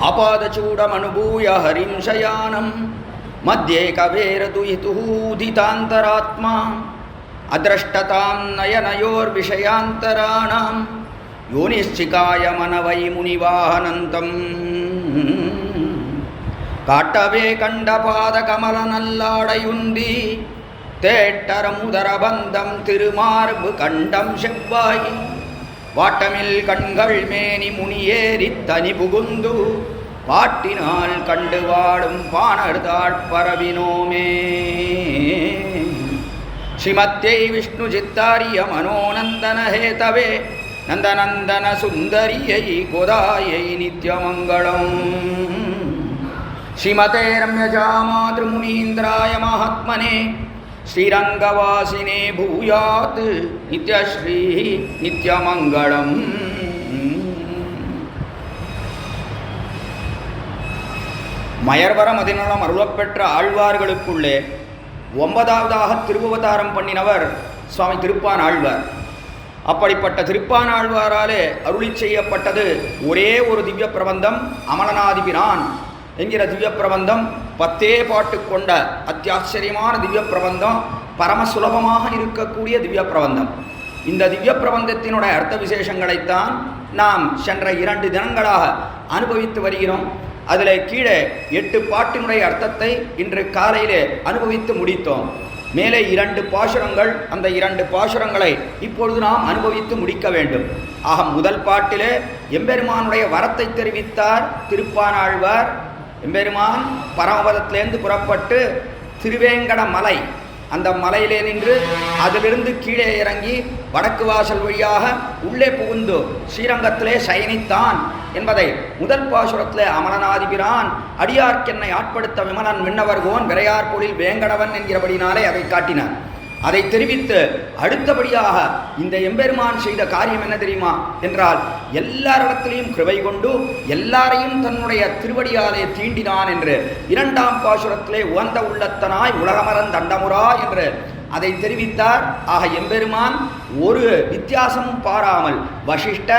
आपादचूडमनुभूय हरिं शयानं मध्ये कवेरतुहितूदितान्तरात्मा अद्रष्टतां नयनयोर्विषयान्तराणां योनिश्चिकाय मनवै मुनिवाहनन्तम् काट्टवे कण्डपादकमलनल्लाडयुन्दी தேட்டரமுதரபந்தம் திருமார்பு கண்டம் செவ்வாய் வாட்டமில் கண்கள் மேனி முனியேறி தனி புகுந்து பாட்டினால் கண்டு வாடும் பாணர்தாட் பரவினோமே. ஸ்ரீமத்யை விஷ்ணு சித்தாரிய மனோநந்தன ஹேதவே நந்தநந்தன சுந்தரியை கோதாயை நித்யமங்களம். ஸ்ரீமதே ரம்யஜாமாத்ருமுனீந்திராய மகாத்மனே ஸ்ரீரங்கவாசினே பூயாத் நித்யஸ்ரீ நித்யமங்களம். மயர்வர மதிநலம் அருளப்பெற்ற ஆழ்வார்களுக்குள்ளே 9வதாக திருவவதாரம் பண்ணினவர் சுவாமி திருப்பான் ஆழ்வார். அப்படிப்பட்ட திருப்பான் ஆழ்வாராலே அருளி செய்யப்பட்டது ஒரே ஒரு திவ்ய பிரபந்தம் அமலநாதிபிரான் என்கிற திவ்ய பிரபந்தம். 10 பாட்டு கொண்ட அத்தியாச்சரியமான திவ்ய பிரபந்தம், பரம சுலபமாக இருக்கக்கூடிய திவ்ய பிரபந்தம். இந்த திவ்ய பிரபந்தத்தினுடைய அர்த்த விசேஷங்களைத்தான் நாம் சென்ற 2 தினங்களாக அனுபவித்து வருகிறோம். அதில் கீழே 8 பாட்டினுடைய அர்த்தத்தை இன்று காலையிலே அனுபவித்து முடித்தோம். மேலே 2 பாசுரங்கள், அந்த 2 பாசுரங்களை இப்பொழுது நாம் அனுபவித்து முடிக்க வேண்டும். ஆக முதல் பாட்டிலே எம்பெருமானுடைய வரத்தை தெரிவித்தார் திருப்பானாழ்வார். எம்பெருமான் பரமபதத்திலேருந்து புறப்பட்டு திருவேங்கட மலை, அந்த மலையிலே நின்று அதிலிருந்து கீழே இறங்கி வடக்கு வாசல் வழியாக உள்ளே புகுந்து ஸ்ரீரங்கத்திலே சயனித்தான் என்பதை முதல் பாசுரத்திலே அமலநாதிபிரான் அடியார்க்கென்னை ஆட்படுத்த விமலன் விண்ணவர்கோன் விரையார்பொழில் வேங்கடவன் என்கிறபடினாலே அதை காட்டினார். அதை தெரிவித்து அடுத்தபடியாக இந்த எம்பெருமான் செய்த காரியம் என்ன தெரியுமா என்றால், எல்லாரிடத்திலையும் கிருபை கொண்டு எல்லாரையும் தன்னுடைய திருவடியாலே தீண்டினான் என்று 2ஆம் பாசுரத்திலே உகந்த உள்ளத்தனாய் உலகமரன் தண்டமுறா என்று அதை தெரிவித்தார். ஆக எம்பெருமான் ஒரு வித்தியாசமும் பாராமல் வசிஷ்ட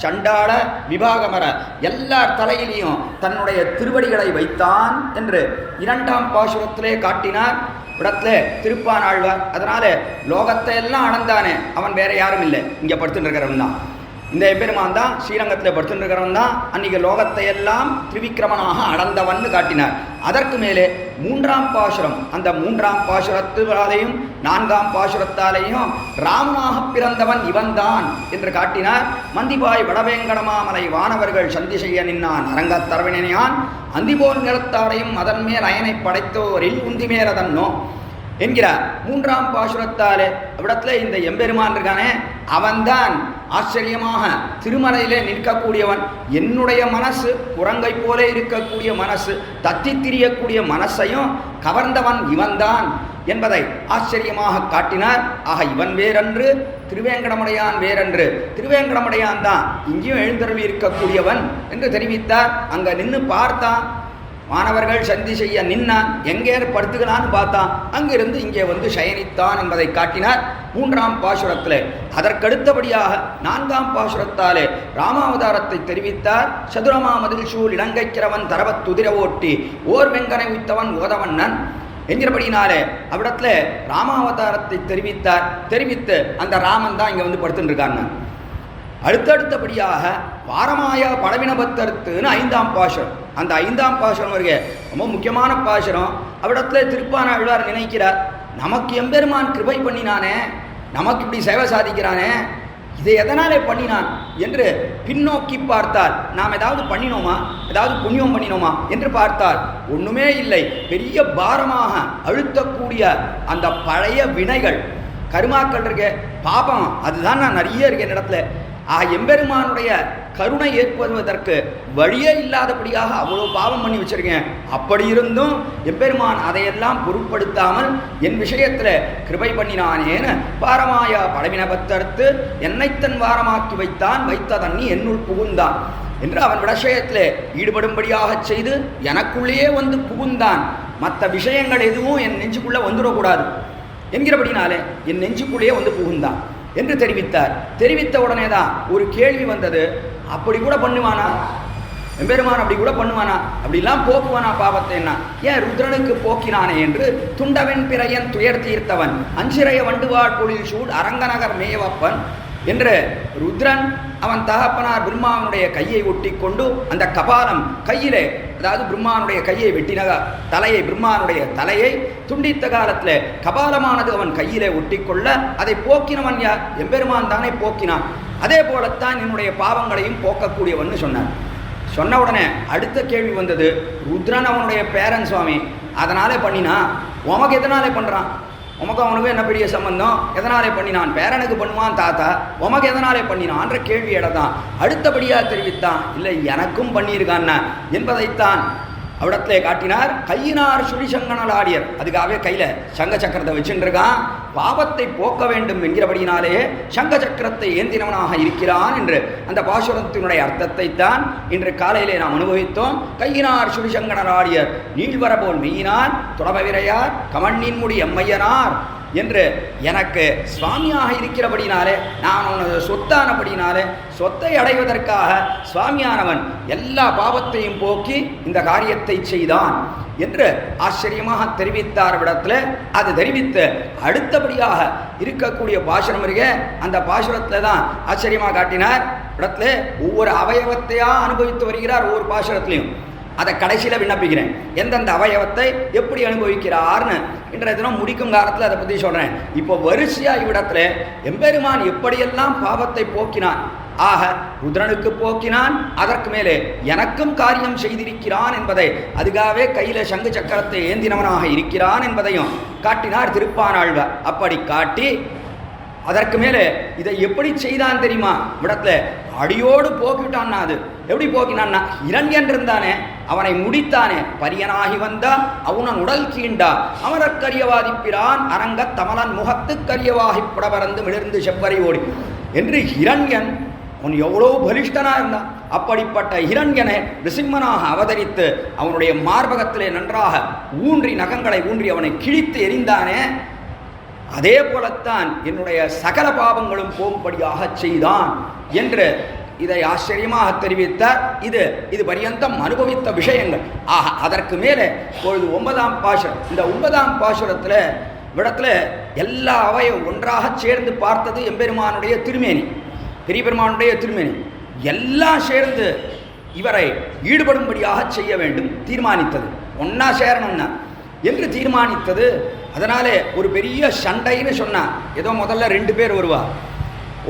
சண்டாள விபாகமர எல்லார் தலையிலையும் தன்னுடைய திருவடிகளை வைத்தான் என்று 2ஆம் பாசுரத்திலே காட்டினார். இடத்துல திருப்பான் ஆழ்வார். அதனால லோகத்தை எல்லாம் அடந்தானே, அவன் வேற யாரும் இல்லை, இங்கே படுத்துட்டு இருக்கிறவன் தான். இந்த எம்பெருமான் தான் ஸ்ரீரங்கத்தில் படுத்துட்டு இருக்கிறவன் தான். அன்னைக்கு லோகத்தை எல்லாம் திரிவிக்கிரமனாக அடந்தவன் காட்டினார். அதற்கு மேலே 3ஆம் பாசுரம், அந்த 3ஆம் பாசுரத்தாலேயும் 4ஆம் பாசுரத்தாலேயும் ராமனாக பிறந்தவன் இவன்தான் என்று காட்டினார். மந்திபாய் வடவேங்கடமாமலை வானவர்கள் சந்தி செய்ய நின்னான் அரங்கத்தரவினையான் அந்திபோல் நிறத்தாரையும் அதன் மேல் அயனை படைத்தோரில் உந்தி மேலதன்னோ என்கிறார். 3ஆம் பாசுரத்தாலே அவ்விடத்துல இந்த எம்பெருமான் இருக்கானே, அவன்தான் ஆச்சரியமாக திருமலையிலே நிற்கக்கூடியவன். என்னுடைய மனசு குரங்கை போல இருக்கக்கூடிய மனசு, தத்தி திரியக்கூடிய மனசையும் கவர்ந்தவன் இவன்தான் என்பதை ஆச்சரியமாக காட்டினார். ஆக இவன் வேறன்று, திருவேங்கடமுடையான் வேறன்று. திருவேங்கடமுடையான் தான் இங்கேயும் எழுந்தருளி இருக்கக்கூடியவன் என்று தெரிவித்தார். அங்க நின்று பார்த்தான், மாணவர்கள் சந்தி செய்ய நின்னான், எங்கே படுத்துக்கலான்னு பார்த்தான், அங்கிருந்து இங்கே வந்து சயனித்தான் என்பதை காட்டினார் 3ஆம் பாசுரத்திலே. அதற்கடுத்தபடியாக 4ஆம் பாசுரத்தாலே ராமாவதாரத்தை தெரிவித்தார். சதுரமா மதில் சூழ் இலங்கைக்கிறவன் தரவத்துதிர ஓட்டி ஓர் வெங்கனை உய்த்தவன் ஓதவண்ணன் என்கிறபடினாலே அவ்விடத்துல ராமாவதாரத்தை தெரிவித்தார். தெரிவித்து அந்த ராமன் தான் இங்கே வந்து படுத்துட்டு இருக்காங்க. அடுத்தடுத்தபடியாக வாரமாயா படவினபத்தருத்துன்னு 5ஆம் பாசுரம். அந்த 5ஆம் பாசுரம் வருக ரொம்ப முக்கியமான பாசுரம். அவ்விடத்துல திருப்பான் ஆழ்வார் நினைக்கிறார், நமக்கு எம்பெருமான் கிருபை பண்ணினானே, நமக்கு இப்படி சேவை சாதிக்கிறானே, இதை எதனாலே பண்ணினான் என்று பின்னோக்கி பார்த்தால், நாம் ஏதாவது பண்ணினோமா, ஏதாவது புண்ணியம் பண்ணினோமா என்று பார்த்தால் ஒன்றுமே இல்லை. பெரிய பாரமாக அழுத்தக்கூடிய அந்த பழைய வினைகள் கருமாக்கள் இருக்க பாபம், அதுதான் நான் நிறைய இருக்கேன் இடத்துல. எம்பெருமானுடைய கருணை ஏற்படுவதற்கு வழியே இல்லாதபடியாக அவ்வளோ பாவம் பண்ணி வச்சிருக்கேன். அப்படி இருந்தும் எம்பெருமான் அதையெல்லாம் பொருட்படுத்தாமல் என் விஷயத்தில் கிருபை பண்ணினானேன்னு பாரமாயா படவினபத்தடுத்து என்னைத்தன் வாரமாக்கி வைத்தான், வைத்த தண்ணி என்னுள் புகுந்தான் என்று அவன் விஷயத்தில் ஈடுபடும்படியாக செய்து எனக்குள்ளேயே வந்து புகுந்தான். மற்ற விஷயங்கள் எதுவும் என் நெஞ்சுக்குள்ளே வந்துடக்கூடாது என்கிறபடினாலே என் நெஞ்சுக்குள்ளேயே வந்து புகுந்தான் என்று தெரிவித்தார். தெரிவித்த உடனே தான் ஒரு கேள்வி வந்தது, அப்படி கூட பண்ணுவானா? எம்பெருமான் அப்படி கூட பண்ணுவானா? அப்படிலாம் போக்குவானா பாவத்தை? என்ன ஏன் ருத்ரனுக்கு போக்கினானே என்று துண்டவன் பிறையன் துயர் தீர்த்தவன் அஞ்சிறைய வண்டுவாழ் பொழில் சூழ் அரங்கநகர் மேவப்பன் என்று ருத்ரன் அவன் தகப்பனார் பிரம்மாவனுடைய கையை ஒட்டி கொண்டு அந்த கபாலம் கையிலே, அதாவது பிரம்மானுடைய கையை வெட்டின தலையை, பிரம்மானுடைய தலையை துண்டித்த காலத்தில் கபாலமானது அவன் கையிலே ஒட்டி கொள்ள அதை போக்கினவன் யார்? எம்பெருமான் தானே போக்கினான். அதே போலத்தான் என்னுடைய பாவங்களையும் போக்கக்கூடியவன் சொன்னார். சொன்ன உடனே அடுத்த கேள்வி வந்தது, ருத்ரன் அவனுடைய பேரன் சுவாமி, அதனாலே பண்ணினா, உமக்கு எதனாலே பண்ணுறான்? உமக்கு அவனுக்கு என்ன பெரிய சம்பந்தம்? எதனாலே பண்ணினான்? பேரனுக்கு பண்ணுவான் தாத்தா, உமக்கு எதனாலே பண்ணினான்ற கேள்வி இடத்தான் அடுத்தபடியாக தெரிவித்தான். இல்லை, எனக்கும் பண்ணியிருக்கான் என்பதைத்தான் அவிடத்திலே காட்டினார். கையினார் சுழிசங்கனல் ஆடியர், அதுக்காகவே கையில் சங்க சக்கரத்தை வச்சுருக்கான். பாவத்தை போக்க வேண்டும் என்கிறபடினாலே சங்க சக்கரத்தை ஏந்தினவனாக இருக்கிறான் என்று அந்த பாசுரத்தினுடைய அர்த்தத்தை தான் இன்று காலையிலே நாம் அனுபவித்தோம். கையினார் சுழிசங்கனல் ஆடியர் நீள்வர போல் மெய்யினார் துறபவிரையார் கமண்ணின் முடி எம்மையனார் என்று எனக்கு சுவாமியாக இருக்கிறபடினாலே, நான் உனது சொத்தானபடினாலே, சொத்தை அடைவதற்காக சுவாமியானவன் எல்லா பாவத்தையும் போக்கி இந்த காரியத்தை செய்தான் என்று ஆச்சரியமாக தெரிவித்தார் விடத்தில். அது தெரிவித்து அடுத்தபடியாக இருக்கக்கூடிய பாசுரம் இருக்க, அந்த பாசுரத்தில் தான் ஆச்சரியமாக காட்டினார். இடத்துல ஒவ்வொரு அவயவத்தையா அனுபவித்து வருகிறார் ஒவ்வொரு பாசுரத்திலையும். அதை கடைசியில் விண்ணப்பிக்கிறேன், எந்தெந்த அவயவத்தை எப்படி அனுபவிக்கிறார்னு இன்றைய தினம் முடிக்கும் காலத்தில் அதை பற்றி சொல்கிறேன். இப்போ வரிசையாக இவ்விடத்தில் எம்பெருமான் எப்படியெல்லாம் பாவத்தை போக்கினான், ஆக ருத்ரனுக்கு போக்கினான், அதற்கு மேலே எனக்கும் காரியம் செய்திருக்கிறான் என்பதை, அதுக்காகவே கையில் சங்கு சக்கரத்தை ஏந்தினவனாக இருக்கிறான் என்பதையும் காட்டினார் திருப்பானாழ்வார். அப்படி காட்டி அதற்கு மேலே இதை எப்படி செய்தான் தெரியுமா? விடத்துல அடியோடு போக்கிவிட்டான்னா, அது எப்படி போக்கினான்னா, இரண்யன் இருந்தானே அவனை முடித்தானே, பரியனாகி வந்தா அவனன் உடல் கீண்டா அமரக்கரியவாதிப்பிரான் அரங்க தமலன் முகத்து கரியவாகி புடபரந்து மிளிர்ந்து செவ்வரை ஓடி என்று இரண்யன் அவன் எவ்வளோ பலிஷ்டனா இருந்தான். அப்படிப்பட்ட இரண்யனை நிருசிம்மனாக அவதரித்து அவனுடைய மார்பகத்திலே நன்றாக ஊன்றி நகங்களை ஊன்றி அவனை கிழித்து எறிந்தானே, அதே போலத்தான் என்னுடைய சகல பாவங்களும் போகும்படியாக செய்தான் என்று இதை ஆச்சரியமாக தெரிவித்தார். இது பரியந்தம் அனுபவித்த விஷயங்கள். ஆக அதற்கு மேலே இப்பொழுது 9ஆம் பாசுரம். இந்த 9ஆம் பாசுரத்தில் விடத்தில் எல்லா அவையும் ஒன்றாக சேர்ந்து பார்த்தது எம்பெருமானுடைய திருமேனி, பெரிய பெருமானுடைய திருமேனி எல்லாம் சேர்ந்து இவரை ஈடுபடும்படியாக செய்ய வேண்டும் தீர்மானித்தது. ஒன்றா சேரணும்னா என்று தீர்மானித்தது. அதனாலே ஒரு பெரிய சண்டைன்னு சொன்னான். ஏதோ முதல்ல 2 பேர் வருவா,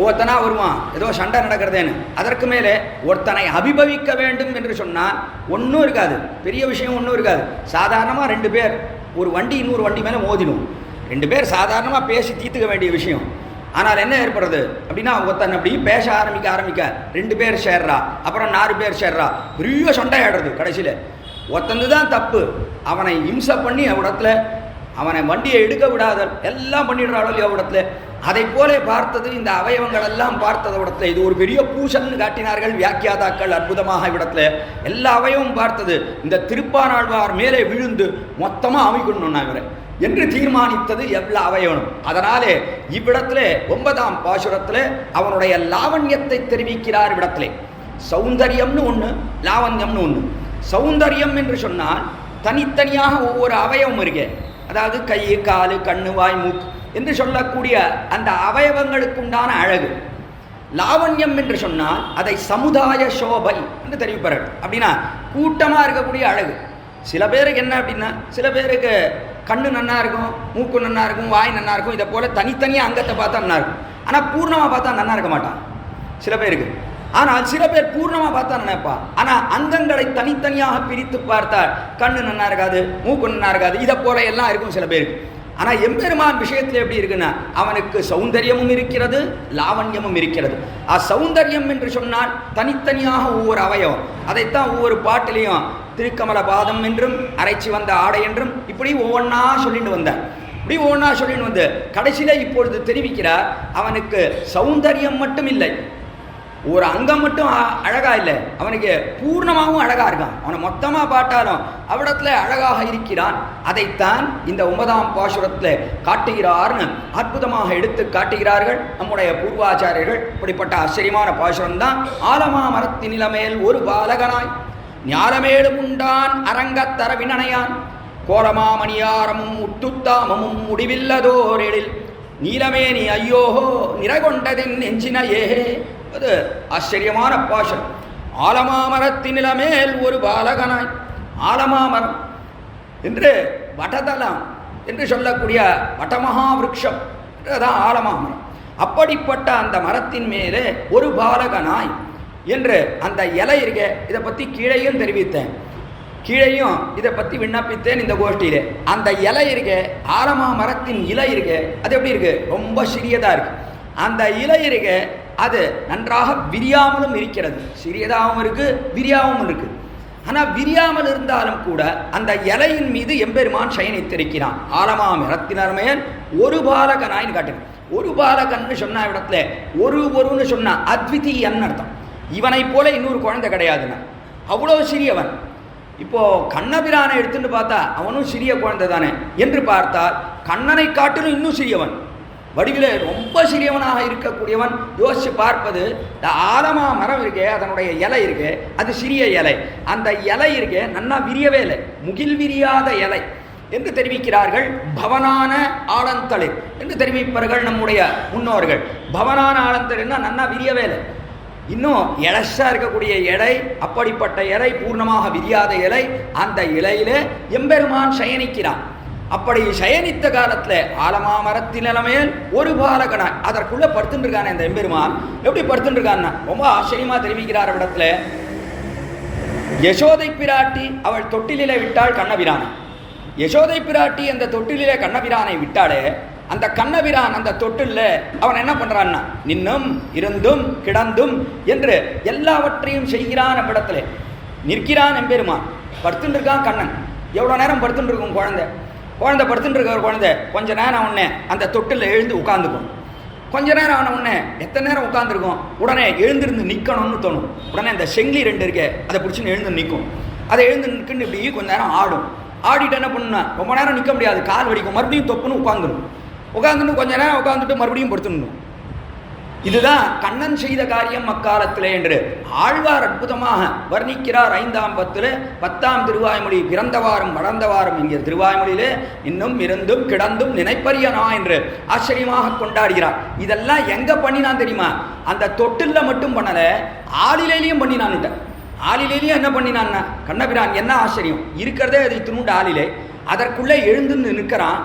ஒருத்தனா வருவான், ஏதோ சண்டை நடக்கிறதேன்னு. அதற்கு மேலே ஒருத்தனை அபிபவிக்க வேண்டும் என்று சொன்னால் ஒன்றும் இருக்காது, பெரிய விஷயம் ஒன்றும் இருக்காது. சாதாரணமாக 2 பேர் ஒரு வண்டி இன்னொரு வண்டி மேலே மோதிடும். 2 பேர் சாதாரணமாக பேசி தீர்த்துக்க வேண்டிய விஷயம். ஆனால் என்ன ஏற்படுறது அப்படின்னா, ஒருத்தன் அப்படி பேச ஆரம்பிக்க 2 பேர் சேர்றா, அப்புறம் 4 பேர் சேர்றா, பெரிய சண்டை ஆடுறது. கடைசியில் ஒருத்தந்து தான் தப்பு, அவனை இம்சை பண்ணி அவ்விடத்துல அவனை வண்டியை எடுக்க விடாதல் எல்லாம் பண்ணிடுறாளோ அவ்விடத்துல. அதை போல பார்த்தது இந்த அவயவங்கள் எல்லாம் பார்த்தது விடத்துல. இது ஒரு பெரிய பூசல்னு காட்டினார்கள் வியாக்கியாதாக்கள் அற்புதமாக. இவ்விடத்துல எல்லா அவயவமும் பார்த்தது. இந்த திருப்பானாழ்வார் மேலே விழுந்து மொத்தமாக அமைக்கணும்னா இவரை என்று தீர்மானித்தது எல்லா அவயவனும். அதனாலே இவ்விடத்திலே 9ஆம் பாசுரத்தில் அவனுடைய லாவண்யத்தை தெரிவிக்கிறார். இவ்விடத்திலே சௌந்தரியம்னு ஒன்று, லாவண்யம்னு ஒன்று. சௌந்தரியம் என்று சொன்னால் தனித்தனியாக ஒவ்வொரு அவயவம் இருக்கு, அதாவது கை காலு கண்ணு வாய் மூக்கு என்று சொல்லக்கூடிய அந்த அவயவங்களுக்குண்டான அழகு. லாவண்யம் என்று சொன்னால் அதை சமுதாய சோபை என்று தெரிவிப்பார்கள். அப்படின்னா கூட்டமாக இருக்கக்கூடிய அழகு. சில பேருக்கு என்ன அப்படின்னா, சில பேருக்கு கண்ணு நன்னா இருக்கும், மூக்கு நன்னா இருக்கும், வாய் நன்னா இருக்கும், இதை போல தனித்தனியாக அங்கத்தை பார்த்தா நன்னா இருக்கும். ஆனால் பூர்ணமாக பார்த்தா நன்னா இருக்க மாட்டான் சில பேருக்கு. ஆனால் சில பேர் பூர்ணமாக பார்த்தா நினைப்பா, ஆனால் அங்கங்களை தனித்தனியாக பிரித்து பார்த்தால் கண்ணு நன்னா இருக்காது, மூக்கு நன்னா இருக்காது, இதை போல எல்லாம் இருக்கும் சில பேருக்கு. ஆனால் எம்பெருமான் விஷயத்தில் எப்படி இருக்குன்னா, அவனுக்கு சௌந்தரியமும் இருக்கிறது, லாவண்யமும் இருக்கிறது. சௌந்தரியம் என்று சொன்னால் தனித்தனியாக ஒவ்வொரு அவயவம். அதைத்தான் ஒவ்வொரு பாட்டிலையும் திருக்கமல பாதம் என்றும் அரைச்சி வந்த ஆடை என்றும் இப்படி ஒவ்வொன்றா சொல்லிட்டு வந்தார். இப்படி ஒவ்வொன்றா சொல்லிட்டு வந்து கடைசியில் இப்பொழுது தெரிவிக்கிறார், அவனுக்கு சௌந்தரியம் மட்டும் இல்லை, ஒரு அங்கம் மட்டும் அழகா இல்லை, அவனுக்கு பூர்ணமாகவும் அழகா இருக்கான். அவனை மொத்தமாக பாட்டாலும் அவ்விடத்துல அழகாக இருக்கிறான். அதைத்தான் இந்த 9ஆம் பாசுரத்தில் காட்டுகிறார்னு அற்புதமாக எடுத்து காட்டுகிறார்கள் நம்முடைய பூர்வாச்சாரியர்கள். இப்படிப்பட்ட ஆச்சரியமான பாசுரம் தான் ஆலமா மரத்தின் நிலமேல் ஒரு பாலகனாய் ஞாலமேலும் உண்டான் அரங்கத்தர வினனையான் கோலமாமணியாரமும் முட்டுத்தாமமும் முடிவில்லதோரெழில் நீலமேனி ஐயோஹோ நிறகொண்டதின் நெஞ்சினையே. அது ஆச்சரியமான பாஷம். ஆலமாமரத்தின் நிலமேல் ஒரு பாலகனாய், ஆலமாமரம் என்று வடதலம் என்று சொல்லக்கூடிய வடமகாவிருஷம் என்றுதான் ஆலமாமரம். அப்படிப்பட்ட அந்த மரத்தின் மேலே ஒரு பாலகனாய் என்று அந்த இலை இருக்க. இதை பற்றி கீழையும் தெரிவித்தேன், கீழையும் இதை பற்றி விண்ணப்பித்தேன் இந்த கோஷ்டியிலே. அந்த இலை இருக்க, ஆலமா மரத்தின் இலை இருக்க, அது எப்படி இருக்கு? ரொம்ப சிறியதாக இருக்கு. அந்த இலை இருக்க, அது நன்றாக விரியாமலும் இருக்கிறது. சிறியதாகவும் இருக்கு, விரியாகவும் இருக்கு. ஆனால் விரியாமல் இருந்தாலும் கூட அந்த இலையின் மீது எம்பெருமான் சயனித்திருக்கிறான். ஆலமா மரத்தினர் மேல் ஒரு பாலகனாயின்னு காட்டுங்க. ஒரு பாலகன்னு சொன்ன இடத்துல ஒருன்னு சொன்னா அத்விதீயன்னு அர்த்தம். இவனை போல இன்னொரு குழந்தை கிடையாதுன்னா, அவ்வளவு சிறியவன். இப்போ கண்ணபிரானை எடுத்துட்டு பார்த்தா அவனும் சிறிய குழந்தை தானே என்று பார்த்தால் கண்ணனை காட்டிலும் இன்னும் சிறியவன், வடிவிலே ரொம்ப சிறியவனாக இருக்கக்கூடியவன். யோசிச்சு பார்ப்பது, இந்த ஆலமா மரம் இருக்கே, அதனுடைய இலை இருக்கே, அது சிறிய இலை. அந்த இலை இருக்கே நன்னா விரியவே இல்லை, முகில் விரியாத இலை என்று தெரிவிக்கிறார்கள். பவனான ஆலந்தளிர் என்று தெரிவிப்பார்கள் நம்முடைய முன்னோர்கள். பவனான ஆலந்தளிர்னா நன்னா விரியவே இல்லை, இன்னும் இலசா இருக்கக்கூடிய இலை. அப்படிப்பட்ட இலை, பூர்ணமாக விரியாத இலை. அந்த இலையிலே எம்பெருமான் சயனிக்கிறான். அப்படி சயனித்த காலத்துல ஆலமா மரத்தின் நிலமேல் ஒரு பாலகனாய் அதற்குள்ள படுத்துட்டு இருக்கானே இந்த எம்பெருமான். எப்படி படுத்துட்டு இருக்கான்னா ரொம்ப ஆச்சரியமா தெரிவிக்கிறார். இடத்துல யசோதை பிராட்டி அவள் தொட்டிலே விட்டாள் கண்ணபிரானை. யசோதை பிராட்டி அந்த தொட்டிலே கண்ணபிரானை விட்டாலே, அந்த கண்ணபிரான் அந்த தொட்டில் அவன் என்ன பண்றான்னா நின்னும் இருந்தும் கிடந்தும் என்று எல்லாவற்றையும் செய்கிறான். அவ்விடத்துல நிற்கிறான் எம்பெருமான். படுத்துட்டு இருக்கான் கண்ணன். எவ்வளோ நேரம் படுத்துட்டு இருக்கும் குழந்தை படுத்துட்டு இருக்க ஒரு குழந்தை கொஞ்ச நேரம் உடனே அந்த தொட்டில் எழுந்து உட்காந்துக்கும். கொஞ்ச நேரம் ஆன உடனே எத்தனை நேரம் உட்காந்துருக்கும், உடனே எழுந்திருந்து நிற்கணும்னு தோணும். உடனே அந்த செங்கிலி ரெண்டு இருக்கே அதை பிடிச்சின்னு எழுந்து நிற்கும். அதை எழுந்து நிற்குன்னு இப்படி கொஞ்ச நேரம் ஆடும். ஆடிட்டு என்ன பண்ணுன்னா ரொம்ப நேரம் நிற்க முடியாது, கால் வலிக்கும், மறுபடியும் தொப்புன்னு உட்காந்துடும். உட்காந்துட்டு கொஞ்ச நேரம் உட்காந்துட்டு மறுபடியும் படுத்துடணும். இதுதான் கண்ணன் செய்த காரியம் அக்காலத்திலே என்று ஆழ்வார் அற்புதமாக வர்ணிக்கிறார். 5ஆம் பத்துல 10ஆம் திருவாய்மொழி பிறந்தவாறும் வளர்ந்தவாறும் என்கிற திருவாய்மொழியிலே இன்னும் இருந்தும் கிடந்தும் நினைப்பரியனா என்று ஆச்சரியமாக கொண்டாடுகிறார். இதெல்லாம் எங்க பண்ணினான் தெரியுமா? அந்த தொட்டில்ல மட்டும் பண்ணல, ஆளிலேயும் பண்ணினான்னுட்ட. ஆளிலேயும் என்ன பண்ணினான்னா கண்ணபிரான் என்ன ஆச்சரியம் இருக்கிறதே அது துணுண்டு ஆளிலே, அதற்குள்ளே எழுந்து நிற்கிறான்,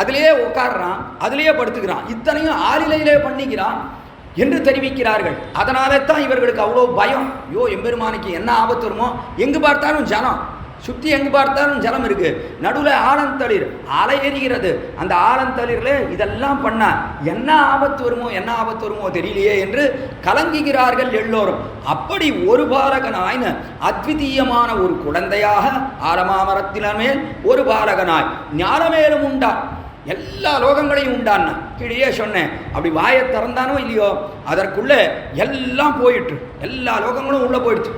அதிலேயே உட்காடுறான், அதிலேயே படுத்துக்கிறான், இத்தனையும் ஆளிலையிலே பண்ணிக்கிறான் என்று தெரிவிக்கிறார்கள். அதனால தான் இவர்களுக்கு அவ்வளோ பயம். ஐயோ எம்பெருமானுக்கு என்ன ஆபத்து வருமோ, எங்கு பார்த்தாலும் ஜலம், சுற்றி எங்கு பார்த்தாலும் ஜலம் இருக்கு, நடுவில் ஆலந்தளிர் அலை எறிகிறது. அந்த ஆலந்தளிர்ல இதெல்லாம் பண்ணா என்ன ஆபத்து வருமோ தெரியலையே என்று கலங்குகிறார்கள் எல்லோரும். அப்படி ஒரு பாலகனாய் அத்விதீயமான ஒரு குழந்தையாக ஆலமாமரத்தின் மேல் ஒரு பாலகனாய் ஞானமேலும் உண்டான், எல்லா லோகங்களையும் உண்டான். கீழே சொன்னேன், அப்படி வாயை திறந்தானோ இல்லையோ அதற்குள்ளே எல்லாம் போயிட்டு எல்லா லோகங்களும் உள்ள போயிடுச்சு.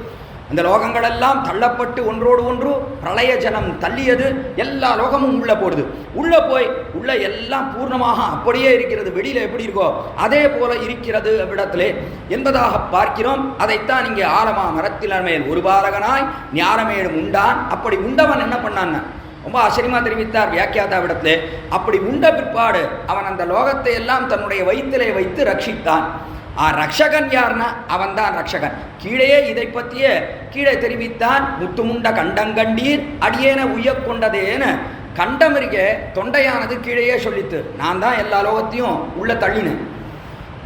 அந்த லோகங்கள் எல்லாம் தள்ளப்பட்டு ஒன்றோடு ஒன்று பிரளய ஜலம் தள்ளியது. எல்லா லோகமும் உள்ள போடுது. உள்ள போய் உள்ள எல்லாம் பூர்ணமாக அப்படியே இருக்கிறது. வெளியில எப்படி இருக்கோ அதே போல இருக்கிறது அவ்விடத்திலே என்பதாக பார்க்கிறோம். அதைத்தான் இங்கே ஆலமா மரத்தின் மேல் ஒரு பாலகனாய் ஞானமேலும் உண்டான். அப்படி உண்டவன் என்ன பண்ணான்னு ரொம்ப ஆச்சரியமா தெரிவித்தார் வியாக்கியாதாவிடத்திலே. அப்படி உண்ட பிற்பாடு அவன் அந்த லோகத்தை எல்லாம் தன்னுடைய வயிற்றிலே வைத்து ரட்சித்தான். ரக்ஷகன் யார்னா அவன் தான் ரக்ஷகன். கீழே இதை பற்றிய கீழே தெரிவித்தான். முத்துமுண்ட கண்டங்கண்டீர் அடியேன உய்ய கொண்டதேன்னு கண்டம் இருக்க தொண்டையானது கீழேயே சொல்லித்து, நான் தான் எல்லா லோகத்தையும் உள்ள தள்ளினேன்.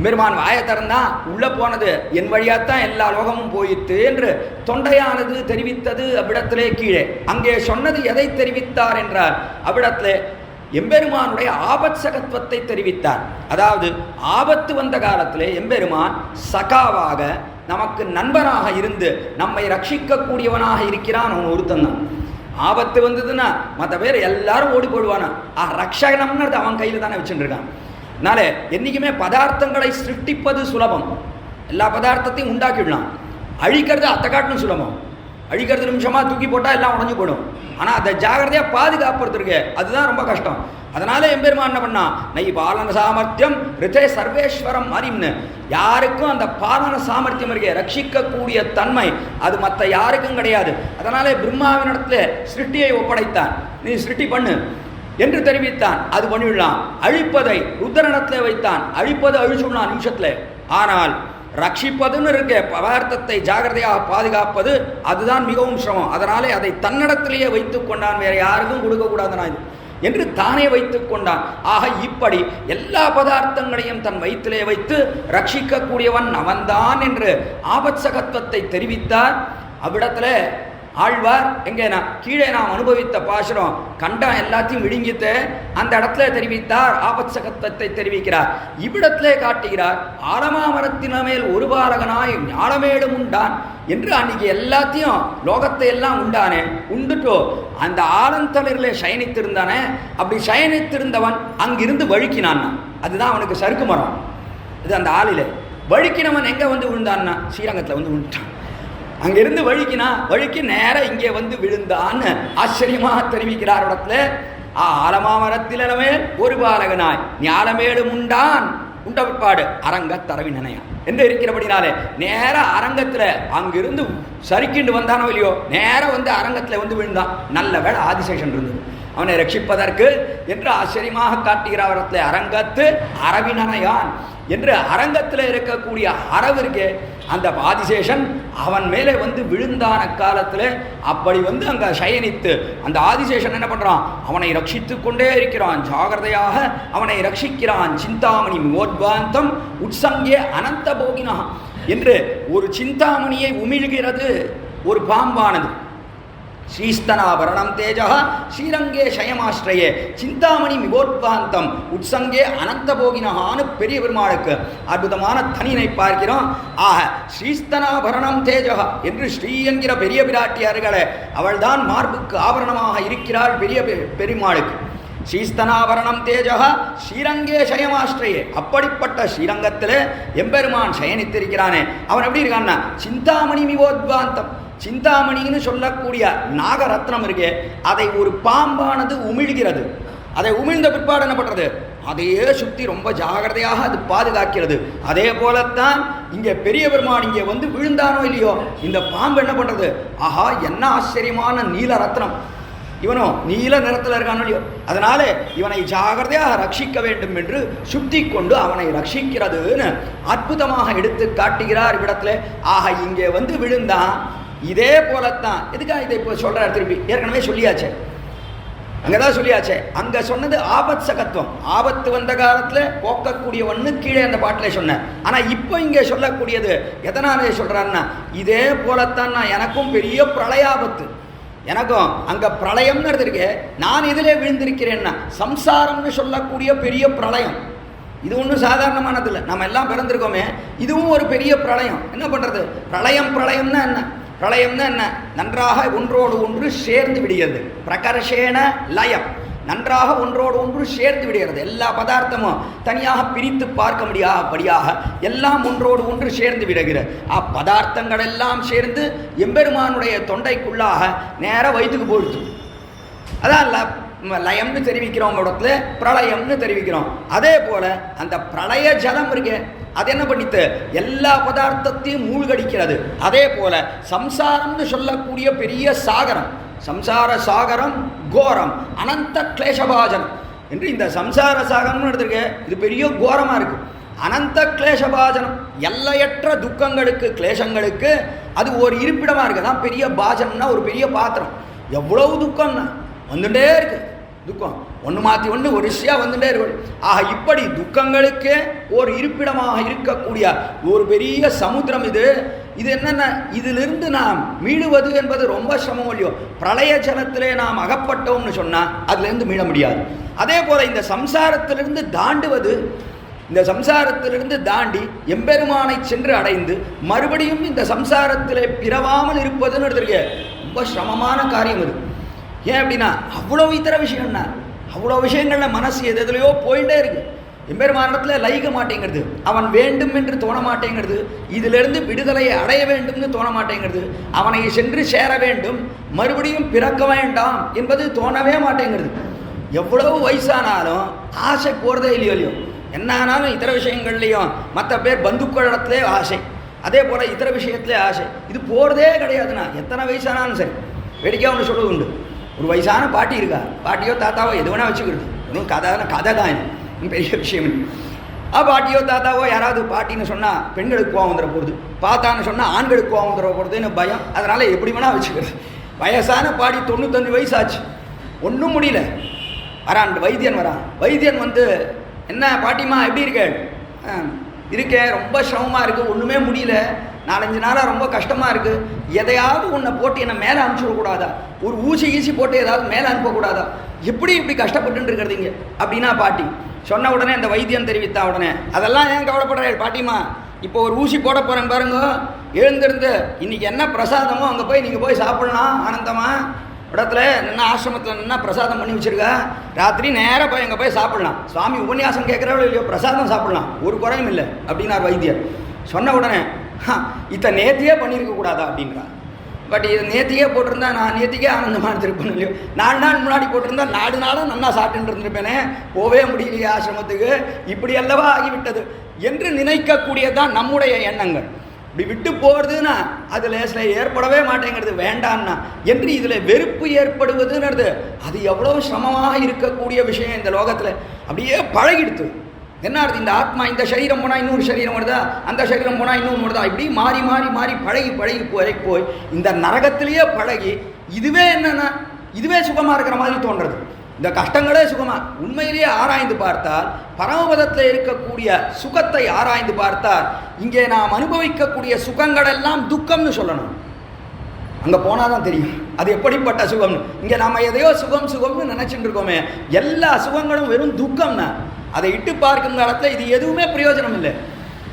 பெருமான் வாயை திறந்தா உள்ள போனது என் வழியாத்தான் எல்லா லோகமும் போயிட்டு என்று தொண்டையானது தெரிவித்தது அவ்விடத்திலே கீழே. அங்கே சொன்னது எதை தெரிவித்தார் என்றால் அவ்விடத்திலே எம்பெருமானுடைய ஆபத்சகத்துவத்தை தெரிவித்தார். அதாவது ஆபத்து வந்த காலத்திலே எம்பெருமான் சகாவாக நமக்கு நண்பனாக இருந்து நம்மை ரட்சிக்கக்கூடியவனாக இருக்கிறான். அவன் ஒருத்தன் தான். ஆபத்து வந்ததுன்னா மற்ற பேர் எல்லாரும் ஓடி போடுவானா, ரக்ஷகனம்ங்கிறது அவன் கையில் தானே வச்சுட்டு இருக்கான். அதனால என்றைக்குமே பதார்த்தங்களை சிருஷ்டிப்பது சுலபம், எல்லா பதார்த்தத்தையும் உண்டாக்கிடலாம். அழிக்கிறது அத்தை காட்டிலும் சுலபம். அழிக்கிறது நிமிஷமாக தூக்கி போட்டால் எல்லாம் உடஞ்சி போடும். ஆனால் அதை ஜாகிரதையாக பாதுகாப்புறதுக்கு அதுதான் ரொம்ப கஷ்டம். அதனால எம்பெருமான் என்ன பண்ணா, நை பாலன சாமர்த்தியம் ரிதே சர்வேஸ்வரம் அறிம்னு, யாருக்கும் அந்த பாலன சாமர்த்தியம் இருக்கே, ரட்சிக்கக்கூடிய தன்மை அது மற்ற யாருக்கும் கிடையாது. அதனாலே பிரம்மாவினிடத்துல சிருஷ்டியை ஒப்படைத்தான், நீ சிருஷ்டி பண்ணு என்று தெரிவித்தான். அது பண்ணிவிடலாம். அழிப்பதை ருத்ரனிடத்தில் வைத்தான், அழிப்பது அழிச்சுடலாம் நிமிஷத்தில். ஆனால் ரட்சிப்பதுன்னு இருக்க பதார்த்தத்தை ஜாகிரதையாக பாதுகாப்பது அதுதான் மிகவும் சிரமம். அதனாலே அதை தன்னிடத்திலேயே வைத்துக் கொண்டான், வேற யாருக்கும் கொடுக்கக்கூடாதுனா இது என்று தானே வைத்துக் கொண்டான். ஆக இப்படி எல்லா பதார்த்தங்களையும் தன் வயிற்றிலே வைத்து ரட்சிக்கக்கூடியவன் அவன்தான் என்று ஆபத்சகத்துவத்தை தெரிவித்தார். அவ்விடத்துல ஆழ்வார் எங்கே கீழே நாம் அனுபவித்த பாசுரம் கண்டம் எல்லாத்தையும் விழுங்கித்து அந்த இடத்துல தெரிவித்தார், ஆபத்சகத்துவத்தை தெரிவிக்கிறார். இவ்விடத்திலே காட்டுகிறார், ஆலமாமரத்தின மேல் ஒரு பாலகனாய் ஞானமேடும் உண்டான் என்று அன்னைக்கு எல்லாத்தையும் லோகத்தை எல்லாம் உண்டானே, உண்டுட்டோ அந்த ஆலந்தளிரில் சயனித்திருந்தானே, அப்படி சயனித்திருந்தவன் அங்கிருந்து வழுக்கினான். அதுதான் அவனுக்கு சறுக்கு மரம். இது அந்த ஆளில் வழுக்கினவன் எங்கே வந்து விழுந்தான்னா ஸ்ரீரங்கத்தில் வந்து விழுந்தான். அங்கிருந்து வழுக்கி நேரம் இங்கே வந்து விழுந்தான்னு ஆச்சரியமாக தெரிவிக்கிறார். இடத்துல ஆலமாமரத்திலே ஒரு பாலகனாய் ஞானமேடும் உண்டான், உண்ட பிற்பாடு அரங்க தரவினனையா என்று இருக்கிறபடினாலே நேர அரங்கத்தில் அங்கிருந்து சரிக்கிண்டு வந்தானோ இல்லையோ, நேரம் வந்து அரங்கத்தில் வந்து விழுந்தான். நல்ல வேளை ஆதிசேஷன் இருந்தது அவனை ரட்சிப்பதற்கு என்று ஆச்சரியமாக காட்டுகிறார். இடத்துல அரங்கத்து அரவினனையான் என்று அரங்கத்தில் இருக்கக்கூடிய அரவிற்கு அந்த ஆதிசேஷன் அவன் மேலே வந்து விழுந்தான காலத்தில் அப்படி வந்து அங்கே சயனித்து அந்த ஆதிசேஷன் என்ன பண்ணுறான், அவனை ரட்சித்து கொண்டே இருக்கிறான், ஜாகிரதையாக அவனை ரட்சிக்கிறான். சிந்தாமணி மோத்வாந்தம் உற்சங்கே அனந்த போகினா என்று ஒரு சிந்தாமணியை உமிழ்கிறது ஒரு பாம்பானது. ஸ்ரீஸ்தனாபரணம் தேஜா ஸ்ரீரங்கே சயமாஸ்ரயே சிந்தாமணி மிகோத்வாந்தம் உற்சங்கே அனந்த போகினஹான்னு பெரிய பெருமாளுக்கு அற்புதமான தனியினை பார்க்கிறோம். ஆக ஸ்ரீஸ்தனாபரணம் தேஜா என்று ஸ்ரீ என்கிற பெரிய பிராட்டியார்களே அவள்தான் மார்புக்கு ஆபரணமாக இருக்கிறாள் பெரிய பெருமாளுக்கு. ஸ்ரீஸ்தனாபரணம் தேஜா ஸ்ரீரங்கே சயமாஸ்ரயே, அப்படிப்பட்ட ஸ்ரீரங்கத்தில் எம்பெருமான் சயனித்திருக்கிறானே அவன் எப்படி இருக்கான்னா சிந்தாமணி மிகோத்வாந்தம், சிந்தாமணின்னு சொல்லக்கூடிய நாகரத்னம் இருக்கே அதை ஒரு பாம்பானது உமிழ்கிறது. அதை உமிழ்ந்த பிற்பாடு என்ன பண்ணுறது, அதையே சுற்றி ரொம்ப ஜாகிரதையாக அது பாதுகாக்கிறது. அதே போலத்தான் இங்கே பெரிய பெருமான் இங்கே வந்து விழுந்தானோ இல்லையோ, இந்த பாம்பு என்ன பண்ணுறது, ஆஹா என்ன ஆச்சரியமான நீல ரத்னம், இவனும் நீல நிறத்தில் இருக்கானோ இல்லையோ, அதனால இவனை ஜாகிரதையாக ரட்சிக்க வேண்டும் என்று சுத்தி கொண்டு அவனை ரட்சிக்கிறதுன்னு அற்புதமாக எடுத்து காட்டுகிறார் இவ்விடத்துல. ஆக இங்கே வந்து விழுந்தான். இதே போலத்தான் எதுக்காக இதை இப்போ சொல்கிறார், திருப்பி ஏற்கனவே சொல்லியாச்சே, அங்கே தான் சொல்லியாச்சே. அங்கே சொன்னது ஆபத் சகத்துவம், ஆபத்து வந்த காலத்தில் போக்கக்கூடியவன்னு கீழே அந்த பாட்டில் சொன்னேன். ஆனால் இப்போ இங்கே சொல்லக்கூடியது எதனாலே சொல்கிறான்னா, இதே போலத்தான் நான் எனக்கும் பெரிய பிரளயாபத்து, எனக்கும் அங்கே பிரளயம்னு இருக்கு, நான் இதிலே விழுந்திருக்கிறேன்னா சம்சாரம்னு சொல்லக்கூடிய பெரிய பிரளயம். இது ஒன்றும் சாதாரணமானது இல்லை, நம்ம எல்லாம் பிறந்திருக்கோமே, இதுவும் ஒரு பெரிய பிரளயம். என்ன பண்ணுறது, பிரளயம்னா என்ன, பிரளயம்னா என்ன, நன்றாக ஒன்றோடு ஒன்று சேர்ந்து விடுகிறது. பிரகர்ஷேன லயம், நன்றாக ஒன்றோடு ஒன்று சேர்ந்து விடுகிறது. எல்லா பதார்த்தமும் தனியாக பிரித்து பார்க்க முடியாதபடியாக எல்லாம் ஒன்றோடு ஒன்று சேர்ந்து விடுகிறது. அப்பதார்த்தங்கள் எல்லாம் சேர்ந்து எம்பெருமானுடைய தொண்டைக்குள்ளாக நேராக வயிற்றுக்கு போயிடுச்சு. அதான் லயம்னு தெரிவிக்கிறோம், இடத்துல பிரளயம்னு தெரிவிக்கிறோம். அதே போல அந்த பிரளய ஜலம் இருக்கு, அது என்ன பண்ணித்து எல்லா பதார்த்தத்தையும் மூழ்கடிக்கிறது. அதே போல சம்சாரம்னு சொல்லக்கூடிய பெரிய சாகரம், சம்சார சாகரம் கோரம் அனந்த கிளேசபாஜனம் என்று இந்த சம்சார சாகரம்னு எடுத்திருக்கு, இது பெரிய கோரமாக இருக்குது. அனந்த கிளேசபாஜனம், எல்லையற்ற துக்கங்களுக்கு கிளேசங்களுக்கு அது ஒரு இருப்பிடமாக இருக்குது. தான் பெரிய பாஜனம்னா ஒரு பெரிய பாத்திரம், எவ்வளவு துக்கம்னா வந்துட்டே இருக்கு, துக்கம் ஒன்று மாற்றி ஒன்று வரிசையாக வந்துட்டே இருக்கு. ஆக இப்படி துக்கங்களுக்கே ஒரு இருப்பிடமாக இருக்கக்கூடிய ஒரு பெரிய சமுத்திரம் இது. இது என்னென்ன, இதிலிருந்து நாம் மீளுவது என்பது ரொம்ப சிரமம் இல்லையோ. பிரளய ஜலத்திலே நாம் அகப்பட்டோம்னு சொன்னால் அதுலேருந்து மீள முடியாது. அதே போல் இந்த சம்சாரத்திலிருந்து தாண்டுவது, இந்த சம்சாரத்திலிருந்து தாண்டி எம்பெருமானை சென்று அடைந்து மறுபடியும் இந்த சம்சாரத்திலே பிறவாமல் இருப்பதுன்னு எடுத்திருக்க ரொம்ப சிரமமான காரியம் அது. ஏன் அப்படின்னா அவ்வளோ இத்தர விஷயம்னா, அவ்வளோ விஷயங்கள்ல மனசு எதுலையோ போயிட்டே இருக்கு. எம்பெருமானிடத்தில் லயிக்க மாட்டேங்கிறது, அவன் வேண்டும் என்று தோண மாட்டேங்கிறது, இதிலிருந்து விடுதலையை அடைய வேண்டும்னு தோண மாட்டேங்கிறது, அவனை சென்று சேர வேண்டும், மறுபடியும் பிறக்க வேண்டாம் என்பது தோணவே மாட்டேங்கிறது. எவ்வளவு வயசானாலும் ஆசை போகிறதே இல்லையோ. என்ன ஆனாலும் இதர விஷயங்கள்லையும் மற்ற பேர் பந்துக்களிடத்துலே ஆசை, அதே போல் இதர விஷயத்திலே ஆசை, இது போகிறதே கிடையாதுண்ணா. எத்தனை வயசானாலும் சரி. வேடிக்கையாக ஒன்று சொல்வது உண்டு. ஒரு வயசான பாட்டி இருக்கா, பாட்டியோ தாத்தாவோ எது வேணால் வச்சுக்கிறது, ஒன்றும் கதை தான் இது, பெரிய விஷயம் இல்லை. பாட்டியோ தாத்தாவோ யாராவது பாட்டின்னு சொன்னால் பெண்களுக்கு கோவம் வந்துட போகிறது, பார்த்தான்னு சொன்னால் ஆண்களுக்கு கோவம் வந்துட போகிறதுன்னு பயம், அதனால் எப்படி வேணால் வச்சுக்கிறது. வயசான பாட்டி 95 வயசாச்சு, ஒன்றும் முடியல. வரான் வைத்தியன், வைத்தியன் வந்து, என்ன பாட்டிமா எப்படி இருக்கேன்? இருக்கேன், ரொம்ப சிரமமாக இருக்குது, ஒன்றுமே முடியல, 4-5 நாளாக ரொம்ப கஷ்டமாக இருக்குது, எதையாவது ஒன்றை போட்டு என்னை மேலே அனுப்பிச்சுடக்கூடாதா, ஒரு ஊசி போட்டு ஏதாவது மேலே அனுப்பக்கூடாதா, எப்படி இப்படி கஷ்டப்பட்டு இருக்கிறதீங்க அப்படின்னா பாட்டி சொன்ன உடனே அந்த வைத்தியம் தெரிவித்தா உடனே, அதெல்லாம் ஏன் கவலைப்படுறேன் பாட்டிமா, இப்போ ஒரு ஊசி போட போகிறேன் பாருங்க, எழுந்திருந்து இன்றைக்கி என்ன பிரசாதமோ அங்கே போய் நீங்கள் போய் சாப்பிட்லாம் ஆனந்தமாக, இடத்துல நின்னா ஆசிரமத்தில் நின்னா பிரசாதம் பண்ணி வச்சுருக்கா, ராத்திரி நேராக போய் அங்கே போய் சாப்பிட்லாம், சுவாமி உபன்யாசம் கேட்குறவளோ இல்லையோ பிரசாதம் சாப்பிட்லாம், ஒரு குறையும் இல்லை அப்படின்னார் வைத்தியர். சொன்ன உடனே இதை நேத்தியே பண்ணியிருக்கக்கூடாதா அப்படின்றா. பட் இது நேத்தியே போட்டிருந்தா நான் நேத்திக்கே ஆனந்தமாக இருந்திருப்பேன் இல்லையோ, 4 நாள் முன்னாடி போட்டிருந்தா 4 நாளும் நல்லா சாப்பிட்டு இருந்திருப்பேனே, போவே முடியலையே ஆசிரமத்துக்கு, இப்படி அல்லவா ஆகிவிட்டது என்று நினைக்கக்கூடியதான் நம்முடைய எண்ணங்கள். இப்படி விட்டு போகிறதுன்னா அது லேசில் ஏற்படவே மாட்டேங்கிறது, வேண்டான்னா என்று இதில் வெறுப்பு ஏற்படுவதுங்கிறது அது எவ்வளோ சிரமமாக இருக்கக்கூடிய விஷயம் இந்த லோகத்தில். அப்படியே பழகிடுத்து. என்ன அர்த்தம், இந்த ஆத்மா இந்த சரீரம் போனால் இன்னொரு சரீரம் வருதா, அந்த சரீரம் போனால் இன்னொன்று வருதா, இப்படி மாறி மாறி மாறி பழகி போய் இந்த நரகத்திலேயே பழகி இதுவே என்னென்னா இதுவே சுகமாக இருக்கிற மாதிரி தோன்றது. இந்த கஷ்டங்களே சுகமாக உண்மையிலேயே ஆராய்ந்து பார்த்தால், பரமபதத்தில் இருக்கக்கூடிய சுகத்தை ஆராய்ந்து பார்த்தால், இங்கே நாம் அனுபவிக்கக்கூடிய சுகங்கள் எல்லாம் துக்கம்னு சொல்லணும். அங்கே போனால் தான் தெரியும் அது எப்படிப்பட்ட சுகம்னு. இங்கே நாம் எதையோ சுகம்னு நினச்சிட்டு இருக்கோமே, எல்லா சுகங்களும் வெறும் துக்கம்னா. அதை இட்டு பார்க்கும் காலத்தில் இது எதுவுமே பிரயோஜனம் இல்லை.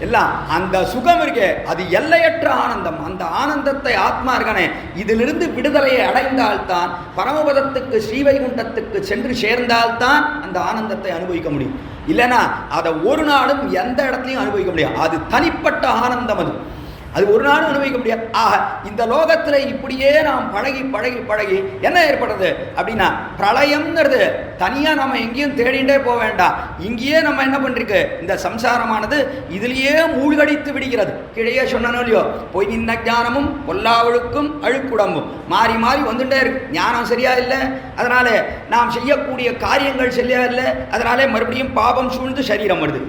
எல்லாம் அந்த சுகம் இருக்கே அது எல்லையற்ற ஆனந்தம். அந்த ஆனந்தத்தை ஆத்மா இருக்கானே இதிலிருந்து விடுதலையை அடைந்தால்தான், பரமபதத்துக்கு ஸ்ரீவைகுண்டத்துக்கு சென்று சேர்ந்தால்தான் அந்த ஆனந்தத்தை அனுபவிக்க முடியும். இல்லைன்னா அதை ஒரு நாளும் எந்த இடத்துலையும் அனுபவிக்க முடியாது. அது தனிப்பட்ட ஆனந்தம், அது ஒரு நாளும் அனுபவிக்க முடியாது. ஆக இந்த லோகத்தில் இப்படியே நாம் பழகி என்ன ஏற்படுறது அப்படின்னா, பிரளயம்ங்கிறது தனியாக நம்ம எங்கேயும் தேடிண்டே போக வேண்டாம். இங்கேயே நம்ம என்ன பண்ணிருக்கு, இந்த சம்சாரமானது இதிலேயே மூழ்கடித்து விடுகிறது. கீழே சொன்னனோ இல்லையோ, போய் நின்ன ஞானமும் பொல்லாவழுக்கும் அழுக்குடம்பும் மாறி மாறி வந்துட்டே இருக்கு. ஞானம் சரியா இல்லை, அதனால நாம் செய்யக்கூடிய காரியங்கள் சரியா இல்லை, அதனாலே மறுபடியும் பாபம் சூழ்ந்து சரீரம் வருது.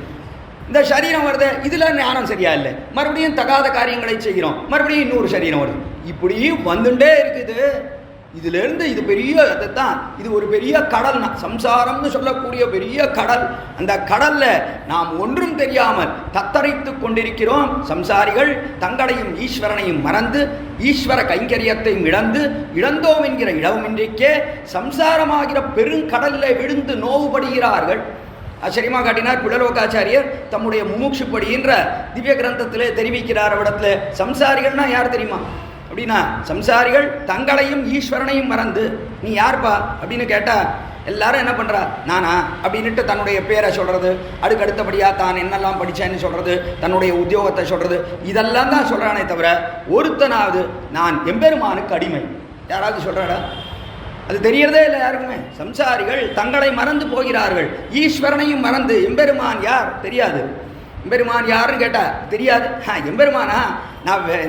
இந்த சரீரம் வருது, இதில் ஞானம் சரியா இல்லை, மறுபடியும் தகாத காரியங்களை செய்கிறோம், மறுபடியும் இன்னொரு சரீரம் வருது, இப்படி வந்துட்டே இருக்குது. இதிலிருந்து இது பெரிய தான், இது ஒரு பெரிய கடல், சம்சாரம்னு சொல்லக்கூடிய பெரிய கடல். அந்த கடல்ல நாம் ஒன்றும் தெரியாமல் தத்தரித்து கொண்டிருக்கிறோம். சம்சாரிகள் தங்களையும் ஈஸ்வரனையும் மறந்து ஈஸ்வர கைங்கரியத்தையும் இழந்தோம் என்கிற இடமின்றைக்கே சம்சாரமாகிற பெருங்கடல்ல விழுந்து நோவுபடுகிறார்கள். ஆச்சரியமாக காட்டினார் பிள்ளலோகாச்சாரியர் தம்முடைய முமுட்சுப்படின்ற திவ்ய கிரந்தத்திலே தெரிவிக்கிறார். அவடத்துல சம்சாரிகள்னா யார் தெரியுமா அப்படின்னா, சம்சாரிகள் தங்களையும் ஈஸ்வரனையும் மறந்து, நீ யார்ப்பா அப்படின்னு கேட்டால் எல்லாரும் என்ன பண்ணுறா, நானா அப்படின்ட்டு தன்னுடைய பேரை சொல்கிறது, அதுக்கு அடுத்தபடியாக தான் என்னெல்லாம் படித்தேன்னு சொல்கிறது, தன்னுடைய உத்தியோகத்தை சொல்கிறது, இதெல்லாம் தான் சொல்கிறானே தவிர ஒருத்தனாவது நான் எம்பெருமானுக்கு அடிமை யாராவது சொல்கிறாடா? அது தெரியறதே இல்லை யாருக்குமே. சம்சாரிகள் தங்களை மறந்து போகிறார்கள், ஈஸ்வரனையும் மறந்து. எம்பெருமான் யார் தெரியாது. எம்பெருமான் யாருன்னு கேட்டால் தெரியாது. எம்பெருமானா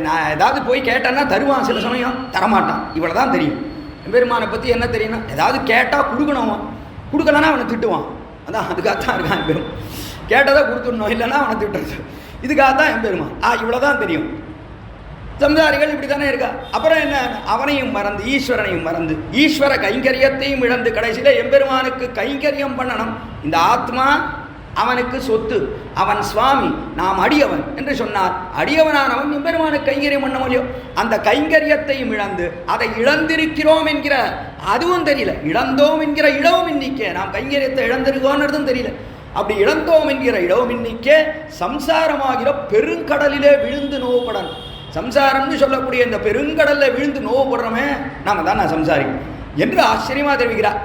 நான் ஏதாவது போய் கேட்டேன்னா தருவான், சில சமயம் தரமாட்டான், இவ்வளோ தான் தெரியும். எம்பெருமானை பற்றி என்ன தெரியும்னா, ஏதாவது கேட்டால் கொடுக்கணும், கொடுக்கலன்னா அவனை திட்டுவான். அதான் அதுக்காகத்தான் இருக்கான் எம்பெருமான். கேட்டதை கொடுத்துடணும், இல்லைன்னா அவனை திட்டுறது. இதுக்காகத்தான் எம்பெருமான். இவ்வளோ தான் தெரியும். சம்சாரிகள் இப்படி தானே இருக்கா. அப்புறம் என்ன, அவனையும் மறந்து ஈஸ்வரனையும் மறந்து ஈஸ்வர கைங்கரியத்தையும் இழந்து கடைசியில் எம்பெருமானுக்கு கைங்கரியம் பண்ணணும். இந்த ஆத்மா அவனுக்கு சொத்து, அவன் சுவாமி, நாம் அடியவன் என்று சொன்னார். அடியவனானவன் எம்பெருமானுக்கு கைங்கரியம் பண்ண முடியும். அந்த கைங்கரியத்தையும் இழந்து அதை இழந்திருக்கிறோம் என்கிற அதுவும் தெரியல, இழந்தோம் என்கிற இடவும் இன்னிக்க நாம் கைங்கரியத்தை இழந்திருக்கோன்றதும் தெரியல. அப்படி இழந்தோம் என்கிற இடவும் இன்னிக்க சம்சாரமாகிற பெருங்கடலிலே விழுந்து நோவுபடணும். சம்சாரம்னு சொல்லக்கூடிய இந்த பெருங்கடலில் விழுந்து நோவுபடுறோமே நாம தான் சம்சாரி. என்று ஆச்சரியமாக தெரிவிக்கிறார்.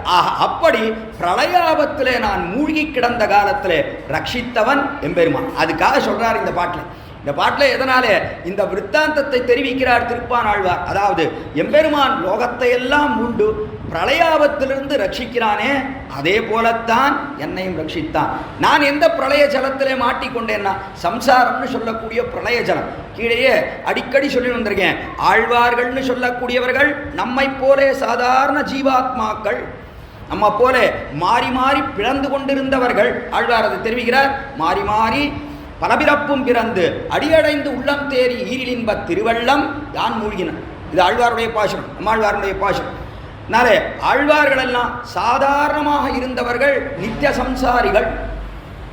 அப்படி பிரளயாபத்திலே நான் மூழ்கி கிடந்த காலத்திலே ரட்சித்தவன் எம்பெருமான். அதுக்காக சொல்றார் இந்த பாட்டில். இந்த பாட்டில் எதனாலே இந்த விற்த்தாந்தத்தை தெரிவிக்கிறார் திருப்பான் ஆழ்வார். அதாவது எம்பெருமான் லோகத்தை எல்லாம் உண்டு பிரளயாபத்திலிருந்து ரட்சிக்கிறானே, அதே போலத்தான் என்னையும் ரட்சித்தான். நான் எந்த பிரளய ஜலத்திலே மாட்டிக்கொண்டேன்னா சம்சாரம்னு சொல்லக்கூடிய பிரளய ஜலம். கீழேயே அடிக்கடி சொல்லி வந்திருக்கேன், ஆழ்வார்கள்னு சொல்லக்கூடியவர்கள் நம்மை போலே சாதாரண ஜீவாத்மாக்கள், நம்ம போல மாறி மாறி பிறந்து கொண்டிருந்தவர்கள். ஆழ்வார் அதை தெரிவிக்கிறார். மாறி மாறி பலபிறப்பும் பிறந்து அடியடைந்து உள்ளம் தேறி ஈரிலின்ப திருவள்ளம் யான் மூழ்கின. இது ஆழ்வாருடைய பாசுரம், நம்மாழ்வாருடைய பாசுரம். நாளே ஆழ்வார்கள் எல்லாம் சாதாரணமாக இருந்தவர்கள், நித்திய சம்சாரிகள்,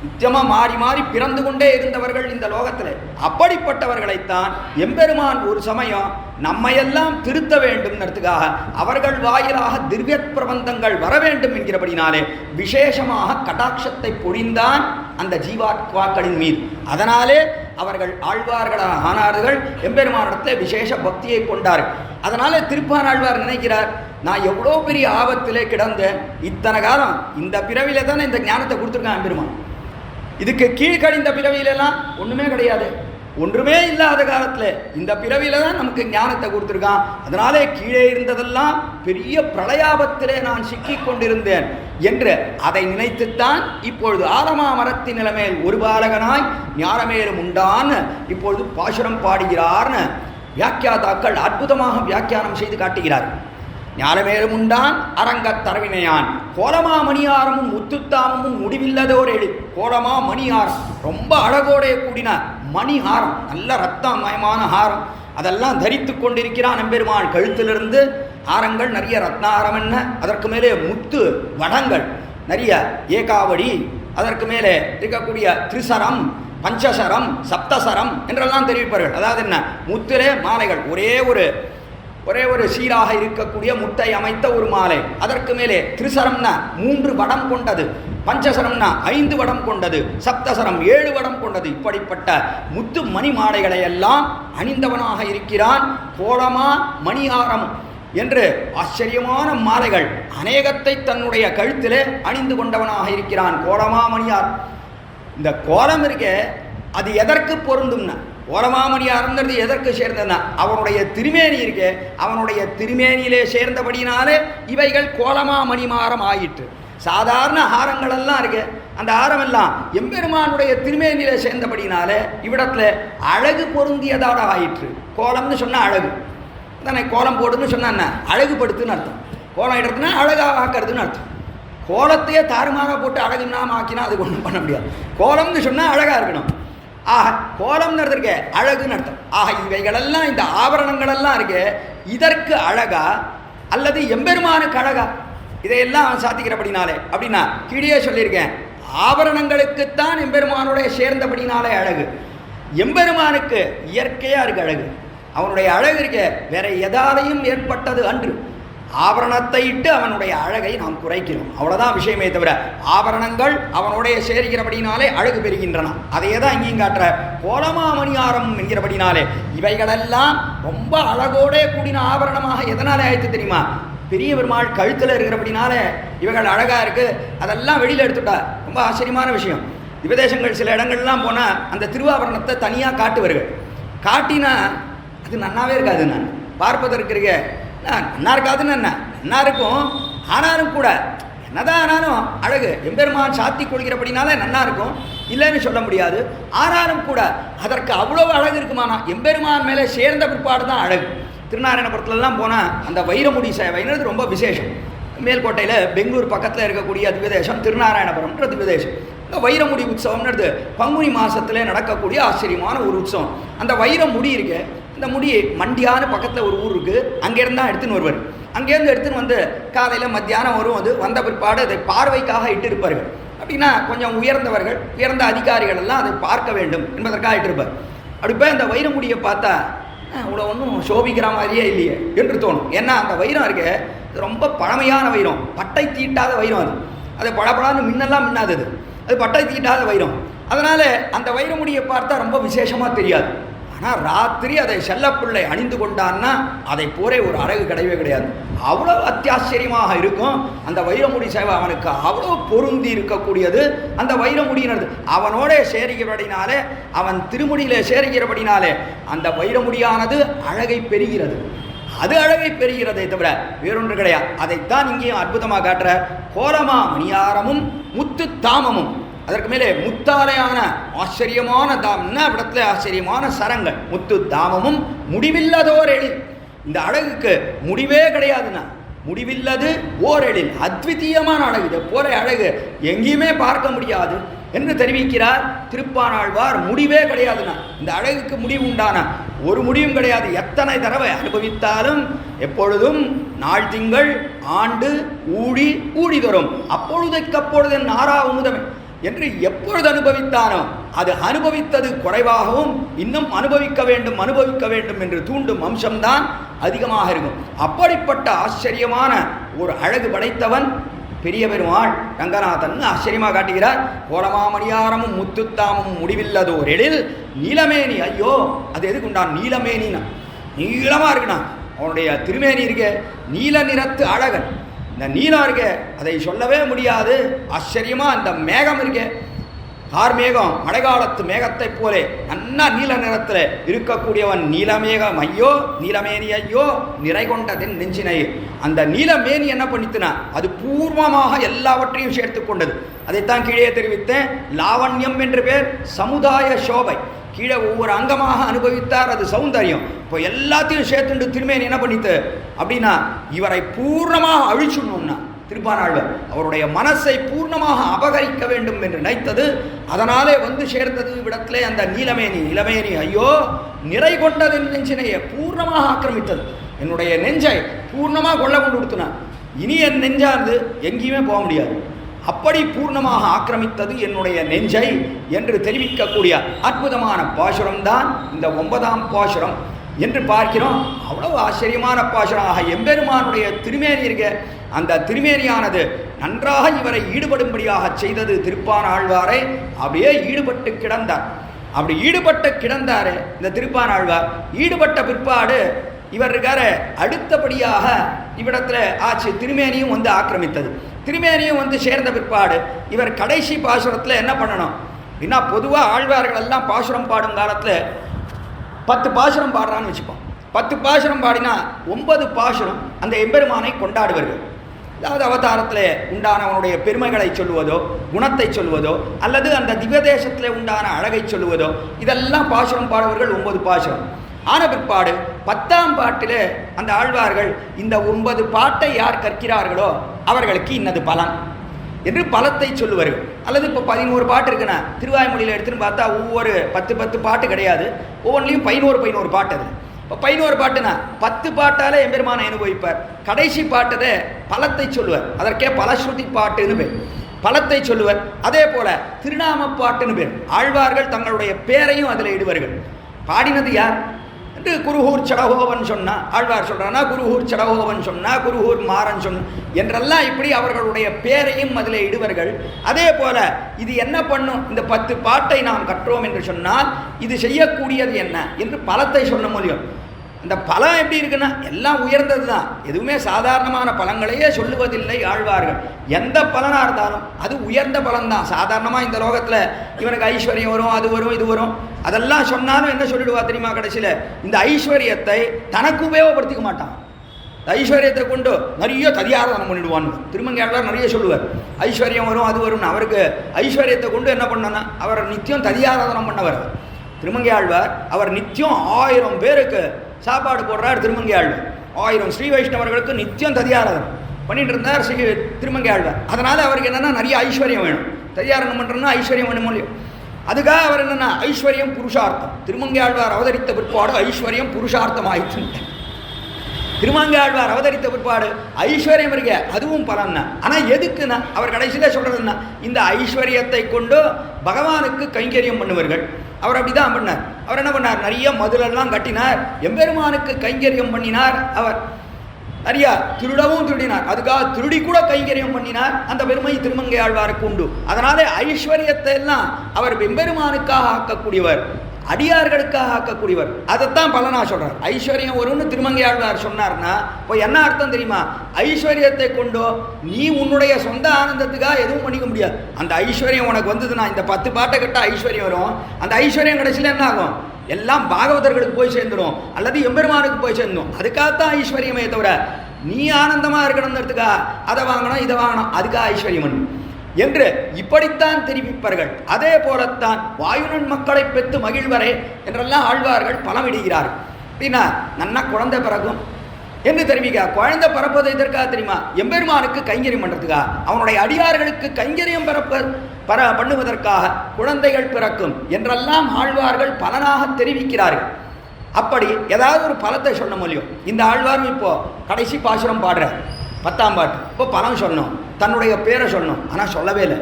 நித்தியமாக மாறி மாறி பிறந்து கொண்டே இருந்தவர்கள் இந்த லோகத்தில். அப்படிப்பட்டவர்களைத்தான் எம்பெருமான் ஒரு சமயம் நம்மையெல்லாம் திருத்த வேண்டும்ன்றதுக்காக அவர்கள் வாயிலாக திவ்ய பிரபந்தங்கள் வர வேண்டும் என்கிறபடினாலே விசேஷமாக கடாட்சத்தை பொழிந்தான் அந்த ஜீவாத்மாக்களின் மீது. அதனாலே அவர்கள் ஆழ்வார்களாக ஆனார்கள், எம்பெருமானிடத்தில் விசேஷ பக்தியை கொண்டார்கள். அதனாலே திருப்பான் ஆழ்வார் நினைக்கிறார், நான் எவ்வளோ பெரிய ஆபத்திலே கிடந்தேன், இத்தனை காலம் இந்த பிறவிலே தானே இந்த ஞானத்தை கொடுத்துருக்கான் எம்பெருமான். இதுக்கு கீழ்கடிந்த பிறவியிலெல்லாம் ஒன்றுமே கிடையாது, ஒன்றுமே இல்லாத காலத்தில் இந்த பிறவியில தான் நமக்கு ஞானத்தை கொடுத்துருக்கான். அதனாலே கீழே இருந்ததெல்லாம் பெரிய பிரளயாபத்திலே நான் சிக்கி கொண்டிருந்தேன் என்று அதை நினைத்துத்தான் இப்பொழுது ஆலமா மரத்தின் நிலைமேல் ஒரு பாலகனாய் ஞானமேலும் உண்டான்னு இப்பொழுது பாசுரம் பாடுகிறார்னு வியாக்கியாதாக்கள் அற்புதமாக வியாக்கியானம் செய்து காட்டுகிறார். ஞானமேலும் உண்டான் அரங்கத் தரவினையான் கோலமா மணியாரமும் முத்துத்தாமமும் முடிவில்லதோர் எழி. கோலமா மணியாரம் ரொம்ப அழகோடைய கூடின மணிஹாரம், நல்ல ரத்தமயமான ஹாரம், அதெல்லாம் தரித்து கொண்டிருக்கிறான் எம்பெருமான். கழுத்திலிருந்து ஆரங்கள் நிறைய ரத்னாரம், என்ன அதற்கு மேலே முத்து வடங்கள் நிறைய, ஏகாவடி, அதற்கு மேலே இருக்கக்கூடிய திரிசரம், பஞ்சசரம், சப்தசரம் என்றெல்லாம் தெரிவிப்பார்கள். அதாவது என்ன, முத்திலே மாலைகள், ஒரே ஒரு சீராக இருக்கக்கூடிய முட்டை அமைத்த ஒரு மாலை. அதற்கு மேலே திரிசரம்னா 3 வடம் கொண்டது, பஞ்சசரம்னா 5 வடம் கொண்டது, சப்தசரம் 7 வடம் கொண்டது. இப்படிப்பட்ட முத்து மணி மாலைகளை எல்லாம் அணிந்தவனாக இருக்கிறான். கோலமா மணியாரம் என்று ஆச்சரியமான மாலைகள் அநேகத்தை தன்னுடைய கழுத்திலே அணிந்து கொண்டவனாக இருக்கிறான். கோலமா மணியார். இந்த கோலம் இருக்க அது எதற்கு பொருந்தும்னா, கோலமாமணியார்ங்கிறது எதற்கு சேர்ந்ததுன்னா அவனுடைய திருமேனி இருக்கே, அவனுடைய திருமேனியிலே சேர்ந்தபடினாலே இவைகள் கோலமா மணிமாரம் ஆயிற்று. சாதாரண ஹாரங்கள் எல்லாம் இருக்கு, அந்த ஹாரம் எல்லாம் எம்பெருமானுடைய திருமேனியிலே சேர்ந்தபடினாலே இவ்விடத்துல அழகு பொருந்தியதாக ஆயிற்று. கோலம்னு சொன்னால் அழகு தானே, கோலம் போடுன்னு சொன்னா அழகுபடுத்துன்னு அர்த்தம். கோலம் இடத்துனா அழகாக ஆக்கிறதுன்னு அர்த்தம். கோலத்தையே தாறுமாறாக போட்டு அழகுன்னா ஆக்கினா அது ஒன்றும் பண்ண முடியாது. கோலம்னு சொன்னால் அழகாக இருக்கணும். ஆக கோலம்னு இருக்கு அழகுன்னு அர்த்தம். ஆக இவைகளெல்லாம், இந்த ஆபரணங்களெல்லாம் இருக்கு, இதற்கு அழகா அல்லது எம்பெருமானுக்கு அழகா, இதையெல்லாம் சாத்திக்கிறபடினாலே அப்படின்னா கீழே சொல்லியிருக்கேன், ஆபரணங்களுக்குத்தான் எம்பெருமானுடைய சேர்ந்தபடினாலே அழகு. எம்பெருமானுக்கு இயற்கையாக இருக்கு அழகு. அவனுடைய அழகு இருக்க வேற எதாலையும் ஏற்பட்டது அன்று. ஆபரணத்தை இட்டு அவனுடைய அழகை நாம் குறைக்கிறோம், அவ்வளோதான் விஷயமே தவிர ஆபரணங்கள் அவனுடைய சேர்கிறபடினாலே அழகு பெறுகின்றன. அதையே தான் இங்கேயும் காட்டுற. கோலமாமணியாரம் என்கிறபடினாலே இவைகளெல்லாம் ரொம்ப அழகோடே கூடின ஆபரணமாக எதனாலே ஆயிடுத்து தெரியுமா? பெரிய பெருமாள் கழுத்தில் இருக்கிறபடினால இவைகள் அழகாக இருக்குது. அதெல்லாம் வெளியில் எடுத்துட்டா ரொம்ப ஆச்சரியமான விஷயம். விபதேசங்கள் சில இடங்கள்லாம் போனால் அந்த திருவாபரணத்தை தனியாக காட்டுவார்கள். காட்டினா அது நன்னாவே இருக்காது. நான் பார்ப்பதற்கு இருக்க நன்னா இருக்காதுன்னு என்ன, நன்னா இருக்கும். ஆனாலும் கூட என்னதான் ஆனாலும் அழகு எம்பெருமான் சாத்தி கொள்கிறபடினால நன்னா இருக்கும், இல்லைன்னு சொல்ல முடியாது. ஆனாலும் கூட அதற்கு அவ்வளோ அழகு இருக்குமானா எம்பெருமான் மேலே சேர்ந்த பிற்பாடு தான் அழகு. திருநாராயணபுரத்துலலாம் போனால் அந்த வைரமுடி சேவைன்றது ரொம்ப விசேஷம். மேல்கோட்டையில் பெங்களூர் பக்கத்தில் இருக்கக்கூடிய திவ்யதேசம் திருநாராயணபுரம்ன்ற திவ்யதேசம். இந்த வைரமுடி உற்சவம்ன்றது பங்குனி மாதத்தில் நடக்கக்கூடிய ஆச்சரியமான ஒரு உற்சவம். அந்த வைரமுடி இருக்கு, இந்த முடி மண்டியான பக்கத்தில் ஒரு ஊர் இருக்குது, அங்கேருந்து தான் எடுத்துன்னு வருவார். அங்கேருந்து எடுத்துன்னு வந்து காலையில் மத்தியானம் வரும். அது வந்த பிற்பாடு அதை பார்வைக்காக இட்டிருப்பார்கள். அப்படின்னா கொஞ்சம் உயர்ந்தவர்கள், உயர்ந்த அதிகாரிகள் எல்லாம் அதை பார்க்க வேண்டும் என்பதற்காக இட்டிருப்பார். அப்படி போய் அந்த வைரமுடியை பார்த்தா இவ்வளோ ஒன்றும் சோபிக்கிற மாதிரியே இல்லையே என்று தோணும். ஏன்னா அந்த வைரம் இருக்கு ரொம்ப பழமையான வைரம், பட்டை தீட்டாத வைரம். அது பழப்படான்னு மின்னெல்லாம் மின்னாதது, அது பட்டை தீட்டாத வைரம். அதனால் அந்த வைரமுடியை பார்த்தா ரொம்ப விசேஷமாக தெரியாது. ஆனால் ராத்திரி அதை செல்லப்பிள்ளை அணிந்து கொண்டான்னா அதை போரே ஒரு அழகு கிடையவே கிடையாது. அவ்வளோ அத்தியாச்சரியமாக இருக்கும் அந்த வைரமுடி சேவை. அவனுக்கு அவ்வளோ பொருந்தி இருக்கக்கூடியது அந்த வைரமுடியினது. அவனோட சேருகிறபடினாலே, அவன் திருமுடியிலே சேருகிறபடினாலே அந்த வைரமுடியானது அழகை பெறுகிறது. அது அழகை பெறுகிறதை தவிர வேறொன்று கிடையாது. அதைத்தான் இங்கேயும் அற்புதமாக காட்டுற. கோலமா மணியாரமும் முத்து தாமமும், அதற்கு மேலே முத்தாலையான ஆச்சரியமான தாம்னா இடத்துல ஆச்சரியமான சரங்கள், முத்து தாமமும் முடிவில்லதோர் எழில். இந்த அழகுக்கு முடிவே கிடையாதுன்னா, முடிவில்லது ஓர் எழில், அத்விதீயமான அழகு. இதை போல அழகு எங்கேயுமே பார்க்க முடியாது என்று தெரிவிக்கிறார் திருப்பானாழ்வார். முடிவே கிடையாதுன்னா, இந்த அழகுக்கு முடிவு உண்டான ஒரு முடிவும் கிடையாது. எத்தனை தடவை அனுபவித்தாலும் எப்பொழுதும் நாள் திங்கள் ஆண்டு ஊழி ஊழி தரும் அப்பொழுதைக்கப்பொழுது நாராவுமுதமே என்று எப்பொழுது அனுபவித்தானோ அது அனுபவித்தது குறைவாகவும் இன்னும் அனுபவிக்க வேண்டும் என்று தூண்டும் அம்சம்தான் அதிகமாக இருக்கும். அப்படிப்பட்ட ஆச்சரியமான ஒரு அழகு படைத்தவன் பெரிய பெருமாள் ரங்கநாதன் ஆச்சரியமாக காட்டுகிறார். கோலமாமணியாரமும் முத்துத்தாமும் முடிவில்லதோர் எழில் நீலமேனி. ஐயோ, அது எதுக்கு உண்டான்? நீலமேனினா நீளமாக இருக்குண்ணா. அவனுடைய திருமேனி இருக்க நீல நிறத்து அழகன். இந்த நீலம் இருக்க அதை சொல்லவே முடியாது. ஆச்சரியமாக அந்த மேகம் இருக்க, கார்மேகம், மழைக்காலத்து மேகத்தை போலே நன்னா நீல நிறத்தில் இருக்கக்கூடியவன் நீலமேகம். ஐயோ நீலமேனி, ஐயோ நிறை கொண்டதின் நெஞ்சினை. அந்த நீலமேனி என்ன பண்ணித்துனா அது பூர்வமாக எல்லாவற்றையும் சேர்த்து கொண்டது. அதைத்தான் கீழே தெரிவித்தேன். லாவண்யம் என்று பேர் சமுதாய சோபை. கீழே ஒவ்வொரு அங்கமாக அனுபவித்தார், அது சௌந்தரியம். இப்போ எல்லாத்தையும் சேர்த்துண்டு திருமேனி என்ன பண்ணித்து அப்படின்னா இவரை பூர்ணமாக அழிச்சுடணும்னா திருப்பானாழ்வார் அவருடைய மனசை பூர்ணமாக அபகரிக்க வேண்டும் என்று நினைத்தது. அதனாலே வந்து சேர்ந்தது விடத்திலே அந்த நீலமேனி. நீலமேனி ஐயோ நிறை கொண்டது நெஞ்சினையை பூர்ணமாக ஆக்கிரமித்தது. என்னுடைய நெஞ்சை பூர்ணமாக கொள்ள கொண்டு கொடுத்துனான். இனி என் நெஞ்சார்ந்து எங்கேயுமே போக முடியாது. அப்படி பூர்ணமாக ஆக்கிரமித்தது என்னுடைய நெஞ்சை என்று தெரிவிக்கக்கூடிய அற்புதமான பாசுரம்தான் இந்த 9ஆம் பாசுரம் என்று பார்க்கிறோம். அவ்வளவு ஆச்சரியமான பாசுரமாக எம்பெருமானுடைய திருமேனி இருக்க, அந்த திருமேனியானது நன்றாக இவரை ஈடுபடும்படியாக செய்தது. திருப்பானாழ்வாரை அப்படியே ஈடுபட்டு கிடந்தார். அப்படி ஈடுபட்டு கிடந்தாரு இந்த திருப்பானாழ்வார். ஈடுபட்ட பிற்பாடு இவர் இருக்கார அடுத்தபடியாக இவ்விடத்தில் ஆச்சு திருமேனியும் வந்து ஆக்கிரமித்தது. திருமேனியும் வந்து சேர்ந்த பிற்பாடு இவர் கடைசி பாசுரத்தில் என்ன பண்ணணும் அப்படின்னா, பொதுவாக ஆழ்வார்கள் எல்லாம் பாசுரம் பாடும் காலத்தில் 10 பாசுரம் பாடுறான்னு வச்சுப்போம். 10 பாசுரம் பாடினா 9 பாசுரம் அந்த எம்பெருமானை கொண்டாடுவார்கள். அதாவது அவதாரத்தில் உண்டானவனுடைய பெருமைகளை சொல்லுவதோ, குணத்தை சொல்லுவதோ, அல்லது அந்த திவ்யதேசத்தில் உண்டான அழகை சொல்லுவதோ, இதெல்லாம் பாசுரம் பாடுவர்கள் 9 பாசுரம். ஆன பிற்பாடு 10ஆம் பாட்டில் அந்த ஆழ்வார்கள் இந்த 9 பாட்டை யார் கற்கிறார்களோ அவர்களுக்கு இன்னது பலன் என்று பலத்தை சொல்லுவார்கள். அல்லது இப்போ 11 பாட்டு இருக்குன்னா திருவாய்மொழியில் எடுத்துன்னு பார்த்தா ஒவ்வொரு 10 பாட்டு கிடையாது, ஒவ்வொன்றிலையும் 11 பாட்டு. அது இப்போ 11 பாட்டுனா 10 பாட்டால் எம்பெருமானை அனுபவிப்பார். கடைசி பாட்டதை பலத்தை சொல்லுவார். அதற்கே பலஸ்ருதி பாட்டுன்னு பேர், பலத்தை சொல்லுவர். அதே போல திருநாம பாட்டுன்னு பேர். ஆழ்வார்கள் தங்களுடைய பேரையும் அதில் இடுவார்கள். பாடினது யார் என்று குருகூர் சடகோவன் சொன்னா ஆழ்வார் சொல்றானா, குருகூர் சடகோவன் சொன்னா, குருகூர் மாறன் சொன்ன என்றெல்லாம் இப்படி அவர்களுடைய பேரையும் அதில் இடுவார்கள். அதே போல இது என்ன பண்ணும், இந்த 10 பாட்டை நாம் கற்றோம் என்று சொன்னால் இது செய்யக்கூடியது என்ன என்று பலத்தை சொல்ல முடியும். இந்த பலம் எப்படி இருக்குன்னா எல்லாம் உயர்ந்தது தான், எதுவுமே சாதாரணமான பலங்களையே சொல்லுவதில்லை ஆழ்வார்கள். எந்த பலனாக இருந்தாலும் அது உயர்ந்த பலன்தான். சாதாரணமாக இந்த லோகத்தில் இவனுக்கு ஐஸ்வர்யம் வரும், அது வரும், இது வரும், அதெல்லாம் சொன்னாலும் என்ன சொல்லிடுவா தெரியுமா? கடைசியில் இந்த ஐஸ்வர்யத்தை தனக்கு உபயோகப்படுத்திக்க மாட்டான். ஐஸ்வர்யத்தை கொண்டு நிறைய ததியாராதனம் பண்ணிடுவான்னு திருமங்கையாழ்வார் நிறைய சொல்லுவார். ஐஸ்வர்யம் வரும், அது வரும்னு. அவருக்கு ஐஸ்வர்யத்தை கொண்டு என்ன பண்ணனா அவர் நித்தியம் ததியாராதனம் பண்ணவர் திருமங்கையாழ்வார். அவர் நித்தியம் 1000 பேருக்கு சாப்பாடு போடுறார் திருமங்கையாழ்வார். 1000 ஸ்ரீ வைஷ்ணவர்களுக்கு நித்தியம் ததியாராதனம் பண்ணிட்டு இருந்தார் ஸ்ரீ திருமங்கையாழ்வார். அதனால் அவருக்கு என்னென்னா நிறைய ஐஸ்வர்யம் வேணும். ததியாராதனம் பண்ணுறோன்னா ஐஸ்வர்யம் வேணும் இல்லையோ, அதுக்காக அவர் என்னென்னா ஐஸ்வர்யம் புருஷார்த்தம். திருமங்கையாழ்வார் அவதரித்த பிற்பாடு ஐஸ்வர்யம் புருஷார்த்தம் ஆயிடுச்சு. திருமங்கையாழ்வார் அவதரித்த பிற்பாடு ஐஸ்வர்யம் இருக்க அதுவும் பலன் தான். ஆனால் எதுக்குன்னா அவர் கடைசியில் சொல்கிறதுன்னா இந்த ஐஸ்வர்யத்தை கொண்டு பகவானுக்கு கைங்கரியம் பண்ணுவார்கள். அவர் அப்படி தான் பண்ணார். அவர் என்ன பண்ணார், நிறைய மதுரெல்லாம் கட்டினார், எம்பெருமானுக்கு கைங்கரியம் பண்ணினார். அவர் நிறையா திருடவும் திருடினார், அதுக்காக திருடி கூட கைங்கரியம் பண்ணினார். அந்த பெருமை திருமங்கையாழ்வாருக்கு உண்டு. அதனாலே ஐஸ்வர்யத்தை எல்லாம் அவர் எம்பெருமானுக்காக ஆக்கக்கூடியவர். அடியார்களுக்காக ஆக்கக்கூடியவர். அதைத்தான் பலனா சொல்றார். ஐஸ்வர்யம் வரும்னு திருமங்கையாழ்வார் சொன்னார்னா இப்போ என்ன அர்த்தம் தெரியுமா? ஐஸ்வர்யத்தை கொண்டோ நீ உன்னுடைய சொந்த ஆனந்தத்துக்காக எதுவும் பண்ணிக்க முடியாது. அந்த ஐஸ்வர்யம் உனக்கு வந்ததுன்னா இந்த 10 பாட்டை கட்ட ஐஸ்வர்யம் வரும். அந்த ஐஸ்வர்யம் கடைசியில் என்ன ஆகும்? எல்லாம் பாகவதர்களுக்கு போய் சேர்ந்துடும் அல்லது எம்பெருமானுக்கு போய் சேர்ந்துடும். அதுக்காகத்தான் ஐஸ்வர்யமே தவிர நீ ஆனந்தமாக இருக்கணுங்கிறதுக்காக அதை வாங்கணும் இதை வாங்கணும் அதுக்காக ஐஸ்வர்யம் என்று இப்படித்தான் தெரிவிப்பார்கள். அதே போலத்தான் வாயுனன் மக்களை பெற்று மகிழ்வரே என்றெல்லாம் ஆழ்வார்கள் பலமிடுகிறார்கள். அப்படின்னா நன்னா குழந்தை பிறக்கும் என்று தெரிவிக்க. குழந்தை பிறப்பது எதற்காக தெரியுமா? எம்பெருமானுக்கு கைங்கரியம் பண்ணுறதுக்காக, அவனுடைய அடியார்களுக்கு கைங்கரியம் பண்ணுவதற்காக குழந்தைகள் பிறக்கும் என்றெல்லாம் ஆழ்வார்கள் பலனாக தெரிவிக்கிறார்கள். அப்படி ஏதாவது ஒரு பலத்தை சொல்ல முடியும். இந்த ஆழ்வாரும் இப்போ கடைசி பாசுரம் பாடுறார் 10ஆம் பாட்டு. இப்போ பலம் சொல்லணும், தன்னுடைய பேரை சொல்லணும், ஆனால் சொல்லவே இல்லை.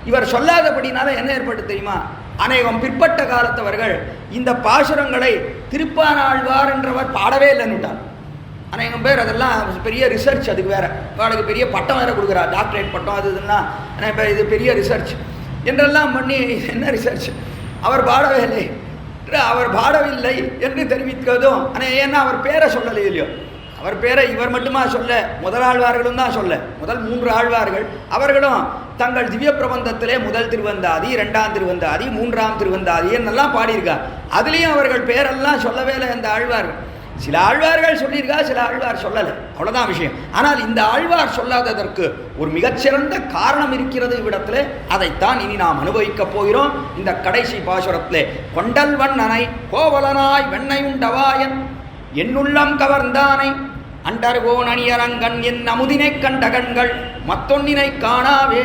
இவர் சொல்லாதபடினால என்ன ஏற்பட்டு தெரியுமா? அநேகம் பிற்பட்ட காலத்தவர்கள் இந்த பாசுரங்களை திருப்பானாழ்வார் என்றவர் பாடவே இல்லைன்னுட்டார். அநேகம் பேர் அதெல்லாம் பெரிய ரிசர்ச், அதுக்கு வேறு அவளுக்கு பெரிய பட்டம் வேறு கொடுக்குறார், டாக்டரேட் பட்டம் அது இதெல்லாம். இது பெரிய ரிசர்ச் என்றெல்லாம் பண்ணி என்ன ரிசர்ச்? அவர் பாடவே இல்லை, அவர் பாடவில்லை என்று தெரிவிக்கிறதும். ஆனால் ஏன்னா அவர் பேரை சொல்லலை இல்லையோ, அவர் பேரை இவர் மட்டுமா சொல்ல, முதலாழ்வார்களும் தான் சொல்ல. முதல் 3 ஆழ்வார்கள் அவர்களும் தங்கள் திவ்ய பிரபந்தத்திலே முதல் திருவந்தாதி, 2ஆம் திருவந்தாதி, 3ஆம் திருவந்தாதி என்னெல்லாம் பாடியிருக்கார். அதுலேயும் அவர்கள் பேரெல்லாம் சொல்லவே இல்லை இந்த ஆழ்வார்கள். சில ஆழ்வார்கள் சொல்லியிருக்கா, சில ஆழ்வார் சொல்லலை, அவ்வளோதான் விஷயம். ஆனால் இந்த ஆழ்வார் சொல்லாததற்கு ஒரு மிகச்சிறந்த காரணம் இருக்கிறது இவ்விடத்தில். அதைத்தான் இனி நாம் அனுபவிக்கப் போகிறோம் இந்த கடைசி பாசுரத்திலே. கொண்டல் வண்ணனை கோவலனாய் வெண்ணை உண்டவாயன் என்னுள்ளம் கவர்ந்தானை அண்டர்கோன் அணியரங்கன் என் அமுதினை கண்ட கண்கள் மத்தொன்னினை காணாவே.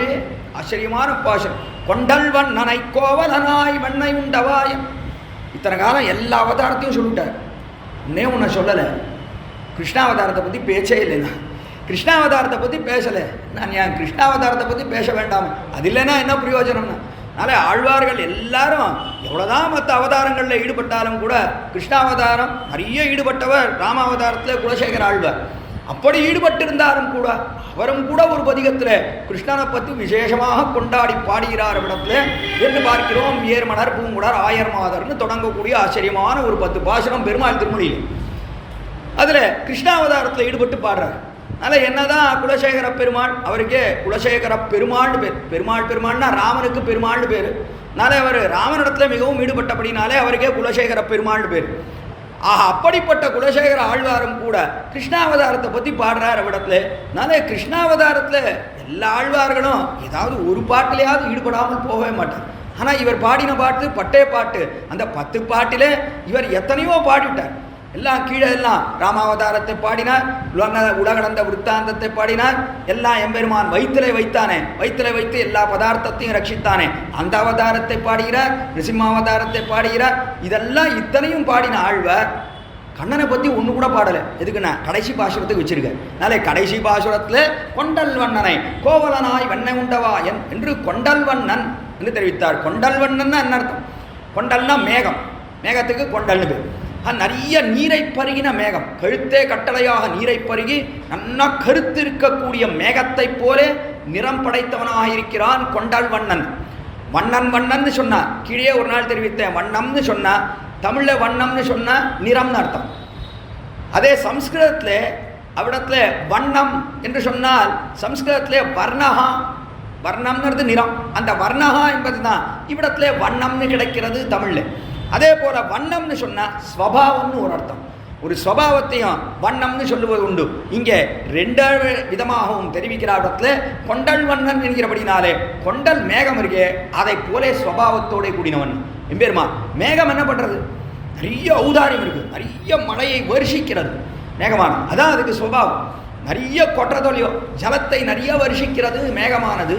ஆச்சரியமான பாசுரம். கொண்டல் வண்ணனை கோவலனாய் வெண்ணை உண்டவாயன். இத்தனை காலம் எல்லா அவதாரத்தையும் சொல்லிட்டார். இன்னே உன்னை சொல்லலை, கிருஷ்ணாவதாரத்தை பற்றி பேச்சே இல்லைண்ணா. கிருஷ்ணாவதாரத்தை பற்றி பேசலை, நான் ஏன் கிருஷ்ணாவதாரத்தை பற்றி பேச வேண்டாம்? அது இல்லைன்னா என்ன பிரயோஜனம்னா? அதனால் ஆழ்வார்கள் எல்லாரும் எவ்வளோதான் மற்ற அவதாரங்களில் ஈடுபட்டாலும் கூட கிருஷ்ணாவதாரம் நிறைய ஈடுபட்டவர் ராமாவதாரத்தில் குலசேகர ஆழ்வார். அப்படி ஈடுபட்டிருந்தாலும் கூட அவரும் கூட ஒரு பதிகத்தில் கிருஷ்ணனை பற்றி விசேஷமாக கொண்டாடி பாடுகிறார் இடத்துல என்று பார்க்கிறோம். ஏர்மணர் பூங்குடர் ஆயர் மாதர்னு தொடங்கக்கூடிய ஆச்சரியமான ஒரு 10 பாசுரம் பெருமாள் திருமொழியில். அதில் கிருஷ்ணாவதாரத்தில் ஈடுபட்டு பாடுறார். அதனால் என்னதான் குலசேகர பெருமாள், அவருக்கே குலசேகர பெருமாள்னு பேர். பெருமாள்னா ராமனுக்கு பெருமாள்னு பேர். அதனால் அவர் ராமனிடத்தில் மிகவும் ஈடுபட்டபடினாலே அவருக்கே குலசேகர பெருமாள்னு பேர். அப்படிப்பட்ட குலசேகர ஆழ்வாரும் கூட கிருஷ்ணாவதாரத்தை பற்றி பாடுறார் அவ்விடத்துல. அதனால கிருஷ்ணாவதாரத்தில் எல்லா ஆழ்வார்களும் ஏதாவது ஒரு பாட்டிலையாவது ஈடுபடாமல் போகவே மாட்டார். ஆனால் இவர் பாடின பாட்டு பட்டே பாட்டு. அந்த 10 பாட்டிலே இவர் எத்தனையோ பாடிட்டார். எல்லாம் கீழே எல்லாம் ராமாவதாரத்தை பாடினார், உலகடந்த விற்த்தாந்தத்தை பாடினார். எல்லாம் எம்பெருமான் வயிற்றிலே வைத்தானே, வயிற்றிலே வைத்து எல்லா பதார்த்தத்தையும் ரட்சித்தானே, அந்த அவதாரத்தை பாடுகிறார். நிருசிம்மாவதாரத்தை பாடுகிறார். இதெல்லாம் இத்தனையும் பாடின ஆழ்வார் கண்ணனை பற்றி ஒன்று கூட பாடலை. எதுக்குண்ணா? கடைசி பாசுரத்துக்கு வச்சிருக்கார். அதனால கடைசி பாசுரத்தில் கொண்டல் வண்ணனை கோவலனாய் வெண்ணை உண்டவாயன் என்று கொண்டல் வண்ணன் என்று தெரிவித்தார். கொண்டல் வண்ணன் என்ன அர்த்தம்? கொண்டல்னா மேகம், மேகத்துக்கு கொண்டல்னு பேர். நிறைய நீரை பருகின மேகம், கழுத்தே கட்டளையாக நீரை பருகி நன்னா கருத்து இருக்கக்கூடிய மேகத்தை போலே நிறம் படைத்தவனாக இருக்கிறான் கொண்டல் வண்ணன். வண்ணன் வண்ணன்னு சொன்னா, கீழே ஒரு நாள் தெரிவித்தேன், வண்ணம்னு சொன்னா தமிழில் வண்ணம்னு சொன்னா நிறம்னு அர்த்தம். அதே சம்ஸ்கிருதத்தில் அவ்விடத்துல வண்ணம் என்று சொன்னால் சம்ஸ்கிருதத்திலே வர்ணகா, வர்ணம்ங்கிறது நிறம், அந்த வர்ணகா என்பது தான் இவ்விடத்துல வண்ணம்னு கிடைக்கிறது தமிழில். அதே போல் வண்ணம்னு சொன்னால் ஸ்வபாவம்னு ஒரு அர்த்தம். ஒரு ஸ்வபாவத்தையும் வண்ணம்னு சொல்லுவது உண்டு. இங்கே 2 விதமாகவும் தெரிவிக்கிற இடத்துல கொண்டல் வண்ணன் என்கிறபடினாலே கொண்டல் மேகம் இருக்கே அதை போலே ஸ்வபாவத்தோட கூடினவன் எம்பேருமா. மேகம் என்ன பண்ணுறது? நிறைய ஔதாரியம் இருக்குது, நிறைய மழையை வருஷிக்கிறது மேகமானது, அதான் அதுக்கு ஸ்வபாவம். நிறைய கொட்டுறதொழியோ ஜலத்தை நிறைய வருஷிக்கிறது மேகமானது,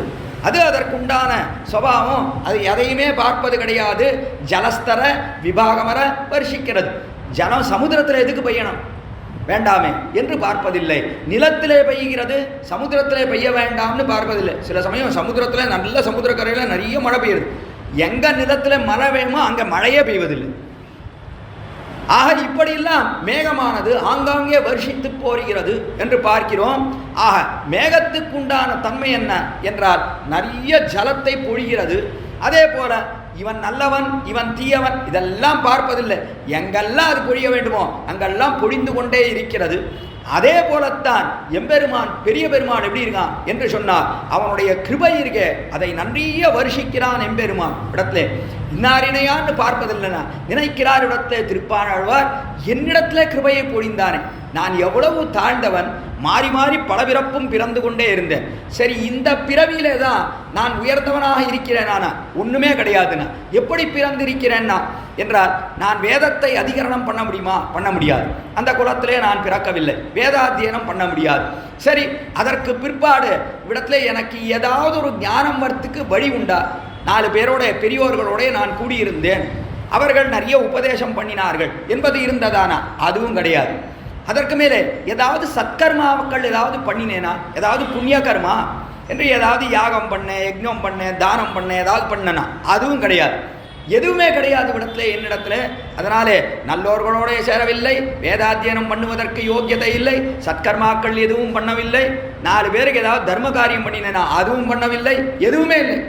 அது அதற்குண்டான சுபாவம். அது எதையுமே பார்ப்பது கிடையாது, ஜலஸ்தர விபாகமர வருஷிக்கிறது. ஜலம் சமுத்திரத்தில் எதுக்கு பெய்யணும் வேண்டாமே என்று பார்ப்பதில்லை. நிலத்திலே பெய்கிறது, சமுத்திரத்திலே பெய்ய வேண்டாம்னு பார்ப்பதில்லை. சில சமயம் சமுத்திரத்தில் நல்ல சமுத்திரக்கரையில் நிறைய மழை பெய்யுது, எங்கே நிலத்தில் மழை வேணுமோ அங்கே மழையே பெய்வதில்லை. ஆக இப்படியெல்லாம் மேகமானது ஆங்காங்கே வருஷித்து போகிறது என்று பார்க்கிறோம். ஆக மேகத்துக்குண்டான தன்மை என்ன என்றால் நிறைய ஜலத்தை பொழிகிறது. அதே போல இவன் நல்லவன் இவன் தீயவன் இதெல்லாம் பார்ப்பதில்லை. எங்கெல்லாம் அது பொழிய வேண்டுமோ அங்கெல்லாம் பொழிந்து கொண்டே இருக்கிறது. அதே போலத்தான் எம்பெருமான் பெரிய பெருமான் எப்படி இருக்கான் என்று சொன்னார். அவனுடைய கிருபை இருக்க அதை நன்றிய வருஷிக்கிறான் எம்பெருமான் இடத்துல. இன்னாரினையான்னு பார்ப்பதில்லைனா நினைக்கிறார் இடத்துல திருப்பானாழ்வார் என்னிடத்துல கிருபையை பொழிந்தானே. நான் எவ்வளவு தாழ்ந்தவன், மாறி மாறி பல பிறப்பும் பிறந்து கொண்டே இருந்தேன். சரி, இந்த பிறவியிலே தான் நான் உயர்ந்தவனாக இருக்கிறேனா? ஒன்றுமே கிடையாதுண்ணா. எப்படி பிறந்திருக்கிறேன்னா என்றால், நான் வேதத்தை அதிகரணம் பண்ண முடியுமா? பண்ண முடியாது. அந்த குலத்திலே நான் பிறக்கவில்லை. வேதாத்தியனம் பண்ண முடியாது. சரி, அதற்கு பிற்பாடு இவ்விடத்துல எனக்கு ஏதாவது ஒரு ஞானம் வரத்துக்கு வழி உண்டா? 4 பேரோட பெரியோர்களோட நான் கூடியிருந்தேன், அவர்கள் நிறைய உபதேசம் பண்ணினார்கள் என்பது இருந்ததானா? அதுவும் கிடையாது. அதற்கு மேலே ஏதாவது சத்கர்மாக்கள் ஏதாவது பண்ணினேனா? ஏதாவது புண்ணிய கர்மா என்று ஏதாவது யாகம் பண்ணேன், யஜ்ஞம் பண்ணேன், தானம் பண்ணேன், ஏதாவது பண்ணனா? அதுவும் கிடையாது. எதுவுமே கிடையாது இடத்துல என்னிடத்துல. அதனாலே நல்லோர்களோட சேரவில்லை, வேதாத்தியனம் பண்ணுவதற்கு யோக்கியதை இல்லை, சத்கர்மாக்கள் எதுவும் பண்ணவில்லை. 4 பேருக்கு ஏதாவது தர்ம காரியம் பண்ணினேனா? அதுவும் பண்ணவில்லை. எதுவுமே இல்லை.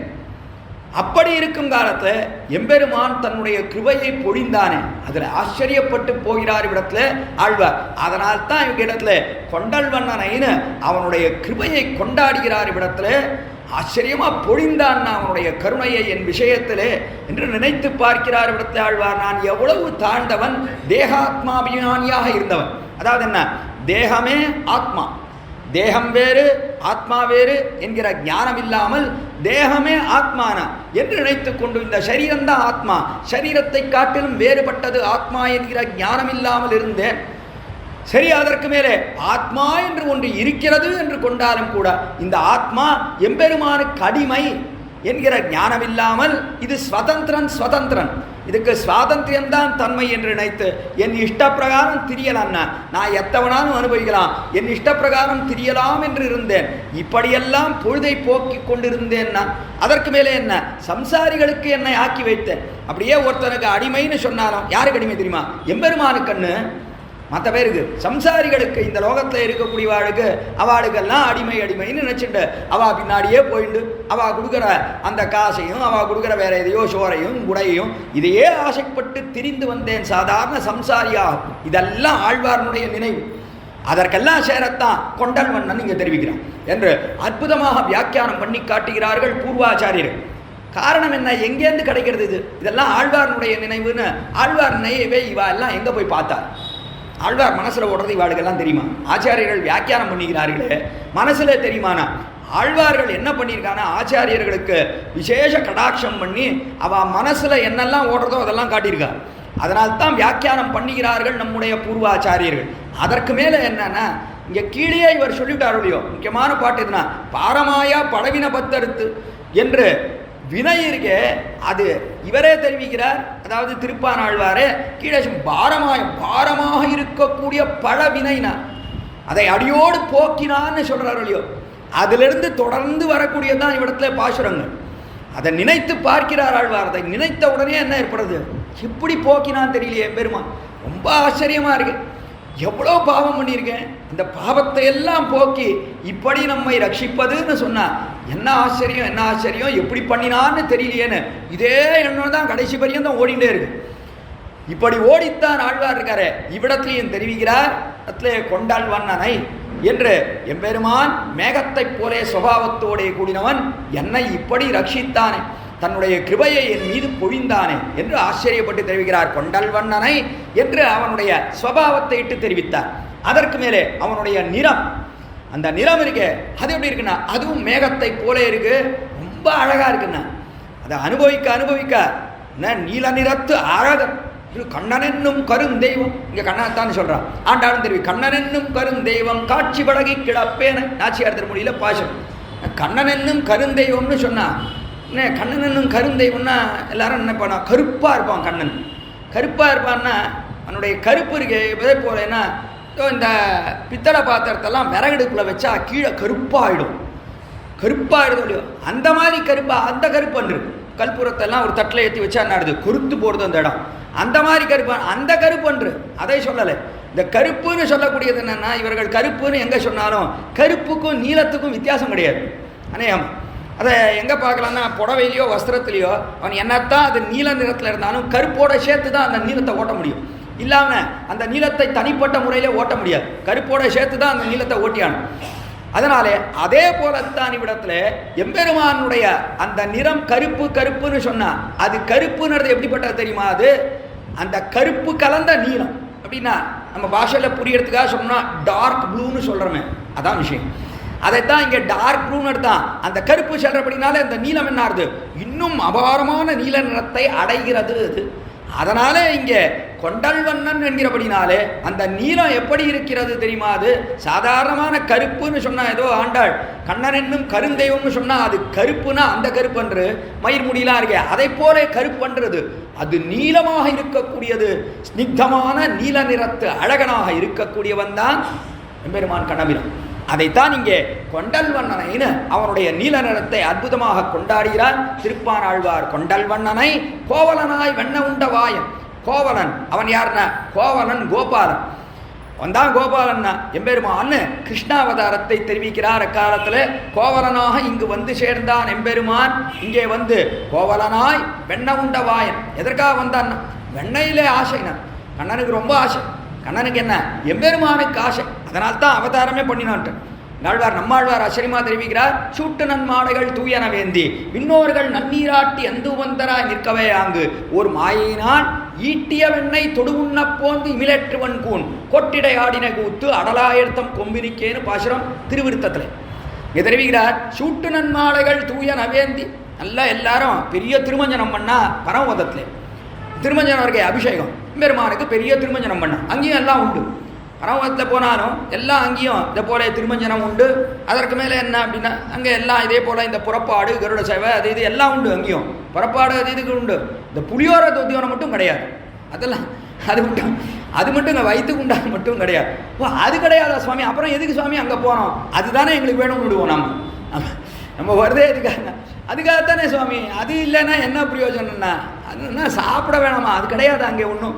அப்படி இருக்கும் காலத்தில் எம்பெருமான் தன்னுடைய கிருபையை பொழிந்தானே, அதில் ஆச்சரியப்பட்டு போகிறார் இவ்விடத்துல ஆழ்வார். அதனால் தான் இவங்க இடத்துல கொண்டல் வண்ணனைன்னு அவனுடைய கிருபையை கொண்டாடுகிறார் இவ்விடத்துல. ஆச்சரியமா பொழிந்தான் அவனுடைய கருணையை என் விஷயத்திலே என்று நினைத்து பார்க்கிறார் இவ்விடத்துல ஆழ்வார். நான் எவ்வளவு தாழ்ந்தவன், தேகாத்மாபிமானியாக இருந்தவன். அதாவது என்ன, தேகமே ஆத்மா, தேகம் வேறு ஆத்மா வேறு என்கிற ஞானம் இல்லாமல் தேகமே ஆத்மானா என்று நினைத்து கொண்டு இந்த சரீரம்தான் ஆத்மா, சரீரத்தை காட்டிலும் வேறுபட்டது ஆத்மா என்கிற ஞானம் இல்லாமல் இருந்தேன். சரி, அதற்கு மேலே ஆத்மா என்று ஒன்று இருக்கிறது என்று கொண்டாலும் கூட இந்த ஆத்மா எம்பெருமானுக்கு அடிமை என்கிற ஞானம் இல்லாமல் இது ஸ்வதந்திரன், இதுக்கு சுவாதந்திரியம்தான் தன்மை என்று நினைத்து என் இஷ்டப்பிரகாரம் திரியலாம்னா, நான் எத்தவனாலும் அனுபவிக்கலாம், என் இஷ்டப்பிரகாரம் திரியலாம் என்று இருந்தேன். இப்படியெல்லாம் பொழுதை போக்கி கொண்டிருந்தேன் நான். அதற்கு மேலே என்ன, சம்சாரிகளுக்கு என்னை ஆக்கி வைத்தேன். அப்படியே ஒருத்தனுக்கு அடிமைன்னு சொன்னாலும் யாருக்கு அடிமை தெரியுமா? எம்பெருமானுக்கண்ணு. மற்ற பேருக்கு சம்சாரிகளுக்கு இந்த லோகத்தில் இருக்கக்கூடியவாளுக்கு அவளுக்கெல்லாம் அடிமைன்னு நினச்சிட்டு அவள் பின்னாடியே போயிட்டு அவள் கொடுக்குற அந்த காசையும் அவள் கொடுக்குற வேற எதையோ சோறையும் உடையையும் இதையே ஆசைப்பட்டு திரிந்து வந்தேன் சாதாரண சம்சாரியாகும். இதெல்லாம் ஆழ்வார்னுடைய நினைவு. அதற்கெல்லாம் சேரத்தான் கொண்டல் வண்ணன் இங்கே தெரிவிக்கிறான் என்று அற்புதமாக வியாக்கியானம் பண்ணி காட்டுகிறார்கள் பூர்வாச்சாரியர்கள். காரணம் என்ன, எங்கேருந்து கிடைக்கிறது இது? இதெல்லாம் ஆழ்வார்னுடைய நினைவுன்னு. ஆழ்வார் நினைவே இவா எல்லாம் எங்கே போய் பார்த்தார்? ஆழ்வார் மனசில் ஓடுறது இவாளுக்கெல்லாம் தெரியுமா? ஆச்சாரியர்கள் வியாக்கியானம் பண்ணிக்கிறார்களே, மனசில் தெரியுமானா? ஆழ்வார்கள் என்ன பண்ணியிருக்காங்கன்னா, ஆச்சாரியர்களுக்கு விசேஷ கடாட்சம் பண்ணி அவள் மனசில் என்னெல்லாம் ஓடுறதோ அதெல்லாம் காட்டியிருக்கா. அதனால்தான் வியாக்கியானம் பண்ணுகிறார்கள் நம்முடைய பூர்வாச்சாரியர்கள். அதற்கு மேலே என்னன்னா, இங்கே கீழே இவர் சொல்லிவிட்டார் இல்லையோ, முக்கியமான பாட்டு எதுனா, பாரமாயா பழவின பத்தறுத்து என்று வினை இருக்கே, அது இவரே தெரிவிக்கிறார். அதாவது திருப்பானாழ்வாரே கீழே பாரமாக இருக்கக்கூடிய பழ வினைனா அதை அடியோடு போக்கினான்னு சொல்றாரு இல்லையோ, அதிலிருந்து தொடர்ந்து வரக்கூடியதான் இவ்விடத்துல பாசுரங்கள். அதை நினைத்து பார்க்கிறார் ஆழ்வார். அதை நினைத்த உடனே என்ன ஏற்படுது, எப்படி போக்கினான்னு தெரியலையே பெருமான். ரொம்ப ஆச்சரியமா இருக்கு. எவ்வளோ பாவம் பண்ணியிருக்கேன், இந்த பாவத்தை எல்லாம் போக்கி இப்படி நம்மை ரட்சிப்பதுன்னு சொன்னா என்ன ஆச்சரியம், எப்படி பண்ணினான்னு தெரியலையேன்னு இதே எண்ணம் தான் கடைசி பரியந்தம் ஓடிண்டே இருக்கு. இப்படி ஓடித்தான் ஆழ்வார் இருக்காரு. இவ்விடத்திலையும் தெரிவிக்கிறார், அத்திலே கொண்டாள் வண்ணனை என்று எம்பெருமான் மேகத்தை போலே சுபாவத்தோடே கூடினவன் என்னை இப்படி ரட்சித்தானே, தன்னுடைய கிருபையை என் மீது பொழிந்தானே என்று ஆச்சரியப்பட்டு தெரிவிக்கிறார். கொண்டல் வண்ணனை என்று அவனுடைய சுபாவத்தை இட்டு தெரிவித்தார். அதற்கு மேலே அவனுடைய நிறம், அந்த நிறம் இருக்கு, அது எப்படி இருக்குன்னா அதுவும் மேகத்தை போலே இருக்கு, ரொம்ப அழகா இருக்குன்னா. அதை அனுபவிக்க நீல நிறத்து அழகர் கண்ணன் என்னும் கருந்தெய்வம். இங்க கண்ணனைத்தான் சொல்றான் ஆண்டாலும் தெரிவி. கண்ணன் என்னும் கருந்தெய்வம் காட்சி பழகி கிடப்பேன நாச்சியார் திருமொழியில பாசம். கண்ணன் என்னும் கருந்தெய்வம்னு சொன்னா, கண்ணன் என்னும் கருந்தெய்வம்னா எல்லாரும் என்ன பண்ணா, கருப்பா இருப்பான். கண்ணன் கருப்பா இருப்பான்னா அவனுடைய கருப்பு இருக்கு. இதே போலன்னா இந்த பித்தளை பாத்திரத்தெல்லாம் விறகடுப்புல வச்சா கீழே கருப்பாயிடும் இல்லையோ, அந்த மாதிரி கருப்பா, அந்த கருப்பன்று கற்பூரத்தெல்லாம் ஒரு தட்டில் ஏற்றி வச்சா நடது கொறுத்து போடுது அந்த இடம், அந்த மாதிரி கருப்பான், அந்த கருப்பன்று அதை சொல்லலை. இந்த கருப்புன்னு சொல்லக்கூடியது என்னன்னா, இவர்கள் கருப்புன்னு எங்கே சொன்னாலும் கருப்புக்கும் நீலத்துக்கும் வித்தியாசம் கிடையாது. அநேகம் அதை எங்கே பார்க்கலான்னா புடவையிலையோ வஸ்திரத்துலையோ அவன் என்னத்தான் அது நீல நிறத்தில் இருந்தாலும் கருப்போட சேர்த்து தான் அந்த நீளத்தை ஓட்ட முடியும். இல்லாமல் அந்த நீளத்தை தனிப்பட்ட முறையில் ஓட்ட முடியாது. கருப்போட சேர்த்து தான் அந்த நீளத்தை ஓட்டியானும். அதனாலே அதே போலத்தான் இவ்விடத்தில் எம்பெருமானுடைய அந்த நிறம் கருப்பு கருப்புன்னு சொன்னால் அது கருப்புன்றது எப்படிப்பட்டது தெரியுமா? அது அந்த கருப்பு கலந்த நீலம். அப்படின்னா நம்ம பாஷையில் புரியறதுக்காக சொன்னால் டார்க் ப்ளூன்னு சொல்கிறோமே, அதான் விஷயம். அதைத்தான் இங்கே டார்க் ப்ளூன்னு எடுத்தான். அந்த கருப்பு சொல்கிறபடினாலே அந்த நீலம் என்ன ஆகுது? இன்னும் அபாரமான நீல நிறத்தை அடைகிறது அது. அதனாலே இங்கே கொண்டல் வண்ணன் என்கிறபடினாலே அந்த நீலம் எப்படி இருக்கிறது தெரியுமா? அது சாதாரணமான கருப்புன்னு சொன்னால் ஏதோ ஆண்டாள் கண்ணன் என்னும் கருந்தெய்வம்னு சொன்னால் அது கருப்புனா அந்த கருப்பன்று மயிர் முடியலாம் இருக்கே, அதை போல கருப்பன்றது அது நீளமாக இருக்கக்கூடியது. ஸ்னிக்தமான நீல நிறத்து அழகனாக இருக்கக்கூடியவன் தான் எம்பெருமான் கண்ணபிரான். அதைத்தான் இங்கே கொண்டல் வண்ணனைன்னு அவனுடைய நீல நிறத்தை அற்புதமாக கொண்டாடுகிறார் திருப்பானாழ்வார். கொண்டல் வண்ணனை கோவலனாய் வெண்ண உண்ட வாயன். கோவலன் அவன் யாருன்னா கோவலன் கோபாலன். அவன்தான் கோபாலன்னா எம்பெருமான்னு கிருஷ்ணாவதாரத்தை தெரிவிக்கிறார். அக்காலத்தில் கோவலனாக இங்கு வந்து சேர்ந்தான் எம்பெருமான். இங்கே வந்து கோவலனாய் வெண்ண உண்ட வாயன். எதற்காக வந்தான்? வெண்ணையிலே ஆசைனா கண்ணனுக்கு ரொம்ப ஆசை. கண்ணனுக்கு என்ன? எம்பெருமானுக்கு ஆசை. அதனால்தான் அவதாரமே பண்ணினான்ட்டு நாழ்வார் நம்மாழ்வார் ஆச்சரியமா தெரிவிக்கிறார். சூட்டு நன்மாடைகள் தூயன வேந்தி விண்ணோர்கள் நன்னீராட்டி அந்து வந்தராய் நிற்கவே ஆங்கு ஒரு மாயினான் ஈட்டிய வெண்ணை தொடுவுண்ண போந்து இமிலேற்றுவன் கூன் கொட்டிடை ஆடின கூத்து அடலாயர்த்தம் கொம்பினிக்கேன்னு பாசுரம் திருவிருத்தத்தில் இங்கே தெரிவிக்கிறார். சூட்டு நன்மாடைகள் தூயன வேந்தி நல்லா எல்லாரும் பெரிய திருமஞ்சனம் பண்ணா பரமபதத்தில் திருமஞ்சனம் இருக்க அபிஷேகம் பெருமானுக்கு பெரிய திருமஞ்சனம் பண்ண அங்கேயும் எல்லாம் உண்டு. பரமபதத்தில் போனாலும் எல்லாம் அங்கேயும் இதை போல திருமஞ்சனம் உண்டு. அதற்கு மேலே என்ன அப்படின்னா அங்கே எல்லாம் இதே போல் இந்த புறப்பாடு கருட சேவை அது இது எல்லாம் உண்டு. அங்கேயும் புறப்பாடு அது இதுக்கு உண்டு. இந்த புளியோர தொத்தியோனம் மட்டும் கிடையாது. அதெல்லாம் அது மட்டும் இங்கே வயிற்றுக்கு உண்டாக மட்டும் கிடையாது. ஓ அது கிடையாதா சுவாமி? அப்புறம் எதுக்கு சுவாமி அங்கே போனோம்? அதுதானே எங்களுக்கு வேணும்னு விடுவோம். நம்ம வருதே எதுக்காக? அதுக்காகத்தானே சுவாமி. அது இல்லைன்னா என்ன பிரயோஜனம்னா அதுன்னா சாப்பிட வேணாமா? அது கிடையாது அங்கே ஒன்றும்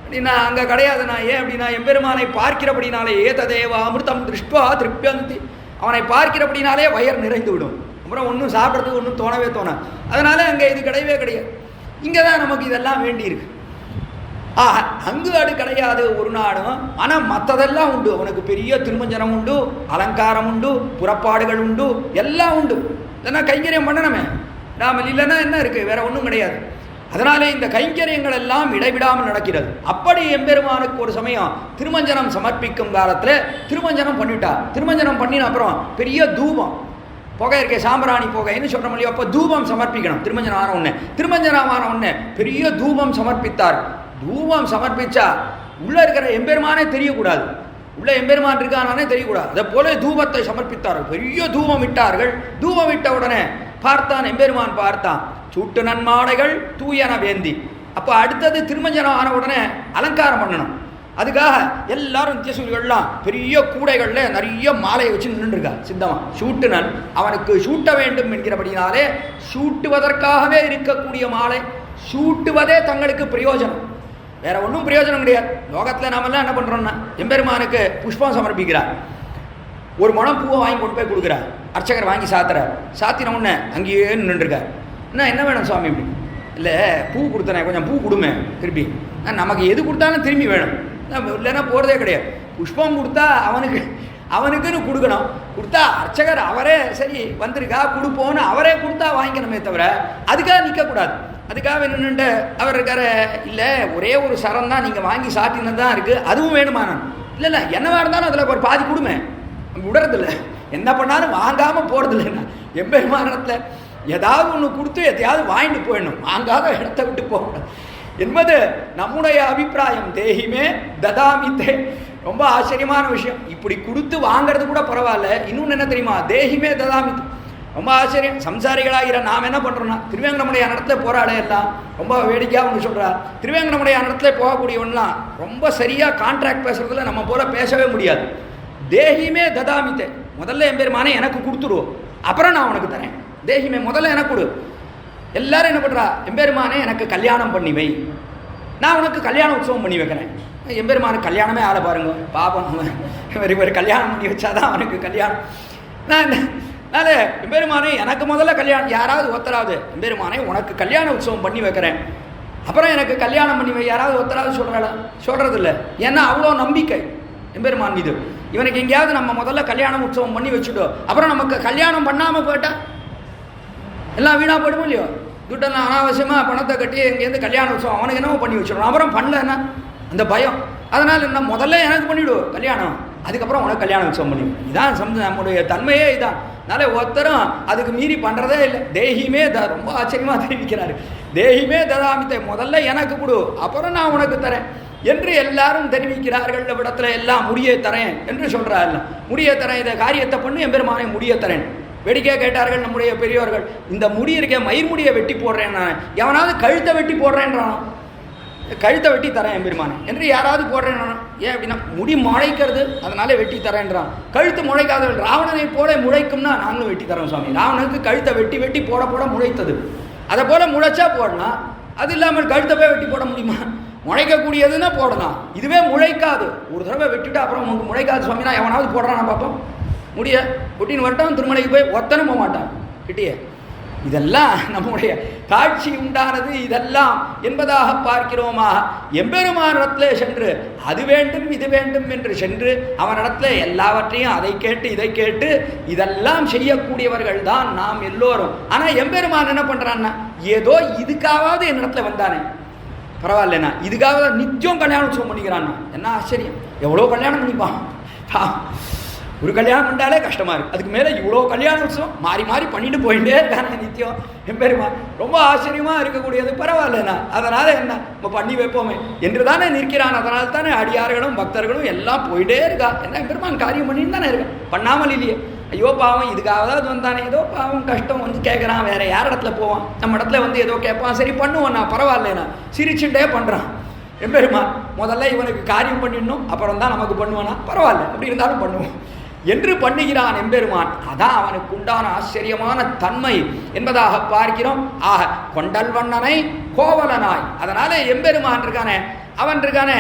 அப்படின்னா அங்கே கிடையாதுண்ணா. ஏன் அப்படின்னா எம்பெருமானை பார்க்கிறபடினாலே ஏததேவா அமிர்தம் திருஷ்டுவா திருப்தியந்தி. அவனை பார்க்கிறபடினாலே வயர் நிறைந்து விடும். அப்புறம் ஒன்றும் சாப்பிட்றதுக்கு ஒன்றும் தோணவே தோணாது. அதனால அங்கே இது கிடையவே கிடையாது. இங்கே தான் நமக்கு இதெல்லாம் வேண்டியிருக்கு. அங்கு அது கிடையாது ஒரு நாடும். ஆனால் மற்றதெல்லாம் உண்டு. அவனுக்கு பெரிய திருமஞ்சனம் உண்டு, அலங்காரம் உண்டு, புறப்பாடுகள் உண்டு, எல்லாம் உண்டு. இல்லைன்னா கைங்கரியம் பண்ணணுமே. நாமல் இல்லைன்னா என்ன இருக்குது? வேற ஒன்றும் கிடையாது. அதனாலே இந்த கைங்கரியங்கள் எல்லாம் இடைவிடாமல் நடக்கிறது. அப்படி எம்பெருமானுக்கு ஒரு சமயம் திருமஞ்சனம் சமர்ப்பிக்கும் காலத்தில் திருமஞ்சனம் பண்ணிட்டா. திருமஞ்சனம் பண்ணின அப்புறம் பெரிய தூபம் புகை இருக்கே, சாம்பிராணி புகைன்னு சொல்கிற முடியும். அப்போ தூபம் சமர்ப்பிக்கணும். திருமஞ்சனம் ஆன உடனே திருமஞ்சனம் ஆன உடனே பெரிய தூபம் சமர்ப்பித்தார். தூபம் சமர்ப்பிச்சா உள்ள இருக்கிற எம்பெருமானே தெரியக்கூடாது. உள்ள எம்பெருமான் இருக்கானே தெரியக்கூடாது. அதை போல தூபத்தை சமர்ப்பித்தார்கள். பெரிய தூபம் விட்டார்கள். தூபம் விட்ட உடனே பார்த்தான் எம்பெருமான். பார்த்தான் சூட்டு நன்மாடைகள் தூயன வேந்தி. அப்போ அடுத்தது திருமஞ்சனம் ஆன உடனே அலங்காரம் பண்ணணும். அதுக்காக எல்லாரும் நித்தியசூரிகள்லாம் பெரிய கூடைகளில் நிறைய மாலையை வச்சு நின்றுருக்கா சித்தமா. சூட்டுனன் அவனுக்கு சூட்ட வேண்டும் என்கிறபடினாலே சூட்டுவதற்காகவே இருக்கக்கூடிய மாலை. சூட்டுவதே தங்களுக்கு பிரயோஜனம், வேற ஒன்றும் பிரயோஜனம் கிடையாது. லோகத்தில் நாமெல்லாம் என்ன பண்ணுறோம்னா எம்பெருமானுக்கு புஷ்பம் சமர்ப்பிக்கிறார். ஒரு மனம் பூவை வாங்கி கொண்டு போய் கொடுக்குறார். அர்ச்சகர் வாங்கி சாத்துறார். சாத்தின உடனே அங்கேயே நின்றுருக்கார். என்ன வேணும் சுவாமி? இப்படி இல்லை பூ கொடுத்தனே, கொஞ்சம் பூ கொடுமே திருப்பி. நமக்கு எது கொடுத்தாலும் திரும்பி வேணும், இல்லைன்னா போகிறதே கிடையாது. புஷ்பம் கொடுத்தா அவனுக்குன்னு கொடுக்கணும். கொடுத்தா அர்ச்சகர் அவரே சரி வந்திருக்கா கொடுப்போன்னு அவரே கொடுத்தா வாங்கிக்கணுமே தவிர அதுக்காக நிற்கக்கூடாது. அதுக்காக நின்றுட்டு அவர் இருக்கார். இல்லை ஒரே ஒரு சரம் தான் நீங்கள் வாங்கி சாட்டினது தான் இருக்குது, அதுவும் வேணுமா? நான் இல்லை என்னவா இருந்தாலும் அதில் ஒரு பாதி கொடுமே. விடுறதில்ல, என்ன பண்ணாலும் வாங்காமல் போகிறதில்லைண்ணா. எம்பெருமானத்தில் ஏதாவது ஒன்று கொடுத்து எதையாவது வாங்கிட்டு போயிடணும், வாங்காத இடத்த விட்டு போகணும் என்பது நம்முடைய அபிப்பிராயம். தேகிமே ததாமித்தே. ரொம்ப ஆச்சரியமான விஷயம். இப்படி கொடுத்து வாங்கிறது கூட பரவாயில்ல. இன்னொன்று என்ன தெரியுமா? தேகிமே ததாமித்தே. ரொம்ப ஆச்சரியம். சம்சாரிகளாகிற நாம் என்ன பண்ணுறோம்னா திருவேங்கடமுடைய இடத்துல போராட எல்லாம் ரொம்ப வேடிக்கையாக ஒன்று சொல்கிறார். திருவேங்கடமுடைய இடத்துல போகக்கூடியவன்லாம் ரொம்ப சரியாக கான்ட்ராக்ட் பேசுறதுல நம்ம போல பேசவே முடியாது. தேகிமே ததாமித்தே. முதல்ல எம்பெருமானே எனக்கு கொடுத்துருவோம், அப்புறம் நான் உனக்கு தரேன். தேகிமே முதல்ல எனக்கு கொடு. எல்லாரும் என்ன பண்ணுறா? எம்பெருமானே எனக்கு கல்யாணம் பண்ணி வை, நான் உனக்கு கல்யாண உற்சவம் பண்ணி வைக்கிறேன். எம்பெருமானுக்கு கல்யாணமே ஆளை பாருங்க பாபம். இவர் கல்யாணம் பண்ணி வச்சாதான் அவனுக்கு கல்யாணம். அதனால எம்பெருமானே எனக்கு முதல்ல கல்யாணம், யாராவது ஒத்தராது எம்பெருமானே உனக்கு கல்யாண உற்சவம் பண்ணி வைக்கிறேன், அப்புறம் எனக்கு கல்யாணம் பண்ணி வை, யாராவது ஒத்தராது சொல்றது இல்லை. ஏன்னா அவ்வளோ நம்பிக்கை எம்பெருமான் மீது. இவனுக்கு எங்கேயாவது நம்ம முதல்ல கல்யாணம் உற்சவம் பண்ணி வச்சுட்டோம், அப்புறம் நமக்கு கல்யாணம் பண்ணாமல் போயிட்டா எல்லாம் வீணாக போயிடுமோ இல்லையோ. துட்டெல்லாம் அனாவசியமாக பணத்தை கட்டி எங்கேருந்து கல்யாண உற்சவம் அவனுக்கு என்னவோ பண்ணி வச்சிடணும், அப்புறம் பண்ணலன்னா அந்த பயம். அதனால் என்ன, முதல்ல எனக்கு பண்ணிவிடுவோம் கல்யாணம், அதுக்கப்புறம் உனக்கு கல்யாண உற்சவம் பண்ணிவிடும். இதான் நம்முடைய தன்மையே இதான். அதனால ஒருத்தரும் அதுக்கு மீறி பண்ணுறதே இல்லை. தேகிமே ரொம்ப ஆச்சரியமாக தெரிவிக்கிறாரு. தேகிமே ததாமித்தை, முதல்ல எனக்கு கொடு, அப்புறம் நான் உனக்கு தரேன் என்று எல்லாரும் தெரிவிக்கிறார்கள். இடத்துல எல்லாம் முடிய தரேன் என்று சொல்கிறார்கள். முடிய தரேன், இதை காரியத்தை பண்ணி எம்பெருமானை முடிய தரேன். வேடிக்கை கேட்டார்கள் நம்முடைய பெரியவர்கள், இந்த முடி இருக்க மயிர் முடியை வெட்டி போடுறேன் நான், எவனாவது கழுத்தை வெட்டி போடுறேன்றானோ, கழுத்தை வெட்டி தரேன் எம்பெருமானை என்று யாராவது போடுறேன் நான். ஏன் அப்படின்னா முடி முளைக்கிறது, அதனால வெட்டி தரேன்றான். கழுத்து முளைக்காதவள் ராவணனை போல முளைக்கும்னா நாங்களும் வெட்டி தரோம் சுவாமி. ராவணனுக்கு கழுத்தை வெட்டி வெட்டி போட போட முளைத்தது, அதை போல முளைச்சா போடலாம். அது இல்லாமல் கழுத்தை போய் வெட்டி போட முடியுமா? முளைக்கக்கூடியதுன்னா போடலாம், இதுவே முளைக்காது. ஒரு தடவை வெட்டிட்டு அப்புறம் உங்களுக்கு முளைக்காது சுவாமினா எவனாவது போடுறானா பார்ப்போம். முடிய ஒட்டின்னு வரட்டும், திருமலைக்கு போய் ஒத்தனும் போக மாட்டான் கிட்டியே. இதெல்லாம் நம்முடைய காட்சி உண்டானது இதெல்லாம் என்பதாக பார்க்கிறோமா. எம்பெருமானிடத்திலே சென்று அது வேண்டும் இது வேண்டும் என்று சென்று அவனிடத்துல எல்லாவற்றையும் அதை கேட்டு இதை கேட்டு இதெல்லாம் செய்யக்கூடியவர்கள் தான் நாம் எல்லோரும். ஆனால் எம்பெருமான் என்ன பண்ணுறான்னா, ஏதோ இதுக்காவது என்னிடத்துல வந்தானே பரவாயில்லண்ணா, இதுக்காக நித்தியம் கல்யாணம் உற்சவம் பண்ணிக்கிறான்னா என்ன ஆச்சரியம். எவ்வளோ கல்யாணம் பண்ணிப்பான். ஒரு கல்யாணம் பண்ணாலே கஷ்டமாக இருக்குது, அதுக்கு மேலே இவ்வளோ கல்யாண உற்சவம் மாறி மாறி பண்ணிட்டு போயிட்டே இருக்காங்க நித்தியம். எம்பெருமான் ரொம்ப ஆச்சரியமாக இருக்கக்கூடியது. பரவாயில்லண்ணா, அதனால் என்ன நம்ம பண்ணி வைப்போமே என்று தானே நிற்கிறான். அதனால் தானே அடியார்களும் பக்தர்களும் எல்லாம் போயிட்டே இருக்கா. என்ன எம்பெருமான் காரியம் பண்ணிட்டு தானே இருக்கான், பண்ணாமல் இல்லையே. ஐயோ பாவம், இதுக்காவது வந்தானே, ஏதோ பாவம் கஷ்டம் வந்து கேட்குறான், வேற யார் இடத்துல போவான், நம்ம இடத்துல வந்து ஏதோ கேட்பான், சரி பண்ணுவோண்ணா பரவாயில்லண்ணா சிரிச்சுட்டே பண்ணுறான். எம்பெருமான் முதல்ல இவனுக்கு காரியம் பண்ணிடணும், அப்புறம் தான் நமக்கு பண்ணுவானா, பரவாயில்ல அப்படி இருந்தாலும் பண்ணுவோம் என்று பண்ணுகிறான் எம்பெருமான். அதான் அவனுக்கு உண்டான ஆச்சரியமான தன்மை என்பதாக பார்க்கிறோம். ஆக கொண்டல் வண்ணனை கோவலனாய், அதனால எம்பெருமான் இருக்கானே, அவன் இருக்கானே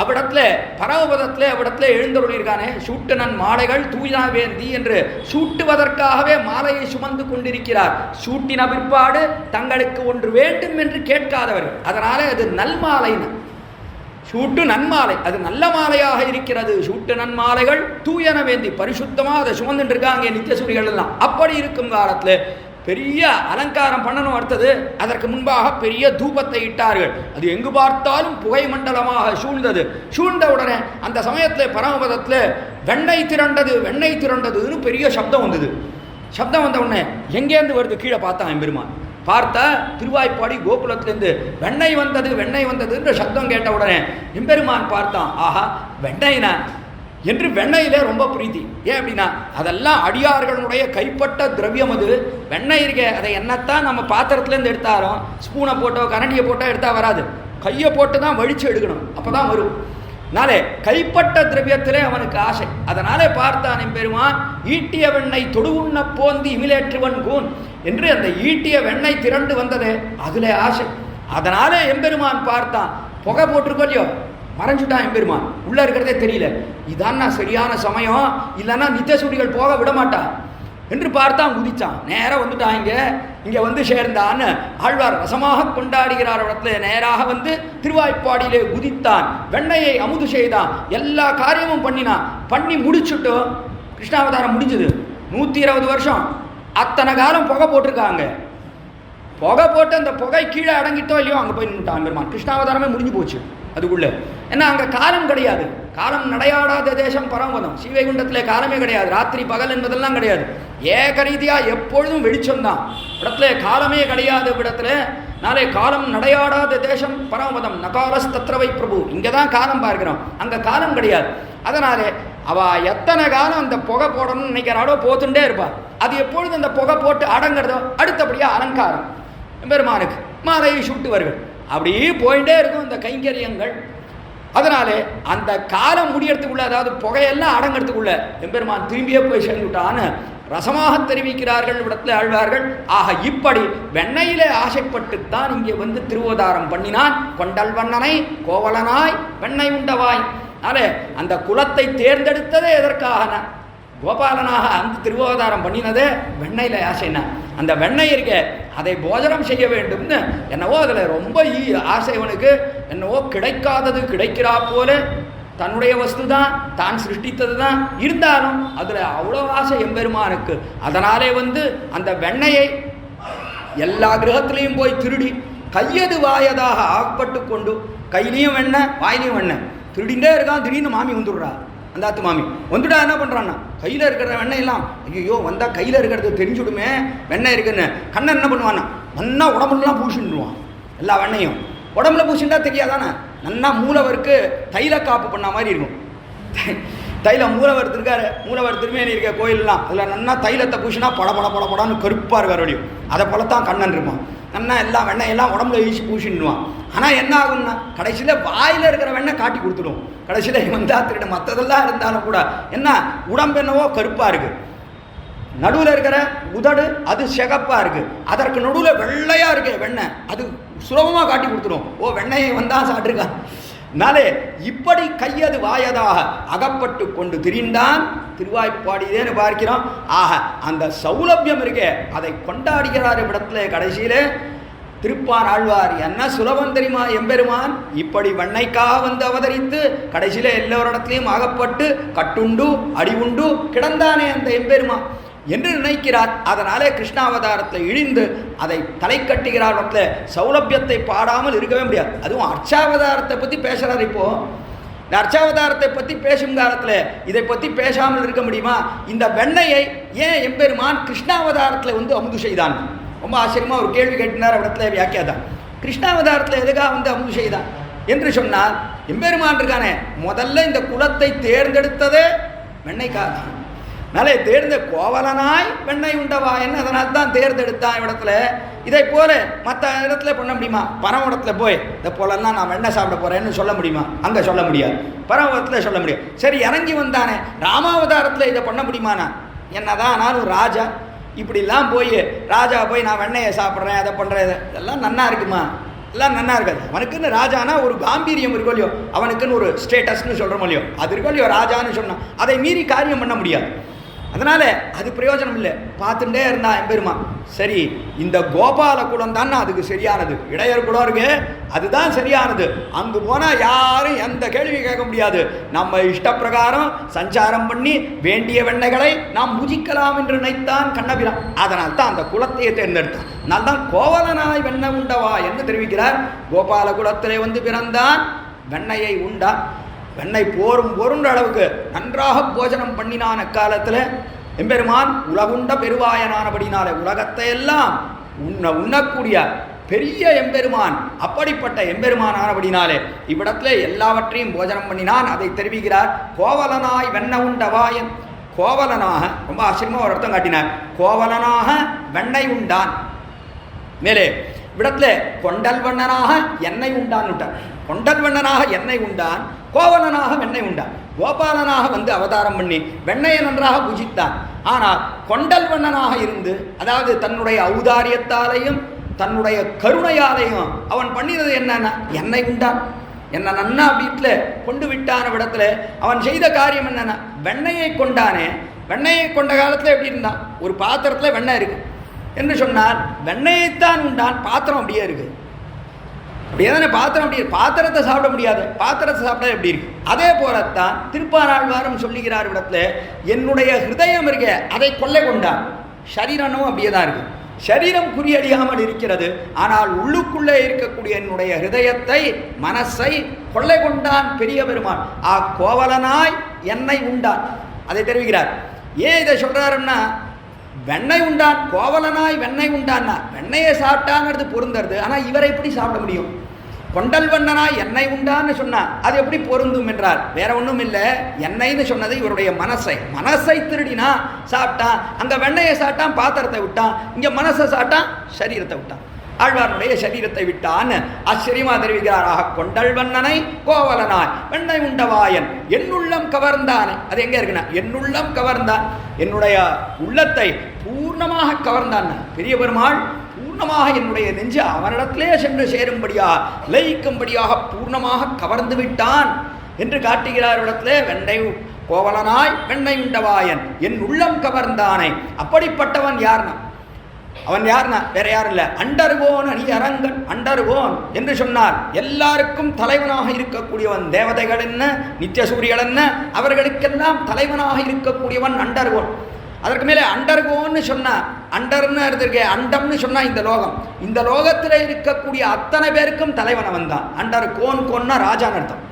அவ்விடத்துல பரமபதத்தில் அவ்விடத்துல எழுந்தருளிருக்கானே, சூட்டுனன் மாலைகள் தூயாவேந்தி என்று சூட்டுவதற்காகவே மாலையை சுமந்து கொண்டிருக்கிறார். சூட்டின பிற்பாடு தங்களுக்கு ஒன்று வேண்டும் என்று கேட்காதவர்கள், அதனால அது நல்மாலைன்னு. சூட்டு நன்மாலை, அது நல்ல மாலையாக இருக்கிறது. சூட்டு நன்மாலைகள் தூயன வேந்தி, பரிசுத்தமாக அதை சுமந்துட்டு இருக்காங்க நித்தியசூரிகள் எல்லாம். அப்படி இருக்கும் காலத்தில் பெரிய அலங்காரம் பண்ணணும். அடுத்தது அதற்கு முன்பாக பெரிய தூபத்தை இட்டார்கள். அது எங்கு பார்த்தாலும் புகை மண்டலமாக சூழ்ந்தது. சூழ்ந்த உடனே அந்த சமயத்தில் பரமபதத்தில் வெண்ணெய் திரண்டது, வெண்ணெய் திரண்டதுன்னு பெரிய சப்தம் வந்தது. சப்தம் வந்த உடனே எங்கேருந்து வருது கீழே பார்த்தான் எம்பெருமான். பார்த்தா திருவாய்ப்பாடி கோகுலத்திலேருந்து வெண்ணெய் வந்தது, வெண்ணெய் வந்ததுன்ற சப்தம் கேட்ட உடனே எம்பெருமான் பார்த்தான், ஆஹா வெண்ணெய்னா என்று. வெண்ணெயிலே ரொம்ப பிரீத்தி. ஏன் அப்படின்னா அதெல்லாம் அடியார்களுடைய கைப்பட்ட திரவியம். அது வெண்ணெய் இருக்க, அதை என்னத்தான் நம்ம பாத்திரத்துலேருந்து எடுத்தாலும் ஸ்பூனை போட்டோ கரண்டியை போட்டோ எடுத்தால் வராது, கையை போட்டு தான் வழித்து எடுக்கணும், அப்போ தான் வரும். நாளே கைப்பட்ட திரவியத்திலே அவனுக்கு ஆசை. அதனாலே பார்த்தான் எம்பெருமான், ஈட்டிய வெண்ணெய் தொடுவுண்ண போந்தி இமிலேற்றுவன் கூன் என்று அந்த ஈட்டிய வெண்ணெய் திரண்டு வந்ததே அதில் ஆசை. அதனாலே எம்பெருமான் பார்த்தான், புகை போட்டிருக்கோம் இல்லையோ, மறைஞ்சுட்டான் எம்பெருமான், உள்ளே இருக்கிறதே தெரியல. இதான் சரியான சமயம், இல்லைன்னா நித்தியசூரிகள் போக விட மாட்டான் என்று பார்த்தான். குதிச்சான், நேராக வந்துட்டான். இங்கே வந்து சேர்ந்தான்னு ஆழ்வார் ரசமாக கொண்டாடுகிறார். இடத்துல நேராக வந்து திருவாய்ப்பாடியிலே குதித்தான், வெண்ணையை அமுது செய்தான், எல்லா காரியமும் பண்ணினான். பண்ணி முடிச்சுட்டோம், கிருஷ்ணாவதாரம் முடிஞ்சது. 120 வருஷம் அத்தனை காலம் புகை போட்டிருக்காங்க. புகை போட்டு அந்த புகை கீழே அடங்கிட்டோ இல்லையோ அங்கே போய் நின்றுட்டான் பெருமான். கிருஷ்ணாவதாரமே முடிஞ்சு போச்சு அதுக்குள்ள. ஏன்னா அங்கே காலம் கிடையாது, காலம் நடையாடாத தேசம் பரமபதம். ஸ்ரீவைகுண்டத்தில் காலமே கிடையாது, ராத்திரி பகல் என்பதெல்லாம் கிடையாது. ஏக ரீதியாக எப்பொழுதும் வெளிச்சம்தான். இடத்துல காலமே கிடையாது. இடத்துல நாளை காலம் நடையாடாத தேசம் பரமபதம். நகாலஸ் தத்ரவை பிரபு, இங்கே தான் காலம் பார்க்கிறோம், அங்கே காலம் கிடையாது. அதனாலே அவ எத்தனை காலம் அந்த புகை போடணும்னு நினைக்கிறாடோ போத்துட்டே இருப்பாள். அது எப்பொழுது அந்த புகை போட்டு அடங்கிறதோ அடுத்தபடியாக அலங்காரம் பெருமானுக்கு மாலையை சுட்டுவார்கள். அப்படியே போயிட்டே இருக்கும் இந்த கைங்கரியங்கள். அதனாலே அந்த காலம் முடியறதுக்குள்ள, அதாவது புகையெல்லாம் அடங்கிறதுக்குள்ள எம்பெருமான் திரும்பியே போய் சேர்ந்துட்டான்னு ரசமாக தெரிவிக்கிறார்கள் இடத்துல ஆழ்வார்கள். ஆக இப்படி வெண்ணையிலே ஆசைப்பட்டுத்தான் இங்கே வந்து திருவதாரம் பண்ணினான். கொண்டல் வண்ணனை கோவலனாய் வெண்ணெய் உண்டவாய். அதே அந்த குலத்தை தேர்ந்தெடுத்ததே எதற்காக? கோபாலனாக அந்த திருவாவதாரம் பண்ணினதே வெண்ணெயில் ஆசைன்னா அந்த வெண்ணெய் இருக்க அதை போஜனம் செய்ய வேண்டும்னு என்னவோ அதில் ரொம்ப ஆசை அவனுக்கு. என்னவோ கிடைக்காதது கிடைக்கிறா போல தன்னுடைய வஸ்து தான், தான் சிருஷ்டித்தது தான், இருந்தாலும் அதில் அவ்வளோ ஆசை எம்பெருமானுக்கு. அதனாலே அந்த வெண்ணையை எல்லா கிரகத்திலையும் போய் திருடி கையது வாயதாக ஆக்கப்பட்டு கொண்டு கையிலையும் வெண்ணெய் வாயிலையும் வெண்ணெய் திருடிண்டே இருக்கான். திடீர்னு மாமி வந்துடுறா. அந்த ஆத்து மாமி வந்துட்டா என்ன பண்ணுறான்னா கையில் இருக்கிற வெண்ணெயெல்லாம் ஐயோ வந்தால் கையில் இருக்கிறது தெரிஞ்சுடுமே வெண்ணெய் இருக்குன்னு கண்ணன் என்ன பண்ணுவான்னா நன்னா உடம்புலாம் பூசிடுவான். எல்லா வெண்ணையும் உடம்புல பூசிண்டா தெரியாதானே. நன்னா மூலவருக்கு தைல காப்பு பண்ண மாதிரி இருக்கும். தைலம் மூலவர் இருக்காரு, மூலவர் திருமேனி இருக்க கோயிலெலாம் அதில் நன்னா தைலத்தை பூசினா படன்னு கருப்பாக இருக்கார் வழியும். அதை போலத்தான் கண்ணன் இருப்பான். நன்னா எல்லாம் வெண்ணெயெல்லாம் உடம்புல வீசி பூசிடுவான். ஆனால் என்ன ஆகும்னா கடைசியில் வாயில் இருக்கிற வெண்ணெய் காட்டி கொடுத்துடும். கடைசியில் திருட மற்றதெல்லாம் இருந்தாலும் கூட என்ன உடம்பு என்னவோ கருப்பாக இருக்குது, நடுவில் இருக்கிற உதடு அது சிகப்பாக இருக்குது, அதற்கு நடுவில் வெள்ளையாக இருக்கு வெண்ணெய், அது சுலபமாக காட்டி கொடுத்துடும். ஓ வெண்ணெயை வந்தால் சாப்பிட்ருக்கான். நாளே இப்படி கையது வாயதாக அகப்பட்டு கொண்டு திரிந்தான். திருவாய்ப்பாடியேன்னு பார்க்கிறோம். ஆக அந்த சௌலபியம் இருக்கே அதை கொண்டாடுகிறார் இடத்துல. கடைசியிலே திருப்பான் ஆழ்வார் என்ன சுலபம் தெரியுமா எம்பெருமான் இப்படி வெண்ணைக்காக அவதரித்து கடைசியில எல்லோரிடத்திலையும் ஆகப்பட்டு கட்டுண்டு அடி உண்டு கிடந்தானே அந்த எம்பெருமான் என்று நினைக்கிறார். அதனாலே கிருஷ்ணாவதாரத்தை இழிந்து அதை தலை கட்டுகிறார். சௌலபியத்தை பாடாமல் இருக்கவே முடியாது. அதுவும் அர்ச்சாவதாரத்தை பற்றி பேசுகிறார். இப்போது இந்த அர்ச்சாவதாரத்தை பற்றி பேசும் காலத்தில் இதை பற்றி பேசாமல் இருக்க முடியுமா? இந்த வெண்ணையை ஏன் எம்பெருமான் கிருஷ்ணாவதாரத்தில் அமுது செய்தான்? ரொம்ப ஆச்சரியமாக ஒரு கேள்வி கேட்டினார். இடத்துல வியாக்கியாதான் கிருஷ்ணாவதாரத்தில் எதுக்காக அமுது செய்தான் என்று சொன்னால் எம்பெருமான் இருக்கானே முதல்ல இந்த குலத்தை தேர்ந்தெடுத்ததே வெண்ணைக்காக தான். நாளே தேர்ந்த கோவலனாய் வெண்ணெய் உண்டவா என்ன அதனால் தான் தேர்ந்தெடுத்தான் இடத்துல. இதை போல மற்ற இடத்துல பண்ண முடியுமா? பரமடத்துல போய் இதை போலலாம் நான் வெண்ணெய் சாப்பிட போகிறேன்னு சொல்ல முடியுமா? அங்கே சொல்ல முடியாது. பரமடத்தில் சொல்ல முடியும். சரி இறங்கி வந்தானே ராமாவதாரத்தில் இதை பண்ண முடியுமாண்ணா? என்னதான் ஆனாலும் ராஜா இப்படிலாம் போய் ராஜா போய் நான் வெண்ணெயை சாப்பிட்றேன் அதை பண்ணுறேன் இதெல்லாம் நன்னா இருக்குமா? எல்லாம் நன்னா இருக்காது. அவனுக்குன்னு ராஜானா ஒரு காம்பீரியம் இருக்கோ இல்லையோ, அவனுக்குன்னு ஒரு ஸ்டேட்டஸ்ன்னு சொல்கிறோம் இல்லையோ, அது இருக்கோ இல்லையோ ராஜான்னு சொன்னான். அதை மீறி காரியம் பண்ண முடியாது. அதனால அது பிரயோஜனம் இல்லை. பார்த்துட்டே இருந்தா எம்பெருமான். சரி இந்த கோபால குலம் தான் அதுக்கு சரியானது, இடையர் குலம் இருக்கு அதுதான் சரியானது. அங்கு போனால் யாரும் எந்த கேள்வி கேட்க முடியாது. நம்ம இஷ்டப்பிரகாரம் சஞ்சாரம் பண்ணி வேண்டிய வெண்ணைகளை நாம் பூஜிக்கலாம் என்று நினைத்தான் கண்ணபிரான். அதனால் தான் அந்த குலத்தையே தேர்ந்தெடுத்தான். அதனால் தான் கோவலனாய் வெண்ணெய் உண்டவா என்று தெரிவிக்கிறார். கோபால குலத்திலே பிறந்தான், வெண்ணையை உண்டான். வெண்ணெய் போருன்ற அளவுக்கு நன்றாக போஜனம் பண்ணினான். அக்காலத்தில் எம்பெருமான் உலகுண்ட பெருவாயனானபடினாலே உலகத்தை எல்லாம் உண்ணக்கூடிய பெரிய எம்பெருமான். அப்படிப்பட்ட எம்பெருமான் ஆனபடினாலே இவ்விடத்துல எல்லாவற்றையும் போஜனம் பண்ணினான். அதை தெரிவிக்கிறார். கோவலனாய் வெண்ணெய் உண்டவாயன். கோவலனாக ரொம்ப ஆச்சரியமாக ஒரு அர்த்தம் காட்டினார். கோவலனாக வெண்ணெய் உண்டான். மேலே இவ்விடத்துல கொண்டல் வண்ணனாக எண்ணெய் உண்டான் விட்டார். கொண்டல் வண்ணனாக எண்ணெய் உண்டான், கோவலனாக வெண்ணெய் உண்டான். கோபாலனாக அவதாரம் பண்ணி வெண்ணையை நன்றாக பூஜித்தான். ஆனால் கொண்டல் வண்ணனாக இருந்து அதாவது தன்னுடைய ஔதாரியத்தாலையும் தன்னுடைய கருணையாலையும் அவன் பண்ணினது என்னன்னா எண்ணெய் உண்டான். என்ன நன்னா வீட்டில் கொண்டு விட்டான விடத்துல அவன் செய்த காரியம் என்னன்னா வெண்ணையை கொண்டானே. வெண்ணையை கொண்ட காலத்தில் எப்படி இருந்தான்? ஒரு பாத்திரத்தில் வெண்ணெய் இருக்கு என்று சொன்னால் வெண்ணையைத்தான் உண்டான். பாத்திரம் அப்படியே இருக்கு. அப்படியே தானே பாத்திரம் அப்படி பாத்திரத்தை சாப்பிட முடியாது. பாத்திரத்தை சாப்பிட்டா எப்படி இருக்கு? அதே போலத்தான் திருப்பானாழ்வாரும் சொல்லுகிறார் இடத்துல என்னுடைய ஹிருதயம் இருக்க அதை கொள்ளை கொண்டான். சரீரமும் அப்படியே தான் இருக்கு. சரீரம் குறியடியாமல் இருக்கிறது. ஆனால் உள்ளுக்குள்ளே இருக்கக்கூடிய என்னுடைய ஹிருதயத்தை மனசை கொள்ளை கொண்டான் பெரிய பெருமான். கோவலனாய் எண்ணெய் உண்டான். அதை தெரிவிக்கிறார். ஏன் இதை சொல்றாருன்னா வெண்ணெய் உண்டான், கோவலனாய் வெண்ணெய் உண்டான்னா வெண்ணெயை சாப்பிட்டாங்கிறது பொருந்துறது. ஆனால் இவரை எப்படி சாப்பிட முடியும்? கொண்டல் வண்ணனாய் எண்ணெய் உண்டான்னு சொன்னா அது எப்படி பொருந்தும் என்றால் வேற ஒன்றும் இல்லை. எண்ணெய்னு சொன்னது இவருடைய மனசை திருடினா சாப்பிட்டான். அங்கே வெண்ணெயை சாப்பிட்டான், பாத்திரத்தை விட்டான். இங்கே மனசை சாப்பிட்டான், சரீரத்தை விட்டான். ஆழ்வாருடைய சரீரத்தை விட்டான். ஆச்சரியமா தெரிவிக்கிறாராக. கொண்டல் வண்ணனை கோவலனாய் வெண்ணெய் உண்டவாயன் என்னுள்ளம் கவர்ந்தானே. அது எங்க இருக்குன்னா என்னுள்ளம் கவர்ந்தான். என்னுடைய உள்ளத்தை பூர்ணமாக கவர்ந்தான் பெரிய பெருமாள். பூர்ணமாக என்னுடைய நெஞ்சு அவனிடத்திலே சென்று சேரும்படியாக லயிக்கும்படியாக பூர்ணமாக கவர்ந்து விட்டான் என்று காட்டுகிறார். இடத்துல வெண்ணெய் கோவலனாய் வெண்ணை உண்டவாயன் என் உள்ளம் கவர்ந்தானே. அப்படிப்பட்டவன் யார்னா, அவன் யார்னா வேற யாரும் இல்லை, அண்டர்கோன் அணி அரங்கன். அண்டர்கோன் என்று சொன்னார் எல்லாருக்கும் தலைவனாக இருக்கக்கூடியவன். தேவதைகள் என்ன, நித்திய சூரியர்கள் என்ன, அவர்களுக்கெல்லாம் தலைவனாக இருக்கக்கூடியவன் அண்டர்கோன். அதற்கு மேலே அண்டர்கோன்னு சொன்னா, அண்டர்னு இருந்திருக்க, அண்டம்னு சொன்னா இந்த லோகம், இந்த லோகத்தில் இருக்கக்கூடிய அத்தனை பேருக்கும் தலைவன் அவன் தான். அண்டர் கோன்னா ராஜான்னு அர்த்தம்.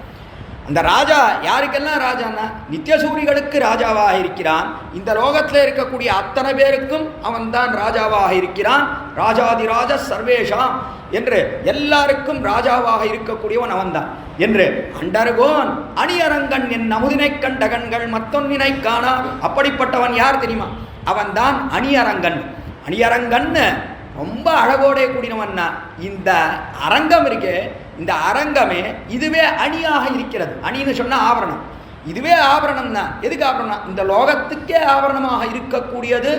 அந்த ராஜா யாருக்கெல்லாம் ராஜான்னா நித்தியசூரிகளுக்கு ராஜாவாக இருக்கிறான். இந்த லோகத்தில் இருக்கக்கூடிய அத்தனை பேருக்கும் அவன் தான் ராஜாவாக இருக்கிறான். ராஜாதிராஜ சர்வேஷாம் என்று எல்லாருக்கும் ராஜாவாக இருக்கக்கூடியவன் அவன்தான் என்று அண்டர்கோன் அணியரங்கன் என் அமுதினை கண்ட கண்கள் மத்தொன்னினை காணா. அப்படிப்பட்டவன் யார் தெரியுமா? அவன் தான் அணியரங்கன். அணியரங்கன்னு ரொம்ப அழகோட கூடினவன்னா இந்த அரங்கம் இருக்கே, இந்த அரங்கமே இதுவே அணியாக இருக்கிறது. அணின்னு சொன்ன ஆபரணம், இதுவே ஆபரணம் தான். எதுக்கு ஆபரணம்? இந்த லோகத்துக்கே ஆபரணமாக இருக்கக்கூடியது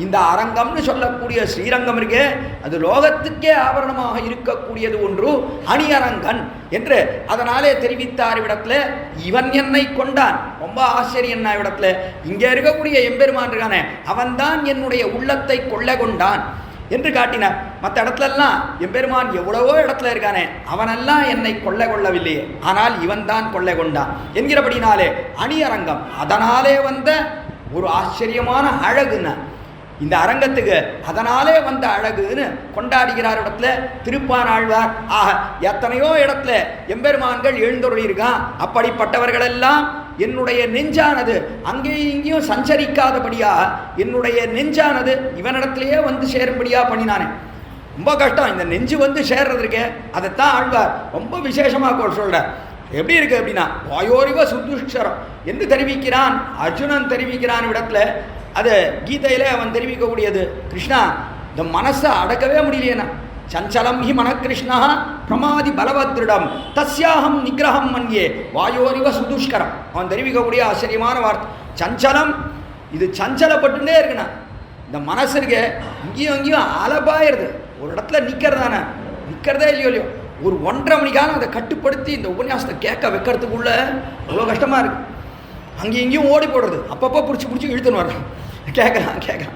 இந்த அரங்கம்னு சொல்லக்கூடிய ஸ்ரீரங்கம் இருக்கே, அது லோகத்துக்கே ஆபரணமாக இருக்கக்கூடியது ஒன்று அணியரங்கன் என்று அதனாலே தெரிவித்தார். இவ்விடத்துல இவன் என்னை கொண்டான். ரொம்ப ஆச்சரியம் என்ன இவ்விடத்துல, இங்கே இருக்கக்கூடிய எம்பெருமான் இருக்கானே அவன்தான் என்னுடைய உள்ளத்தை கொள்ளை கொண்டான் என்று காட்டினார். மற்ற இடத்துலலாம் எம்பெருமான் எவ்வளவோ இடத்துல இருக்கானே அவனெல்லாம் என்னை கொள்ளை கொள்ளவில்லையே, ஆனால் இவன் தான் கொள்ளை கொண்டான் என்கிறபடினாலே அணியரங்கம். அதனாலே வந்த ஒரு ஆச்சரியமான அழகுன்னு இந்த அரங்கத்துக்கு அதனாலே வந்த அழகுன்னு கொண்டாடுகிறார் இடத்துல திருப்பானாழ்வார். ஆக எத்தனையோ இடத்துல எம்பெருமான்கள் எழுந்தொருளி இருக்கான். அப்படிப்பட்டவர்களெல்லாம் என்னுடைய நெஞ்சானது அங்கேயும் இங்கேயும் சஞ்சரிக்காதபடியா என்னுடைய நெஞ்சானது இவனிடத்திலேயே வந்து சேரும்படியா பண்ணினானே. ரொம்ப கஷ்டம் இந்த நெஞ்சு வந்து சேர்றதுக்கே. அதைத்தான் ஆழ்வார் ரொம்ப விசேஷமாக சொல்றார். எப்படி இருக்கு அப்படின்னா வாயோரிவ சுதுஷ்கரம் என்று தெரிவிக்கிறான் அர்ஜுனன். தெரிவிக்கிறான் இடத்துல அது கீதையில அவன் தெரிவிக்கக்கூடியது. கிருஷ்ணா இந்த மனசை அடக்கவே முடியலையேனா, சஞ்சலம் ஹி மன கிருஷ்ணா பிரமாதி பலவத்ருடம் தஸ்யாஹம் நிகிரகம் மன்யே வாயோரிவ சுதுஷ்கரம். அவன் தெரிவிக்கக்கூடிய ஆச்சரியமான வார்த்தை சஞ்சலம். இது சஞ்சலப்பட்டுட்டே இருக்குண்ணா. இந்த மனசு இருக்கு இங்கேயும் அங்கேயும் அலபாயிருது. ஒரு இடத்துல நிற்கிறதானே, நிற்கிறதே இல்லையோ ஒரு 1.5 மணி காலம் அதை கட்டுப்படுத்தி இந்த உபன்யாசத்தை கேட்க வைக்கிறதுக்குள்ள அவ்வளோ கஷ்டமாக இருக்குது. அங்கேயும் இங்கேயும் ஓடி போடுறது, அப்பப்போ பிடிச்சி இழுத்துன்னு வர்றான், கேட்குறான்.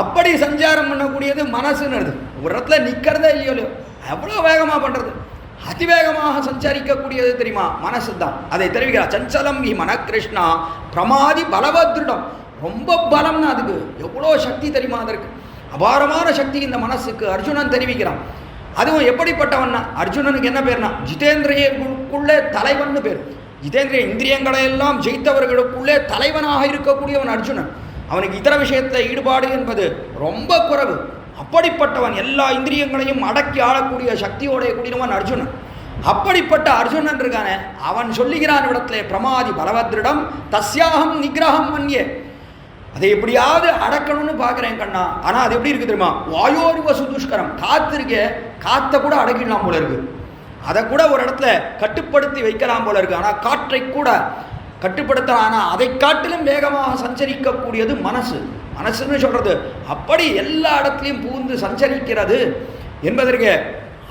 அப்படி சஞ்சாரம் பண்ணக்கூடியது மனசுன்னு. ஒரு இடத்துல நிற்கிறதே இல்லையோ எவ்வளோ வேகமாக பண்ணுறது, அதிவேகமாக சஞ்சரிக்கக்கூடியது தெரியுமா மனசு தான். அதை தெரிவிக்கிறார். சஞ்சலம் ஹி மன கிருஷ்ணா பிரமாதி பலவத்ருடம். ரொம்ப பலம்னா அதுக்கு எவ்வளோ சக்தி தெரியுமா, அதற்கு அபாரமான சக்தி இந்த மனசுக்கு அர்ஜுனன் தெரிவிக்கிறான். அதுவும் எப்படிப்பட்டவன்னா அர்ஜுனனுக்கு என்ன பேர்னா ஜிதேந்திரியனுக்குள்ளே தலைவன் பேர். ஜிதேந்திரிய இந்திரியங்களை எல்லாம் ஜெயித்தவர்களுக்குள்ளே தலைவனாக இருக்கக்கூடியவன் அர்ஜுனன். அவனுக்கு இதர விஷயத்தில் ஈடுபாடு என்பது ரொம்ப குறைவு. அப்படிப்பட்டவன் எல்லா இந்திரியங்களையும் அடக்கி ஆளக்கூடிய சக்தியோடைய கூடினவன் அர்ஜுனன். அப்படிப்பட்ட அர்ஜுனன் இருக்கானே அவன் சொல்லுகிறான் இடத்துல பிரமாதி பலவத்ரிடம் தஸ்யாகம் நிகிரகம் மன்யே. அதை எப்படியாவது அடக்கணும்னு பார்க்குறேன் கண்ணா. ஆனால் அது எப்படி இருக்கு தெரியுமா, வாயோரிவ சுதுஷ்கரம். காற்று இருக்கே, காற்றை கூட அடக்கிடலாம் போல இருக்கு, அதை கூட ஒரு இடத்துல கட்டுப்படுத்தி வைக்கலாம் போல இருக்கு. ஆனால் காற்றை கூட கட்டுப்படுத்தலாம். ஆனால் அதை காட்டிலும் வேகமாக சஞ்சரிக்கக்கூடியது மனசு. மனசுன்னு சொல்றது அப்படி எல்லா இடத்துலையும் பூந்து சஞ்சரிக்கிறது என்பதற்கு